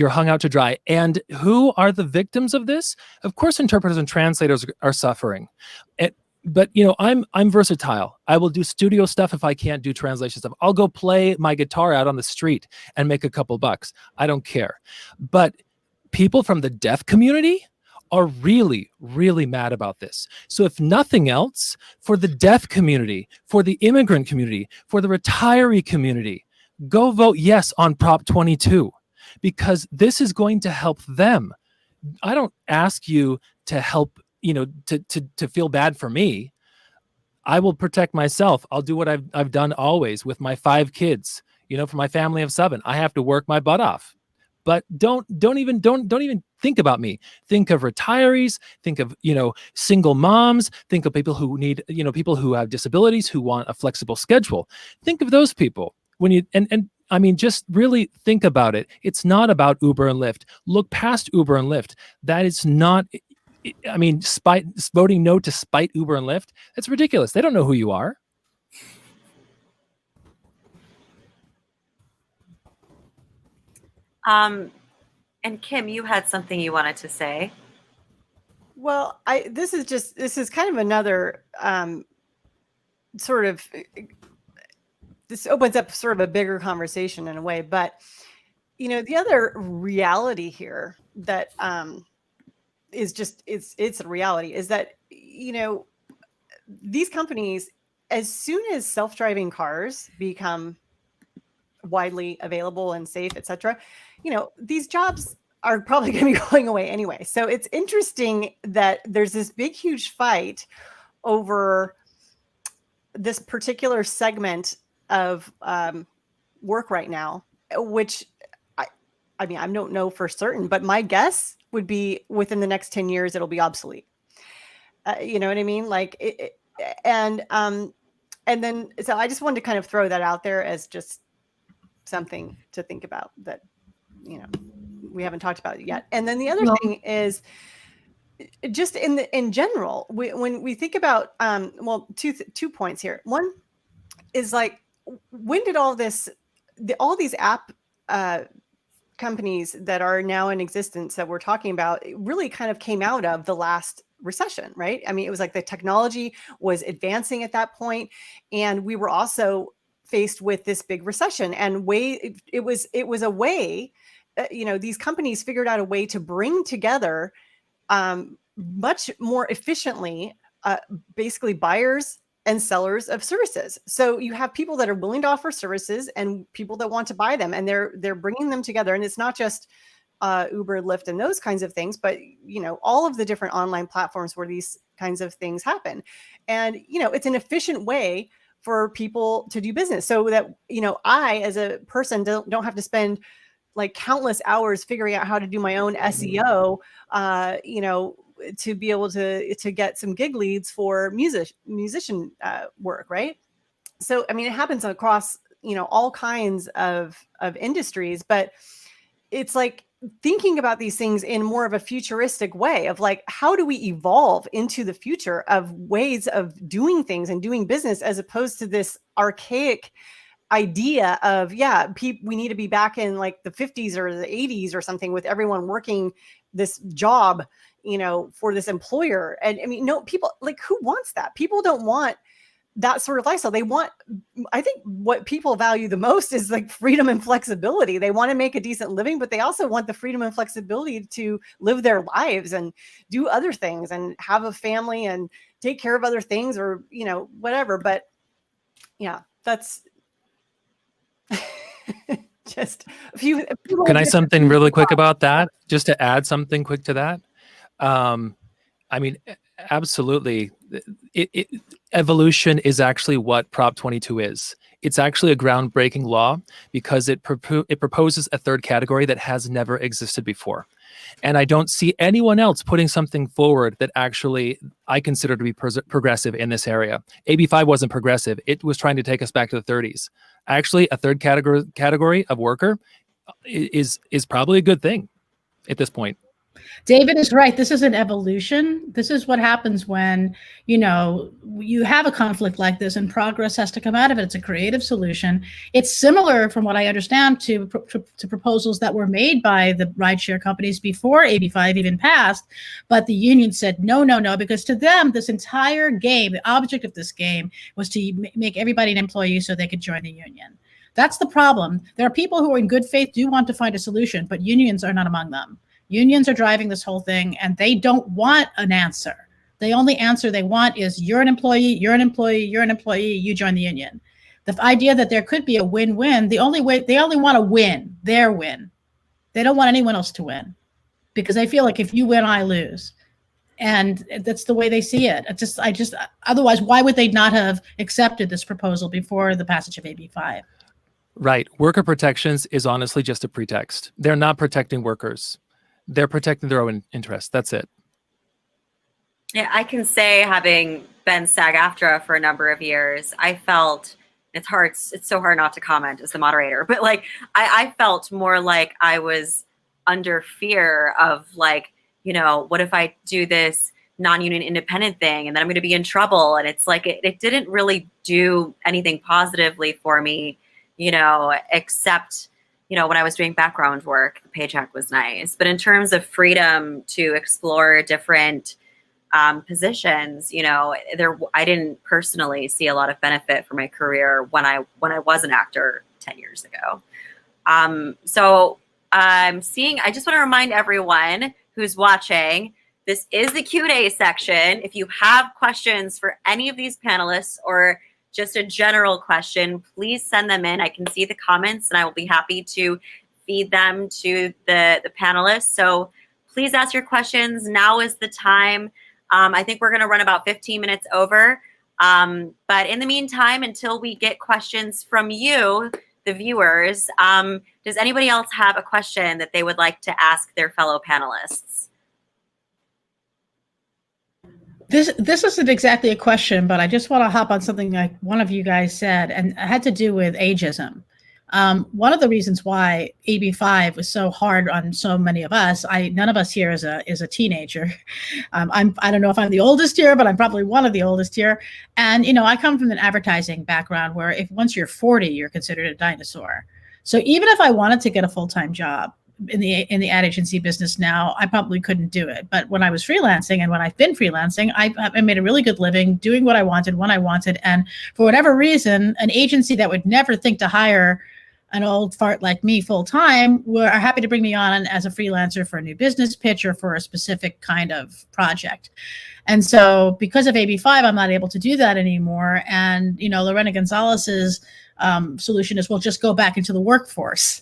hung out to dry. And who are the victims of this? Of course, interpreters and translators are suffering. But I'm versatile. I will do studio stuff if I can't do translation stuff. I'll go play my guitar out on the street and make a couple bucks. I don't care. But people from the deaf community are really, really mad about this. So if nothing else, for the deaf community, for the immigrant community, for the retiree community, go vote yes on Prop 22, because this is going to help them. I don't ask you to help, to feel bad for me. I will protect myself. I'll do what I've done always with my 5 kids, for my family of 7. I have to work my butt off. But don't even think about me. Think of retirees. Think of single moms. Think of people who need people who have disabilities who want a flexible schedule. Think of those people when you and I mean, just really think about it. It's not about Uber and Lyft. Look past Uber and Lyft. That is not. I mean, voting no to spite Uber and Lyft. That's ridiculous. They don't know who you are. And Kim, you had something you wanted to say. Well, this is kind of another this opens up sort of a bigger conversation in a way, but the other reality here that is just it's a reality is that these companies, as soon as self-driving cars become widely available and safe, etc., these jobs are probably going to be going away anyway. So it's interesting that there's this big, huge fight over this particular segment of work right now, which I mean, I don't know for certain, but my guess would be within the next 10 years, it'll be obsolete. You know what I mean? Like, and then, so I just wanted to kind of throw that out there as just something to think about that, you know, we haven't talked about it yet. And then the other thing is just in general, when we think about, well, two points here. One is like, when did all these app companies that are now in existence that we're talking about really kind of came out of the last recession, right? I mean, it was like the technology was advancing at that point, and we were also faced with this big recession. And it was a way, you know, these companies figured out a way to bring together much more efficiently, basically buyers and sellers of services. So you have people that are willing to offer services and people that want to buy them, and they're bringing them together. And it's not just Uber, Lyft, and those kinds of things, but you know, all of the different online platforms where these kinds of things happen. And you know, it's an efficient way for people to do business, so that, you know, I as a person don't have to spend like countless hours figuring out how to do my own SEO, you know, to be able to get some gig leads for musician work, right? So I mean, it happens across, you know, all kinds of industries, but it's like thinking about these things in more of a futuristic way of like, how do we evolve into the future of ways of doing things and doing business, as opposed to this archaic idea of, yeah, we need to be back in like the 50s or the 80s or something, with everyone working this job, you know, for this employer. And I mean, no, people, like, who wants that? People don't want that sort of lifestyle. They want, I think what people value the most is like freedom and flexibility. They want to make a decent living, but they also want the freedom and flexibility to live their lives and do other things and have a family and take care of other things, or, you know, whatever. But yeah, that's just a few. Can I something really quick about that? Just to add something quick to that. I mean, absolutely. Evolution is actually what Prop 22 is. It's actually a groundbreaking law because it proposes a third category that has never existed before. And I don't see anyone else putting something forward that actually I consider to be progressive in this area. AB5 wasn't progressive. It was trying to take us back to the 30s. Actually, a third category of worker is probably a good thing at this point. David is right. This is an evolution. This is what happens when, you know, you have a conflict like this and progress has to come out of it. It's a creative solution. It's similar, from what I understand, to proposals that were made by the rideshare companies before AB5 even passed. But the union said, no, because to them, this entire game, the object of this game was to make everybody an employee so they could join the union. That's the problem. There are people who are in good faith, do want to find a solution, but unions are not among them. Unions are driving this whole thing, and they don't want an answer. The only answer they want is, you're an employee, you're an employee, you're an employee, you join the union. The idea that there could be a win-win, they only want to win, their win. They don't want anyone else to win, because they feel like if you win, I lose. And that's the way they see it. Otherwise, why would they not have accepted this proposal before the passage of AB5? Right. Worker protections is honestly just a pretext. They're not protecting workers. They're protecting their own interests. That's it. Yeah, I can say, having been SAG-AFTRA for a number of years, I felt, it's so hard not to comment as the moderator, but like, I felt more like I was under fear of, like, you know, what if I do this non-union independent thing and then I'm going to be in trouble? And it's like, it didn't really do anything positively for me, you know, except, you know, when I was doing background work, the paycheck was nice. But in terms of freedom to explore different positions, you know, I didn't personally see a lot of benefit for my career when I was an actor 10 years ago. So I just want to remind everyone who's watching, this is the Q&A section. If you have questions for any of these panelists, or just a general question, please send them in. I can see the comments and I will be happy to feed them to the panelists. So please ask your questions. Now is the time. I think we're going to run about 15 minutes over. But in the meantime, until we get questions from you, the viewers, does anybody else have a question that they would like to ask their fellow panelists? This isn't exactly a question, but I just want to hop on something like one of you guys said, and it had to do with ageism. One of the reasons why AB5 was so hard on so many of us, none of us here is a teenager. I don't know if I'm the oldest here, but I'm probably one of the oldest here. And I come from an advertising background where once you're 40, you're considered a dinosaur. So even if I wanted to get a full-time job in the ad agency business now, I probably couldn't do it. But when I was freelancing and when I've been freelancing, I made a really good living doing what I wanted when I wanted. And for whatever reason, an agency that would never think to hire an old fart like me full time are happy to bring me on as a freelancer for a new business pitch or for a specific kind of project. And so because of AB5, I'm not able to do that anymore. And, Lorena Gonzalez's solution is, well, just go back into the workforce.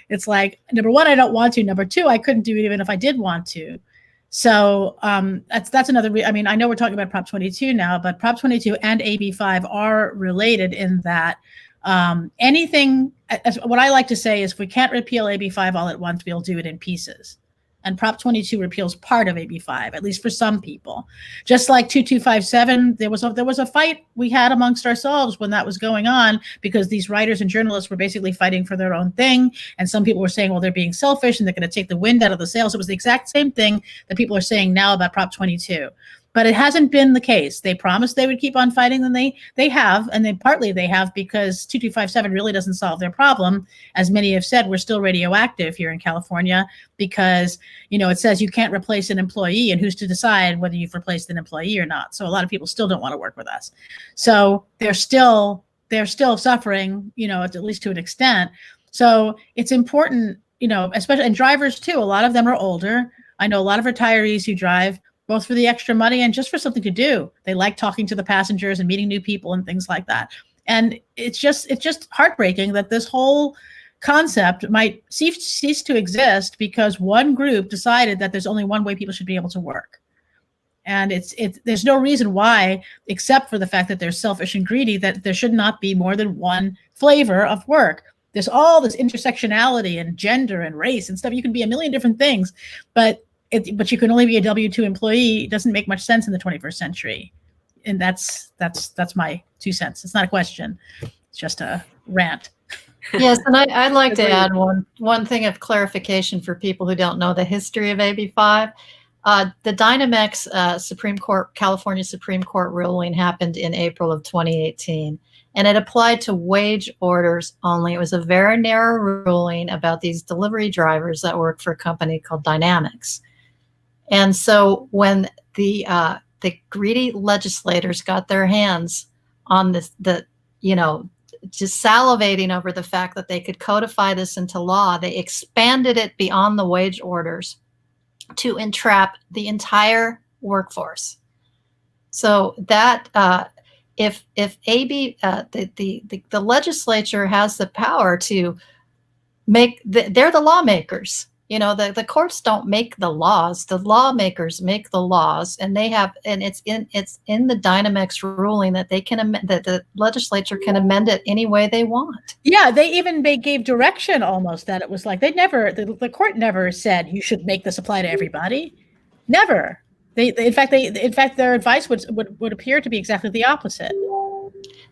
It's like, number one, I don't want to. Number two, I couldn't do it even if I did want to. So that's another. I know we're talking about Prop 22 now, but Prop 22 and AB5 are related in that what I like to say is, if we can't repeal AB5 all at once, we'll do it in pieces. And Prop 22 repeals part of AB5, at least for some people. Just like 2257, there was a fight we had amongst ourselves when that was going on, because these writers and journalists were basically fighting for their own thing. And some people were saying, well, they're being selfish and they're going to take the wind out of the sails. It was the exact same thing that people are saying now about Prop 22. But it hasn't been the case. They promised they would keep on fighting, and they have, and partly they have because 2257 really doesn't solve their problem. As many have said, we're still radioactive here in California because, it says you can't replace an employee, and who's to decide whether you've replaced an employee or not? So a lot of people still don't want to work with us. So they're still suffering, at least to an extent. So it's important, especially, and drivers too. A lot of them are older. I know a lot of retirees who drive both for the extra money and just for something to do. They like talking to the passengers and meeting new people and things like that. And it's just heartbreaking that this whole concept might cease to exist because one group decided that there's only one way people should be able to work. And there's no reason why, except for the fact that they're selfish and greedy, that there should not be more than one flavor of work. There's all this intersectionality and gender and race and stuff. You can be a million different things, but you can only be a W-2 employee. It doesn't make much sense in the 21st century. And that's my 2 cents. It's not a question. It's just a rant. Yes, and I'd like to add one thing of clarification for people who don't know the history of AB5. The Dynamex California Supreme Court ruling happened in April of 2018, and it applied to wage orders only. It was a very narrow ruling about these delivery drivers that work for a company called Dynamex. And so when the greedy legislators got their hands on this, just salivating over the fact that they could codify this into law, they expanded it beyond the wage orders to entrap the entire workforce. So that if the legislature has the power to they're the lawmakers. The courts don't make the laws; the lawmakers make the laws, and it's in the Dynamex ruling that they can that the legislature can amend it any way they want. Yeah, they gave direction almost that it was like the court never said you should make this apply to everybody. Never. In fact, their advice would appear to be exactly the opposite.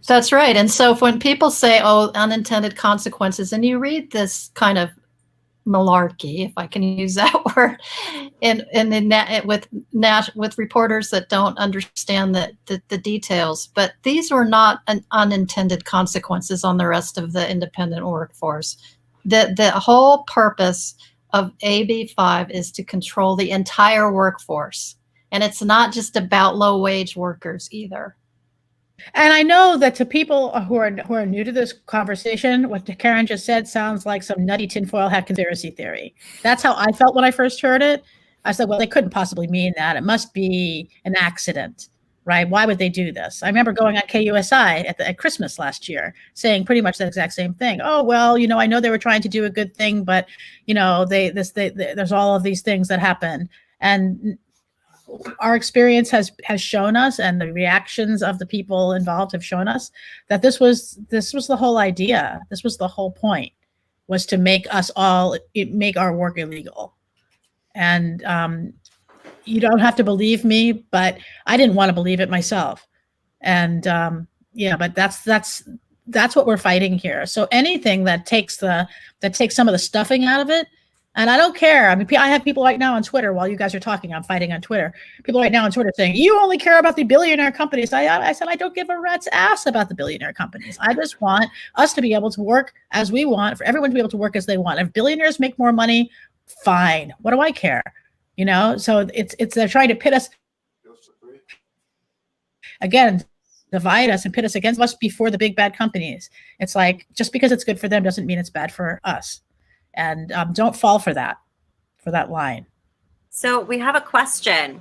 That's right. And so when people say, "Oh, unintended consequences," and you read this kind of malarkey, if I can use that word, with reporters that don't understand the details. But these were not unintended consequences on the rest of the independent workforce. The whole purpose of AB5 is to control the entire workforce, and it's not just about low wage workers either. And I know that to people who are new to this conversation, what Karen just said sounds like some nutty tinfoil hat conspiracy theory. That's how I felt when I first heard it. I said, well, they couldn't possibly mean that. It must be an accident, right? Why would they do this? I remember going on KUSI at Christmas last year saying pretty much the exact same thing. Oh, well, I know they were trying to do a good thing, but, there's all of these things that happen. And our experience has shown us, and the reactions of the people involved have shown us that this was the whole idea. This was the whole point, was to make our work illegal. And you don't have to believe me, but I didn't want to believe it myself. And yeah, but that's what we're fighting here. So anything that takes some of the stuffing out of it, and I don't care. I mean, I have people right now on Twitter while you guys are talking. I'm fighting on Twitter. People right now on Twitter saying, you only care about the billionaire companies. I said, I don't give a rat's ass about the billionaire companies. I just want us to be able to work as we want, for everyone to be able to work as they want. If billionaires make more money, fine. What do I care? You know, so it's they're trying to pit us again, divide us and pit us against us before the big bad companies. It's like, just because it's good for them doesn't mean it's bad for us. And don't fall for that line. So we have a question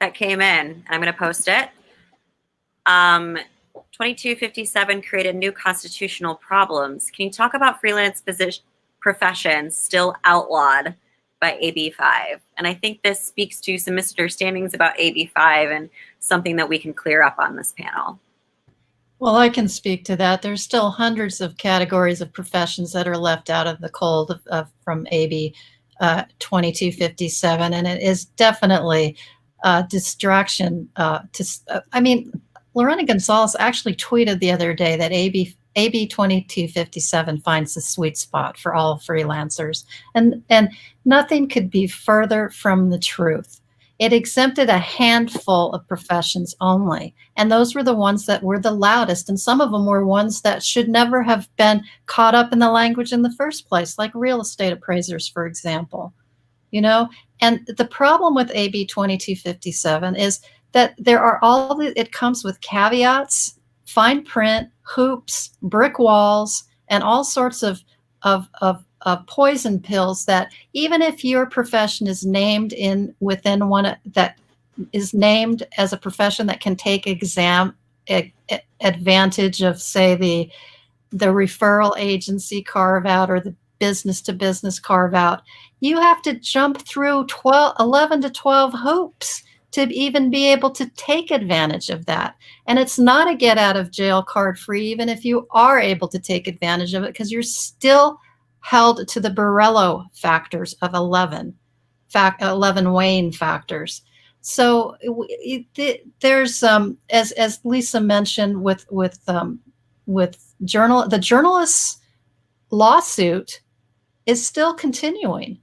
that came in. I'm going to post it. 2257 created new constitutional problems. Can you talk about freelance professions still outlawed by AB5? And I think this speaks to some misunderstandings about AB5 and something that we can clear up on this panel. Well, I can speak to that. There's still hundreds of categories of professions that are left out of the cold from AB 2257, and it is definitely a distraction. I mean, Lorena Gonzalez actually tweeted the other day that AB 2257 finds the sweet spot for all freelancers, and nothing could be further from the truth. It exempted a handful of professions only, and those were the ones that were the loudest, and some of them were ones that should never have been caught up in the language in the first place, like real estate appraisers, for example. You know, and the problem with AB 2257 is that there are it comes with caveats, fine print, hoops, brick walls, and all sorts of poison pills that even if your profession is named within one that is named as a profession that can take advantage of, say, the referral agency carve out or the business to business carve out, you have to jump through 11 to 12 hoops to even be able to take advantage of that. And it's not a get out of jail card free, even if you are able to take advantage of it, because you're still held to the Borello factors of 11 Wayne factors. So there's as Lisa mentioned with the journalists' lawsuit is still continuing.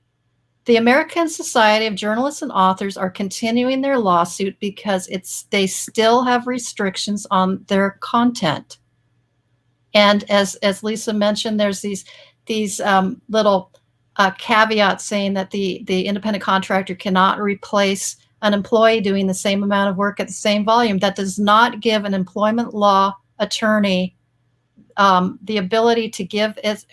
The American Society of Journalists and Authors are continuing their lawsuit because they still have restrictions on their content. And as Lisa mentioned, there's these little caveats saying that the independent contractor cannot replace an employee doing the same amount of work at the same volume. That does not give an employment law attorney the ability to give his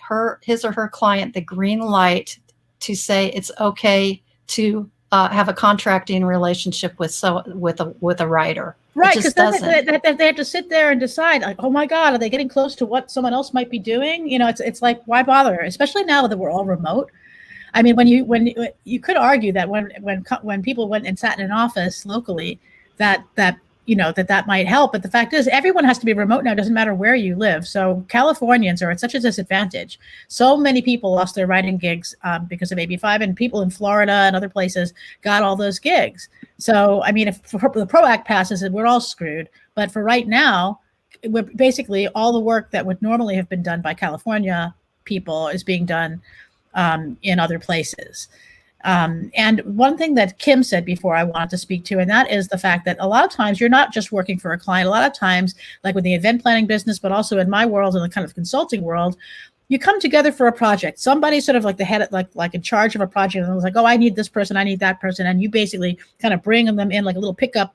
or her client the green light to say it's okay to have a contracting relationship with a writer. Right, because they have to sit there and decide, like, oh my God, are they getting close to what someone else might be doing? You know, it's like, why bother? Especially now that we're all remote. I mean, when you could argue that when people went and sat in an office locally, that might help. But the fact is, everyone has to be remote now. It doesn't matter where you live. So Californians are at such a disadvantage. So many people lost their writing gigs because of AB5, and people in Florida and other places got all those gigs. So, I mean, if the PRO Act passes, we're all screwed. But for right now, we're basically all the work that would normally have been done by California people is being done in other places. And one thing that Kim said before I wanted to speak to, and that is the fact that a lot of times you're not just working for a client. A lot of times, like with the event planning business, but also in my world, in the kind of consulting world, you come together for a project. Somebody's sort of like the head, like in charge of a project, and it was like, oh, I need this person, I need that person, and you basically kind of bring them in like a little pickup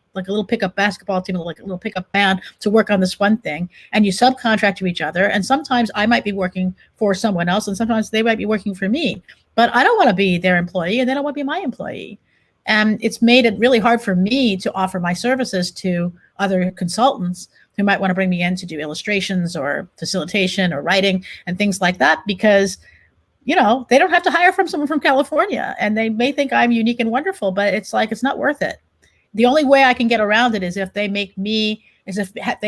basketball team, like a little pickup band to work on this one thing, and you subcontract to each other. And sometimes I might be working for someone else, and sometimes they might be working for me. But I don't want to be their employee, and they don't want to be my employee. And it's made it really hard for me to offer my services to other consultants who might want to bring me in to do illustrations or facilitation or writing and things like that, because, you know, they don't have to hire from someone from California, and they may think I'm unique and wonderful, but it's like, it's not worth it. The only way I can get around it is if they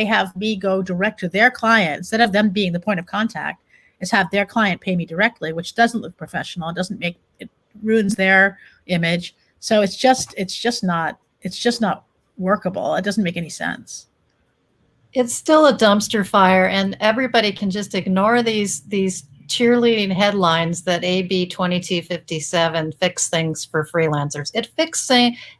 have me go direct to their client, instead of them being the point of contact, is have their client pay me directly, which doesn't look professional. It ruins their image. So it's just not workable. It doesn't make any sense. It's still a dumpster fire, and everybody can just ignore these cheerleading headlines that AB 2257 fixed things for freelancers.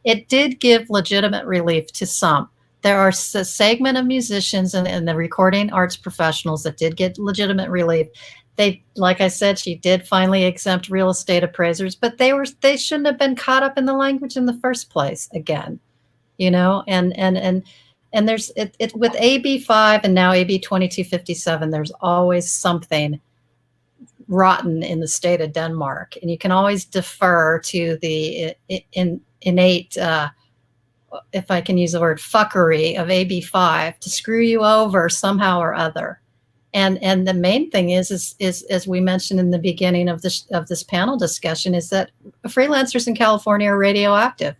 It did give legitimate relief to some. There are a segment of musicians and the recording arts professionals that did get legitimate relief. They, like I said, she did finally exempt real estate appraisers, but they shouldn't have been caught up in the language in the first place again, and there's it with AB5 and now AB 2257, there's always something rotten in the state of Denmark, and you can always defer to the innate, if I can use the word, fuckery of AB5 to screw you over somehow or other. And the main thing is as we mentioned in the beginning of this panel discussion, is that freelancers in California are radioactive.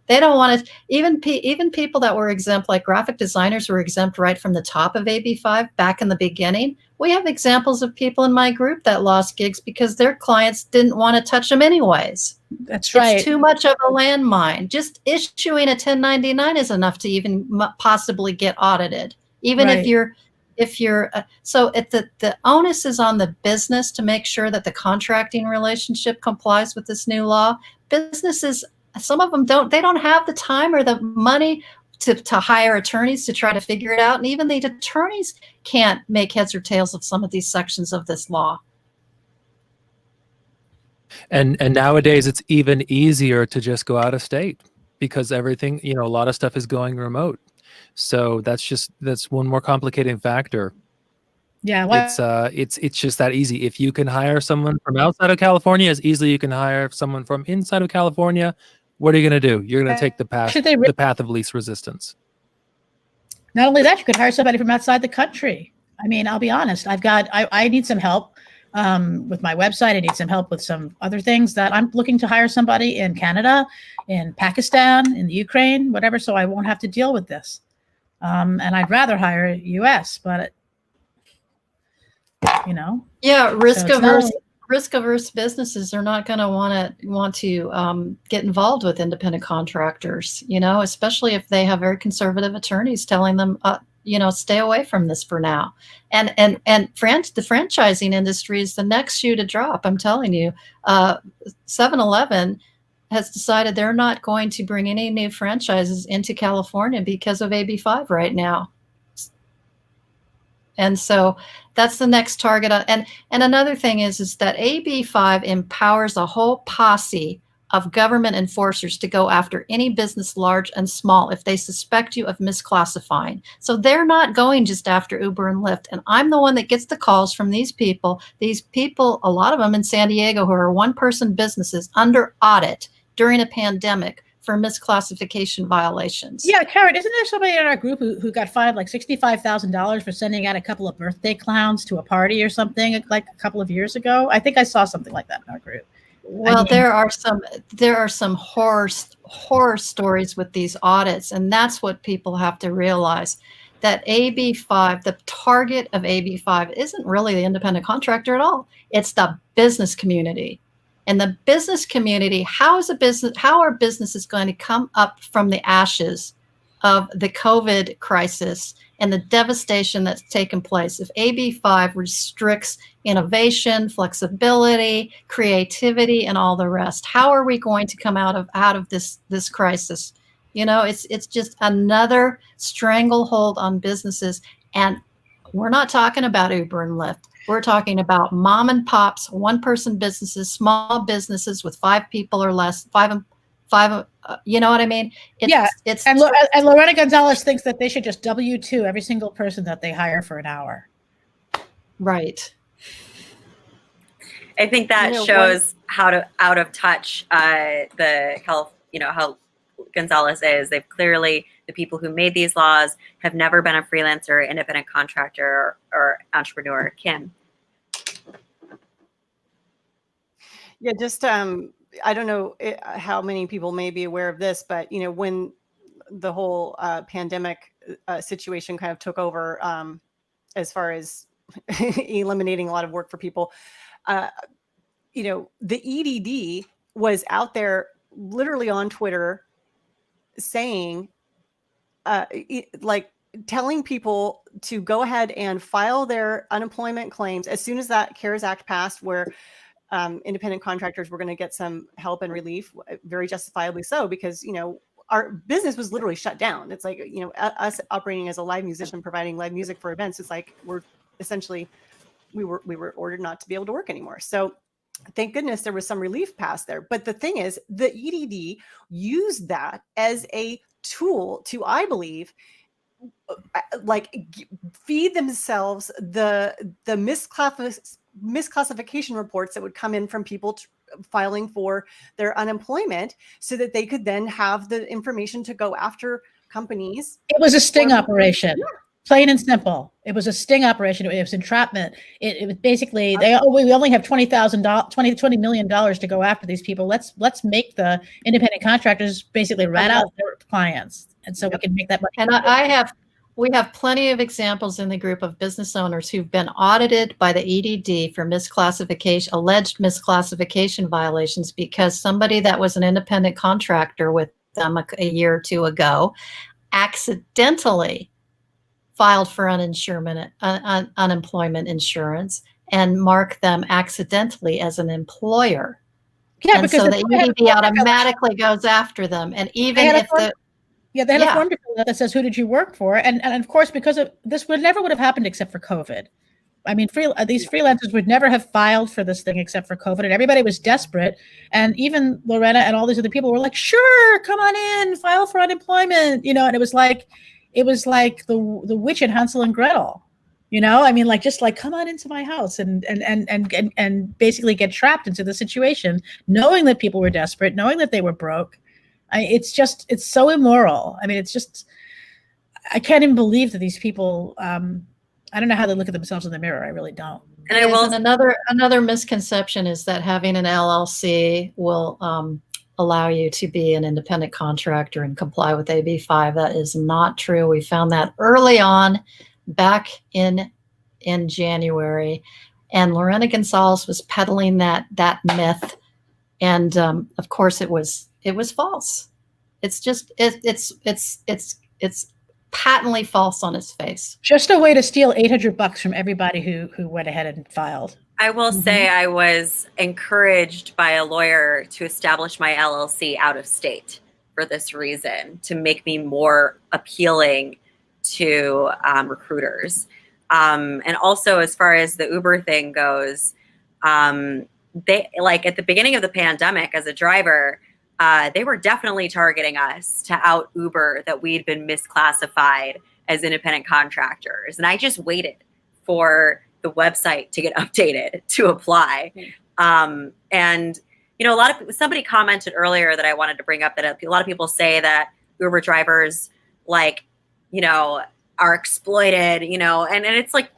They don't want to, even people that were exempt, like graphic designers were exempt right from the top of AB5 back in the beginning. We have examples of people in my group that lost gigs because their clients didn't want to touch them anyways. That's right. It's too much of a landmine. Just issuing a 1099 is enough to even possibly get audited. Even Right. if you're so the onus is on the business to make sure that the contracting relationship complies with this new law. Businesses, some of them don't have the time or the money to hire attorneys to try to figure it out. And even the attorneys can't make heads or tails of some of these sections of this law. And nowadays it's even easier to just go out of state because everything, a lot of stuff is going remote. So that's one more complicating factor. Yeah. It's just that easy. If you can hire someone from outside of California as easily you can hire someone from inside of California, what are you going to do? You're going to take the path of least resistance. Not only that, you could hire somebody from outside the country. I mean, I'll be honest. I need some help with my website. I need some help with some other things that I'm looking to hire somebody in Canada, in Pakistan, in the Ukraine, whatever, so I won't have to deal with this. And I'd rather hire US, but Yeah, risk averse businesses are not going to want to get involved with independent contractors, especially if they have very conservative attorneys telling them, stay away from this for now. And the franchising industry is the next shoe to drop. I'm telling you, 7-Eleven has decided they're not going to bring any new franchises into California because of AB5 right now. And so that's the next target. And another thing is that AB5 empowers a whole posse of government enforcers to go after any business, large and small, if they suspect you of misclassifying. So they're not going just after Uber and Lyft. And I'm the one that gets the calls from these people, a lot of them in San Diego, who are one-person businesses under audit during a pandemic for misclassification violations. Yeah, Karen, isn't there somebody in our group who got fined like $65,000 for sending out a couple of birthday clowns to a party or something like a couple of years ago? I think I saw something like that in our group. Well, there are some horror stories with these audits, and that's what people have to realize, that AB5, the target of AB5 isn't really the independent contractor at all. It's the business community. And the business community, how are businesses going to come up from the ashes of the COVID crisis and the devastation that's taken place if AB5 restricts innovation, flexibility, creativity, and all the rest? How are we going to come out of this crisis? It's just another stranglehold on businesses. And we're not talking about Uber and Lyft. We're talking about mom and pops, one-person businesses, small businesses with 5 people or less, five. You know what I mean? And Lorena Gonzalez thinks that they should just W-2 every single person that they hire for an hour. Right. I think that shows how out of touch how Gonzalez is. They've clearly, the people who made these laws have never been a freelancer, independent contractor, or entrepreneur. Kim. Yeah, just I don't know how many people may be aware of this, but when the whole pandemic situation kind of took over, as far as eliminating a lot of work for people, the EDD was out there literally on Twitter saying, like telling people to go ahead and file their unemployment claims as soon as that CARES Act passed, where independent contractors were going to get some help and relief, very justifiably so, because, you know, our business was literally shut down. It's like, you know, us operating as a live musician, providing live music for events, it's like we're essentially, we were ordered not to be able to work anymore. So thank goodness there was some relief passed there. But the thing is, the EDD used that as a tool to, I believe, like feed themselves the misclassification reports that would come in from people filing for their unemployment, so that they could then have the information to go after companies. It was a sting operation. Yeah. Plain and simple. It was a sting operation. It was entrapment. It was basically, we only have $20 million to go after these people. Let's make the independent contractors basically rat out their clients, and so we can make that money. And we have plenty of examples in the group of business owners who've been audited by the EDD for alleged misclassification violations, because somebody that was an independent contractor with them a year or two ago accidentally filed for unemployment insurance and marked them accidentally as an employer. Yeah, and because so the EDD automatically goes after them. And even if they had a form that says, who did you work for? And of course, because of this never would have happened except for COVID. I mean, these freelancers would never have filed for this thing except for COVID, and everybody was desperate. And even Lorena and all these other people were like, sure, come on in, file for unemployment, you know. And it was like the witch and Hansel and Gretel, you know. I mean, like, just like, come on into my house and basically get trapped into the situation, knowing that people were desperate, knowing that they were broke. It's so immoral. I mean, it's just, I can't even believe that these people, I don't know how they look at themselves in the mirror. I really don't. And another misconception is that having an LLC will allow you to be an independent contractor and comply with AB5. That is not true. We found that early on, back in January, and Lorena Gonzalez was peddling that myth, and of course it was false. It's just it's patently false on its face. Just a way to steal $800 from everybody who went ahead and filed. I will say I was encouraged by a lawyer to establish my LLC out of state for this reason, to make me more appealing to recruiters. And also, as far as the Uber thing goes, they, like, at the beginning of the pandemic as a driver, they were definitely targeting us to out Uber that we'd been misclassified as independent contractors. And I just waited for the website to get updated to apply. And, you know, somebody commented earlier that I wanted to bring up, that a lot of people say that Uber drivers, like, you know, are exploited, you know, and it's like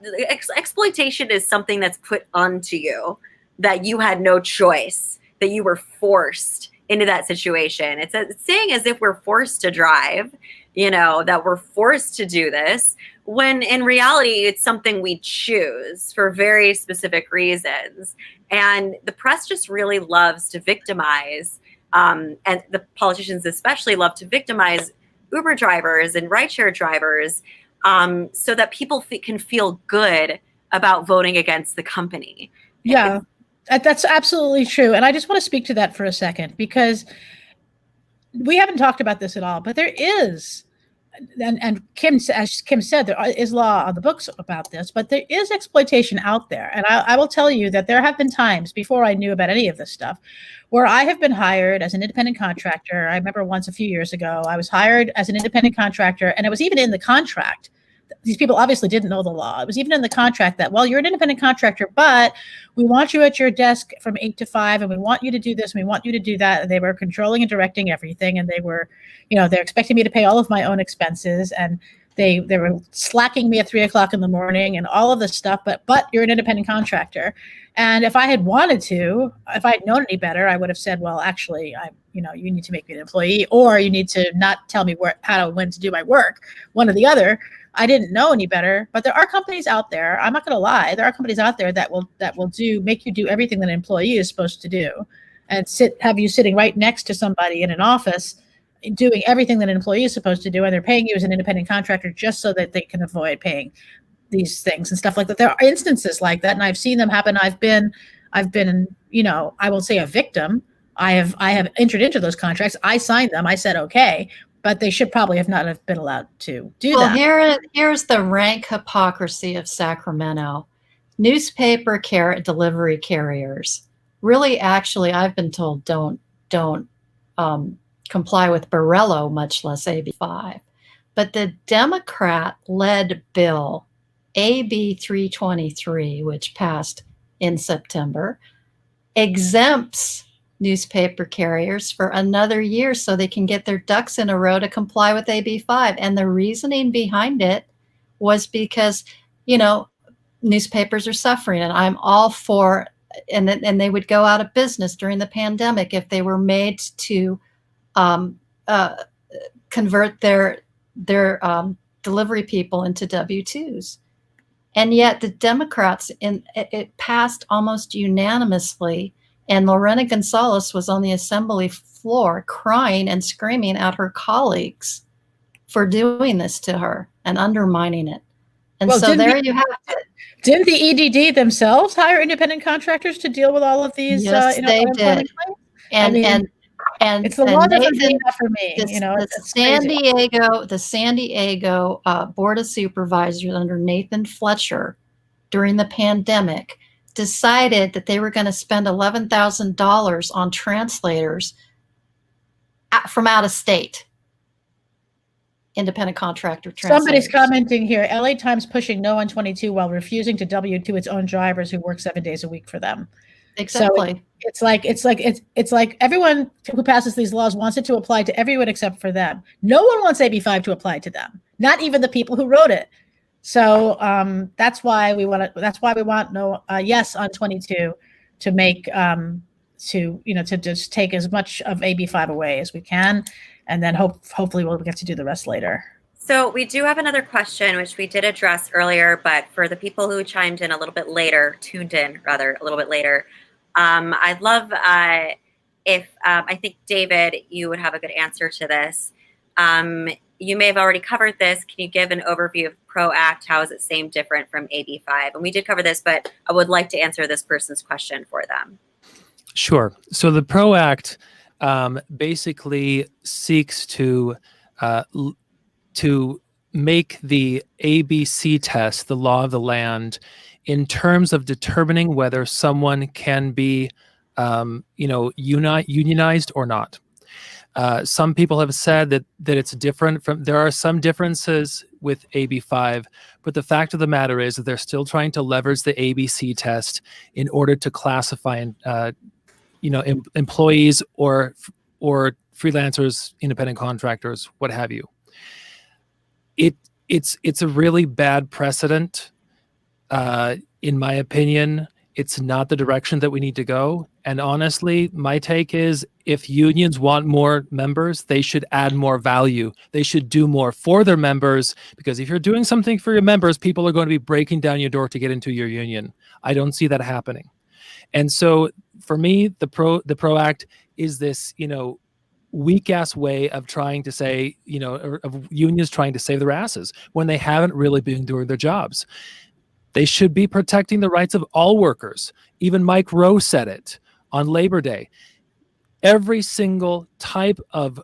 exploitation is something that's put onto you, that you had no choice, that you were forced into that situation. It's saying as if we're forced to drive, you know, that we're forced to do this, when in reality, it's something we choose for very specific reasons. And the press just really loves to victimize, and the politicians especially love to victimize Uber drivers and rideshare drivers, so that people can feel good about voting against the company. Yeah. That's absolutely true. And I just want to speak to that for a second, because we haven't talked about this at all, but there is, and Kim, as Kim said, there is law on the books about this, but there is exploitation out there. And I will tell you that there have been times before I knew about any of this stuff where I have been hired as an independent contractor. I remember once a few years ago, I was hired as an independent contractor, and it was even in the contract. These people obviously didn't know the law. It was even in the contract that, well, you're an independent contractor, but we want you at your desk from 8 to 5, and we want you to do this, and we want you to do that. And they were controlling and directing everything. And they were, you know, they're expecting me to pay all of my own expenses. And they were slacking me at 3 o'clock in the morning and all of this stuff. But you're an independent contractor. And if I had wanted to, if I had known any better, I would have said, well, actually, you need to make me an employee, or you need to not tell me when to do my work, one or the other. I didn't know any better, but there are companies out there. I'm not going to lie. There are companies out there that will make you do everything that an employee is supposed to do. and have you sitting right next to somebody in an office doing everything that an employee is supposed to do, and they're paying you as an independent contractor just so that they can avoid paying these things and stuff like that. There are instances like that, and I've seen them happen. I've been, you know, I won't say a victim. I have entered into those contracts. I signed them. I said okay, but they should probably not have been allowed to do that. Well, here's the rank hypocrisy of Sacramento. Newspaper delivery carriers really, actually, I've been told don't comply with Borrello, much less AB5. But the Democrat-led bill, AB 323, which passed in September, exempts newspaper carriers for another year so they can get their ducks in a row to comply with AB5. And the reasoning behind it was because, you know, newspapers are suffering, and I'm all for, and they would go out of business during the pandemic if they were made to convert their delivery people into W-2s. And yet the Democrats, it passed almost unanimously, and Lorena Gonzalez was on the assembly floor crying and screaming at her colleagues for doing this to her and undermining it. And well, so there you have it. Didn't the EDD themselves hire independent contractors to deal with all of these? Yes, they did. And it's a lot of enough for me. The San Diego Board of Supervisors under Nathan Fletcher during the pandemic decided that they were going to spend $11,000 on translators from out of state. Independent contractor translators. Somebody's commenting here, LA Times pushing no on 22 while refusing to W-2 its own drivers who work 7 days a week for them. Exactly. So it's like everyone who passes these laws wants it to apply to everyone except for them. No one wants AB5 to apply to them, not even the people who wrote it. So that's why we want no yes on 22 to make to just take as much of AB5 away as we can. And then hopefully we'll get to do the rest later. So we do have another question, which we did address earlier, but for the people who tuned in a little bit later, I'd love if I think, David, you would have a good answer to this. You may have already covered this. Can you give an overview of PRO Act? How is it same, different from AB5? And we did cover this, but I would like to answer this person's question for them. Sure. So the PRO Act basically seeks to make the ABC test, the law of the land, in terms of determining whether someone can be, unionized or not. Some people have said that it's different from. There are some differences with AB5, but the fact of the matter is that they're still trying to leverage the ABC test in order to classify employees or freelancers, independent contractors, what have you. It's a really bad precedent, in my opinion. It's not the direction that we need to go. And honestly, my take is if unions want more members, they should add more value. They should do more for their members, because if you're doing something for your members, people are going to be breaking down your door to get into your union. I don't see that happening. And so for me, the PRO Act is this, weak ass way of trying to say, of unions trying to save their asses when they haven't really been doing their jobs. They should be protecting the rights of all workers. Even Mike Rowe said it on Labor Day. Every single type of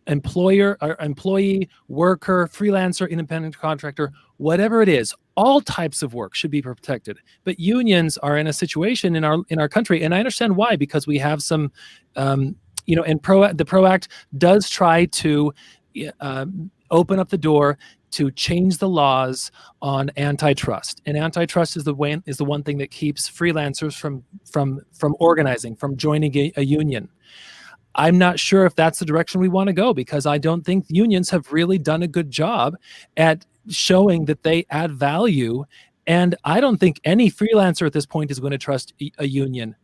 employer or employee, worker, freelancer, independent contractor, whatever it is, all types of work should be protected. But unions are in a situation in our country, and I understand why, because we have some, and the PRO Act does try to open up the door to change the laws on antitrust. And antitrust is the one thing that keeps freelancers from organizing, from joining a union. I'm not sure if that's the direction we want to go, because I don't think unions have really done a good job at showing that they add value. And I don't think any freelancer at this point is going to trust a union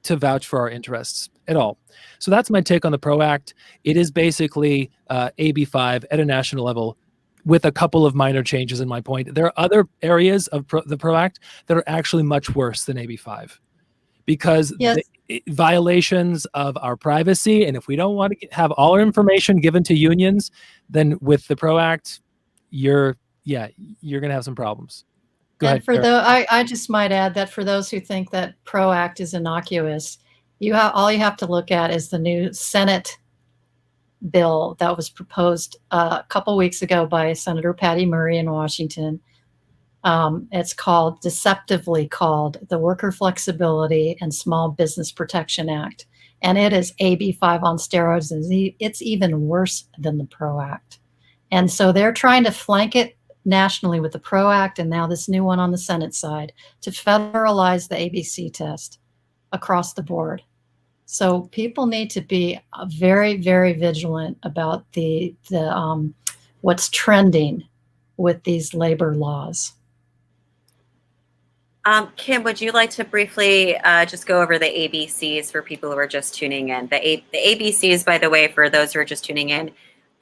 to vouch for our interests at all. So that's my take on the PRO Act. It is basically AB5 at a national level with a couple of minor changes in my point. There are other areas of the PRO Act that are actually much worse than AB5, because yes. violations of our privacy. And if we don't want to have all our information given to unions, then with the PRO Act, you're going to have some problems. Go ahead. For I just might add that for those who think that PRO Act is innocuous, all you have to look at is the new Senate bill that was proposed a couple weeks ago by Senator Patty Murray in Washington. It's deceptively called the Worker Flexibility and Small Business Protection Act. And it is AB5 on steroids. And it's even worse than the PRO Act. And so they're trying to flank it nationally with the PRO Act and now this new one on the Senate side to federalize the ABC test across the board. So people need to be very, very vigilant about the what's trending with these labor laws. Kim, would you like to briefly just go over the ABCs for people who are just tuning in? The ABCs, by the way, for those who are just tuning in,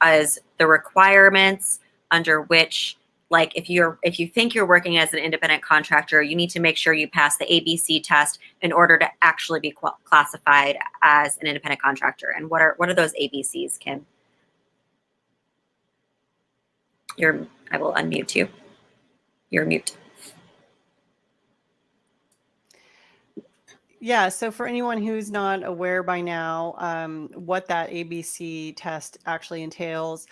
is the requirements under which, like, if you think you're working as an independent contractor, you need to make sure you pass the ABC test in order to actually be classified as an independent contractor. And what are those ABCs, Kim? I will unmute you. You're mute. Yeah, so for anyone who's not aware by now what that ABC test actually entails,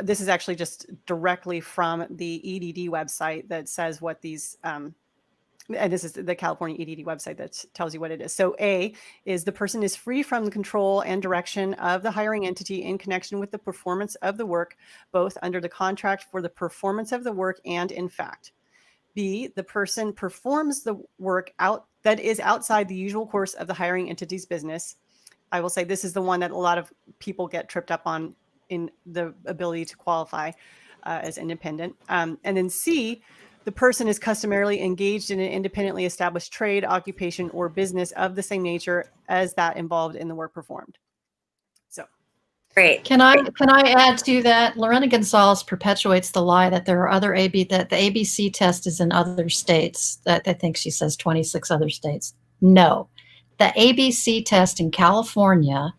this is actually just directly from the EDD website that says what these, and this is the California EDD website that tells you what it is. So A is the person is free from the control and direction of the hiring entity in connection with the performance of the work, both under the contract for the performance of the work and in fact. B, the person performs the work that is outside the usual course of the hiring entity's business. I will say this is the one that a lot of people get tripped up on in the ability to qualify as independent. And then C, the person is customarily engaged in an independently established trade, occupation, or business of the same nature as that involved in the work performed. So. Great. Can I add to that? Lorena Gonzalez perpetuates the lie that there are that the ABC test is in other states. That I think she says 26 other states. No, the ABC test in California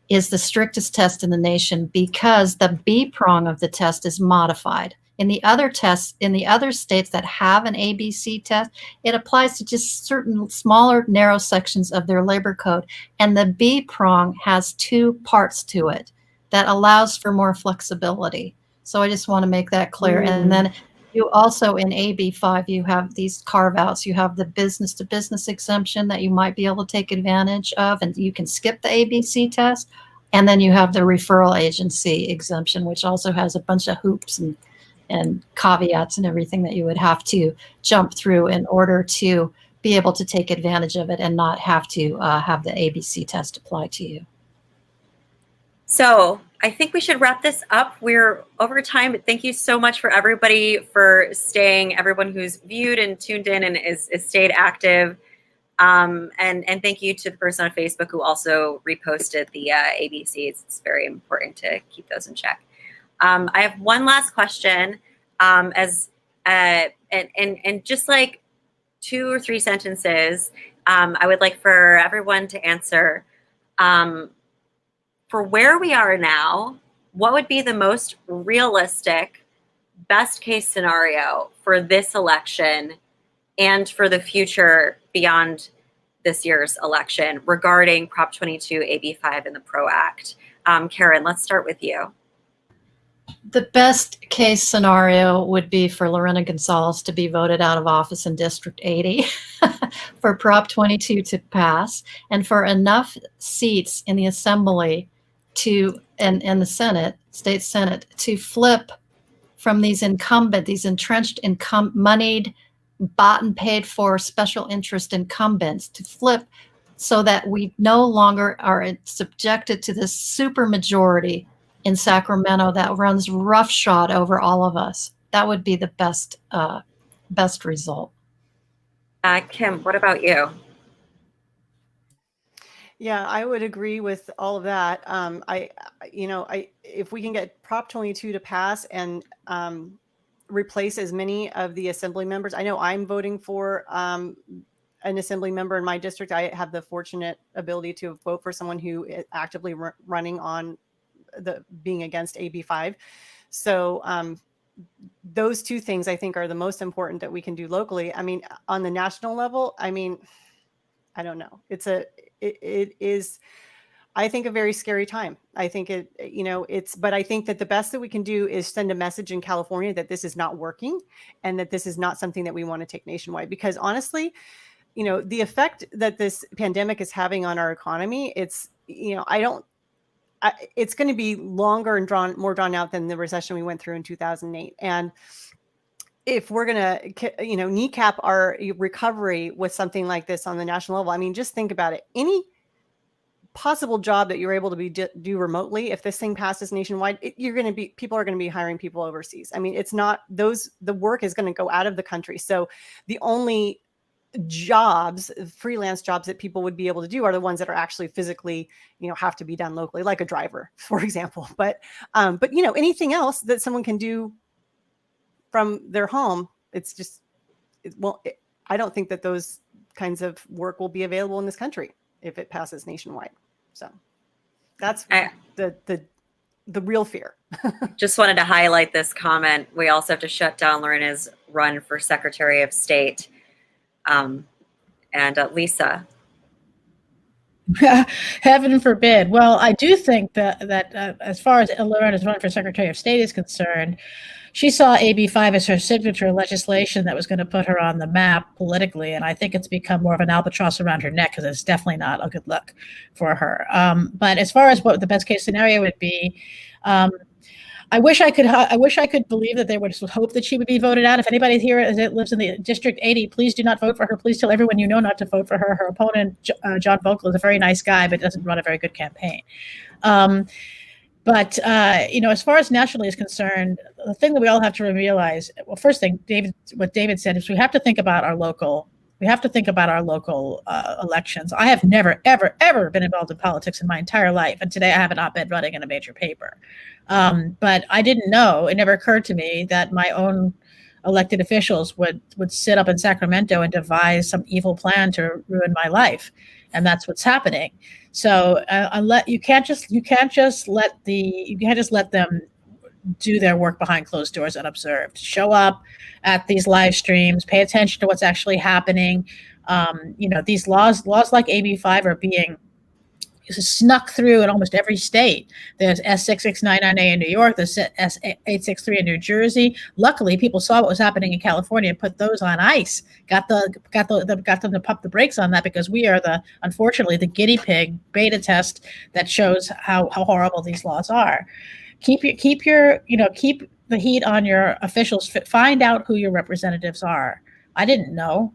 is the strictest test in the nation because the B prong of the test is modified. In the other tests, in the other states that have an ABC test, it applies to just certain smaller, narrow sections of their labor code. And the B prong has two parts to it that allows for more flexibility. So I just want to make that clear. And then you also in AB5, you have these carve outs. You have the business to business exemption that you might be able to take advantage of, and you can skip the ABC test. And then you have the referral agency exemption, which also has a bunch of hoops and caveats and everything that you would have to jump through in order to be able to take advantage of it and not have to have the ABC test apply to you. So I think we should wrap this up. We're over time, but thank you so much for everybody for staying, everyone who's viewed and tuned in and is stayed active. And thank you to the person on Facebook who also reposted the ABCs. It's very important to keep those in check. I have one last question, and just like 2 or 3 sentences, I would like for everyone to answer, for where we are now, what would be the most realistic, best case scenario for this election and for the future beyond this year's election regarding Prop 22, AB5, and the PRO Act? Karen, let's start with you. The best case scenario would be for Lorena Gonzalez to be voted out of office in District 80 for Prop 22 to pass, and for enough seats in the Assembly and the Senate, State Senate, to flip from these entrenched, moneyed, bought and paid for special interest incumbents to flip so that we no longer are subjected to this supermajority in Sacramento that runs roughshod over all of us. That would be the best result. Kim, what about you? Yeah, I would agree with all of that. If we can get Prop 22 to pass and replace as many of the Assembly members, I know I'm voting for an assembly member in my district. I have the fortunate ability to vote for someone who is actively running on being against AB5. So those two things I think are the most important that we can do locally. I mean, on the national level, I mean, I don't know. It is, I think, a very scary time. I think but I think that the best that we can do is send a message in California that this is not working and that this is not something that we want to take nationwide. Because honestly, the effect that this pandemic is having on our economy, it's going to be longer and more drawn out than the recession we went through in 2008. And if we're going to, kneecap our recovery with something like this on the national level, I mean, just think about it. Any possible job that you're able to do remotely, if this thing passes nationwide, people are going to be hiring people overseas. I mean, it's not the work is going to go out of the country. So the only jobs, freelance jobs that people would be able to do are the ones that are actually physically, have to be done locally, like a driver, for example. But anything else that someone can do from their home, it's just, I don't think that those kinds of work will be available in this country if it passes nationwide. So that's the real fear. Just wanted to highlight this comment. We also have to shut down Lorena's run for Secretary of State. And Lisa. Heaven forbid. Well, I do think that as far as Lorena's run for Secretary of State is concerned, she saw AB5 as her signature legislation that was going to put her on the map politically, and I think it's become more of an albatross around her neck because it's definitely not a good look for her. But as far as what the best case scenario would be, I wish I could believe that they would hope that she would be voted out. If anybody here that lives in the District 80, please do not vote for her. Please tell everyone you know not to vote for her. Her opponent, John Vogel, is a very nice guy, but doesn't run a very good campaign. But as far as nationally is concerned, the thing that we all have to realize, well, first thing, what David said is we have to think about our local. We have to think about our local elections. I have never, ever, ever been involved in politics in my entire life. And today I have an op-ed running in a major paper. But I didn't know, it never occurred to me that my own elected officials would sit up in Sacramento and devise some evil plan to ruin my life. And that's what's happening. So you can't just let them do their work behind closed doors unobserved. Show up at these live streams, pay attention to what's actually happening. These laws like AB5 are being snuck through in almost every state. There's S6699A in New York, there's S863 in New Jersey. Luckily, people saw what was happening in California and put those on ice. Got them to pump the brakes on that because we are unfortunately the guinea pig beta test that shows how horrible these laws are. Keep the heat on your officials. Find out who your representatives are. I didn't know.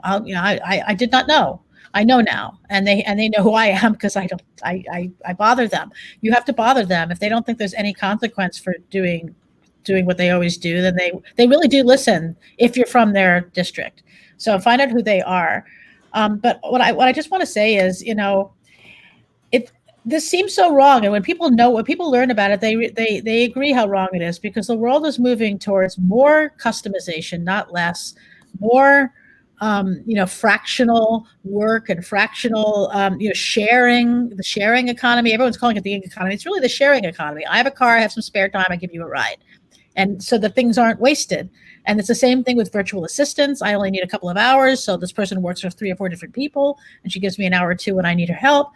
I did not know. I know now, and they know who I am because I bother them. You have to bother them. If they don't think there's any consequence for doing what they always do, then they really do listen if you're from their district. So find out who they are. But what I just want to say is, this seems so wrong, and when people learn about it, they agree how wrong it is, because the world is moving towards more customization, not less, more fractional work and fractional sharing, the sharing economy. Everyone's calling it the gig economy. It's really the sharing economy. I have a car, I have some spare time, I give you a ride, and so that things aren't wasted. And it's the same thing with virtual assistants. I only need a couple of hours, so this person works for 3 or 4 different people, and she gives me an hour or two when I need her help.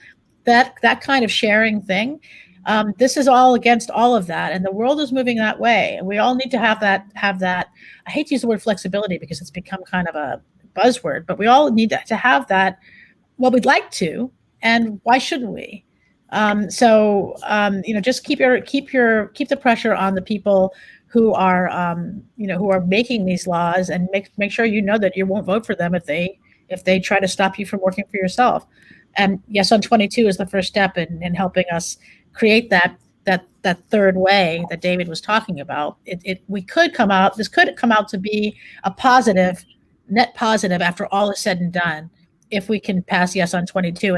That kind of sharing thing. This is all against all of that, and the world is moving that way. And we all need to have that. I hate to use the word flexibility because it's become kind of a buzzword, but we all need to have that. Well, we'd like to, and why shouldn't we? Just keep the pressure on the people who are making these laws, and make sure that you won't vote for them if they try to stop you from working for yourself. And yes, on 22 is the first step in helping us create that third way that David was talking about. This could come out to be a positive, net positive after all is said and done, if we can pass yes on 22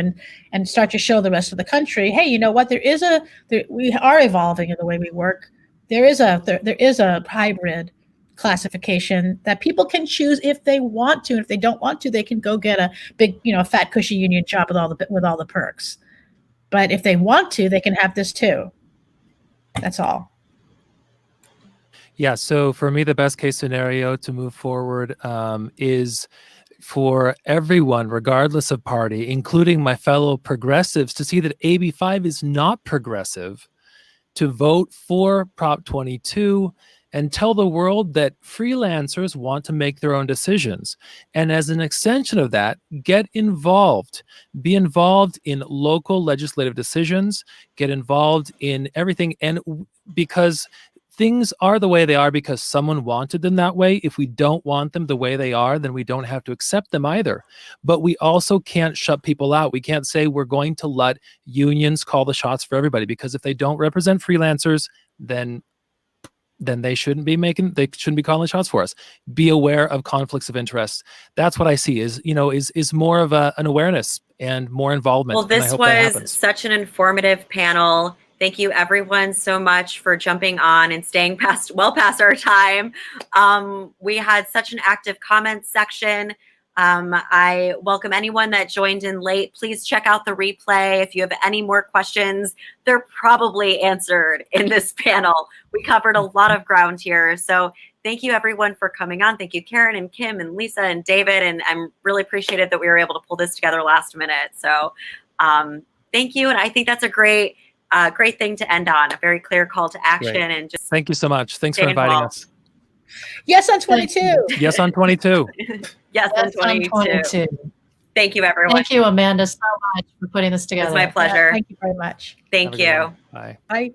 and start to show the rest of the country, hey, you know what? We are evolving in the way we work. There is a hybrid classification that people can choose if they want to. And if they don't want to, they can go get a big, fat, cushy union job with all the perks. But if they want to, they can have this too. That's all. Yeah. So for me, the best case scenario to move forward is for everyone, regardless of party, including my fellow progressives, to see that AB5 is not progressive, to vote for Prop 22 and tell the world that freelancers want to make their own decisions. And as an extension of that, get involved. Be involved in local legislative decisions, get involved in everything. And because things are the way they are because someone wanted them that way. If we don't want them the way they are, then we don't have to accept them either. But we also can't shut people out. We can't say we're going to let unions call the shots for everybody, because if they don't represent freelancers, then they shouldn't be calling shots for us. Be aware of conflicts of interest. That's what I see is more of an awareness and more involvement. Well, this was such an informative panel. Thank you, everyone, so much for jumping on and staying well past our time. We had such an active comments section. I welcome anyone that joined in late. Please check out the replay. If you have any more questions, they're probably answered in this panel. We covered a lot of ground here. So thank you, everyone, for coming on. Thank you, Karen and Kim and Lisa and David. And I'm really appreciated that we were able to pull this together last minute. So thank you. And I think that's a great thing to end on, a very clear call to action. Great. And just thank you so much. Thanks for inviting us. Yes on 22. Yes on 22. Yes on 22. Thank you, everyone. Thank you, Amanda, so much for putting this together. It's my pleasure. Thank you very much. Thank you. Bye. Bye.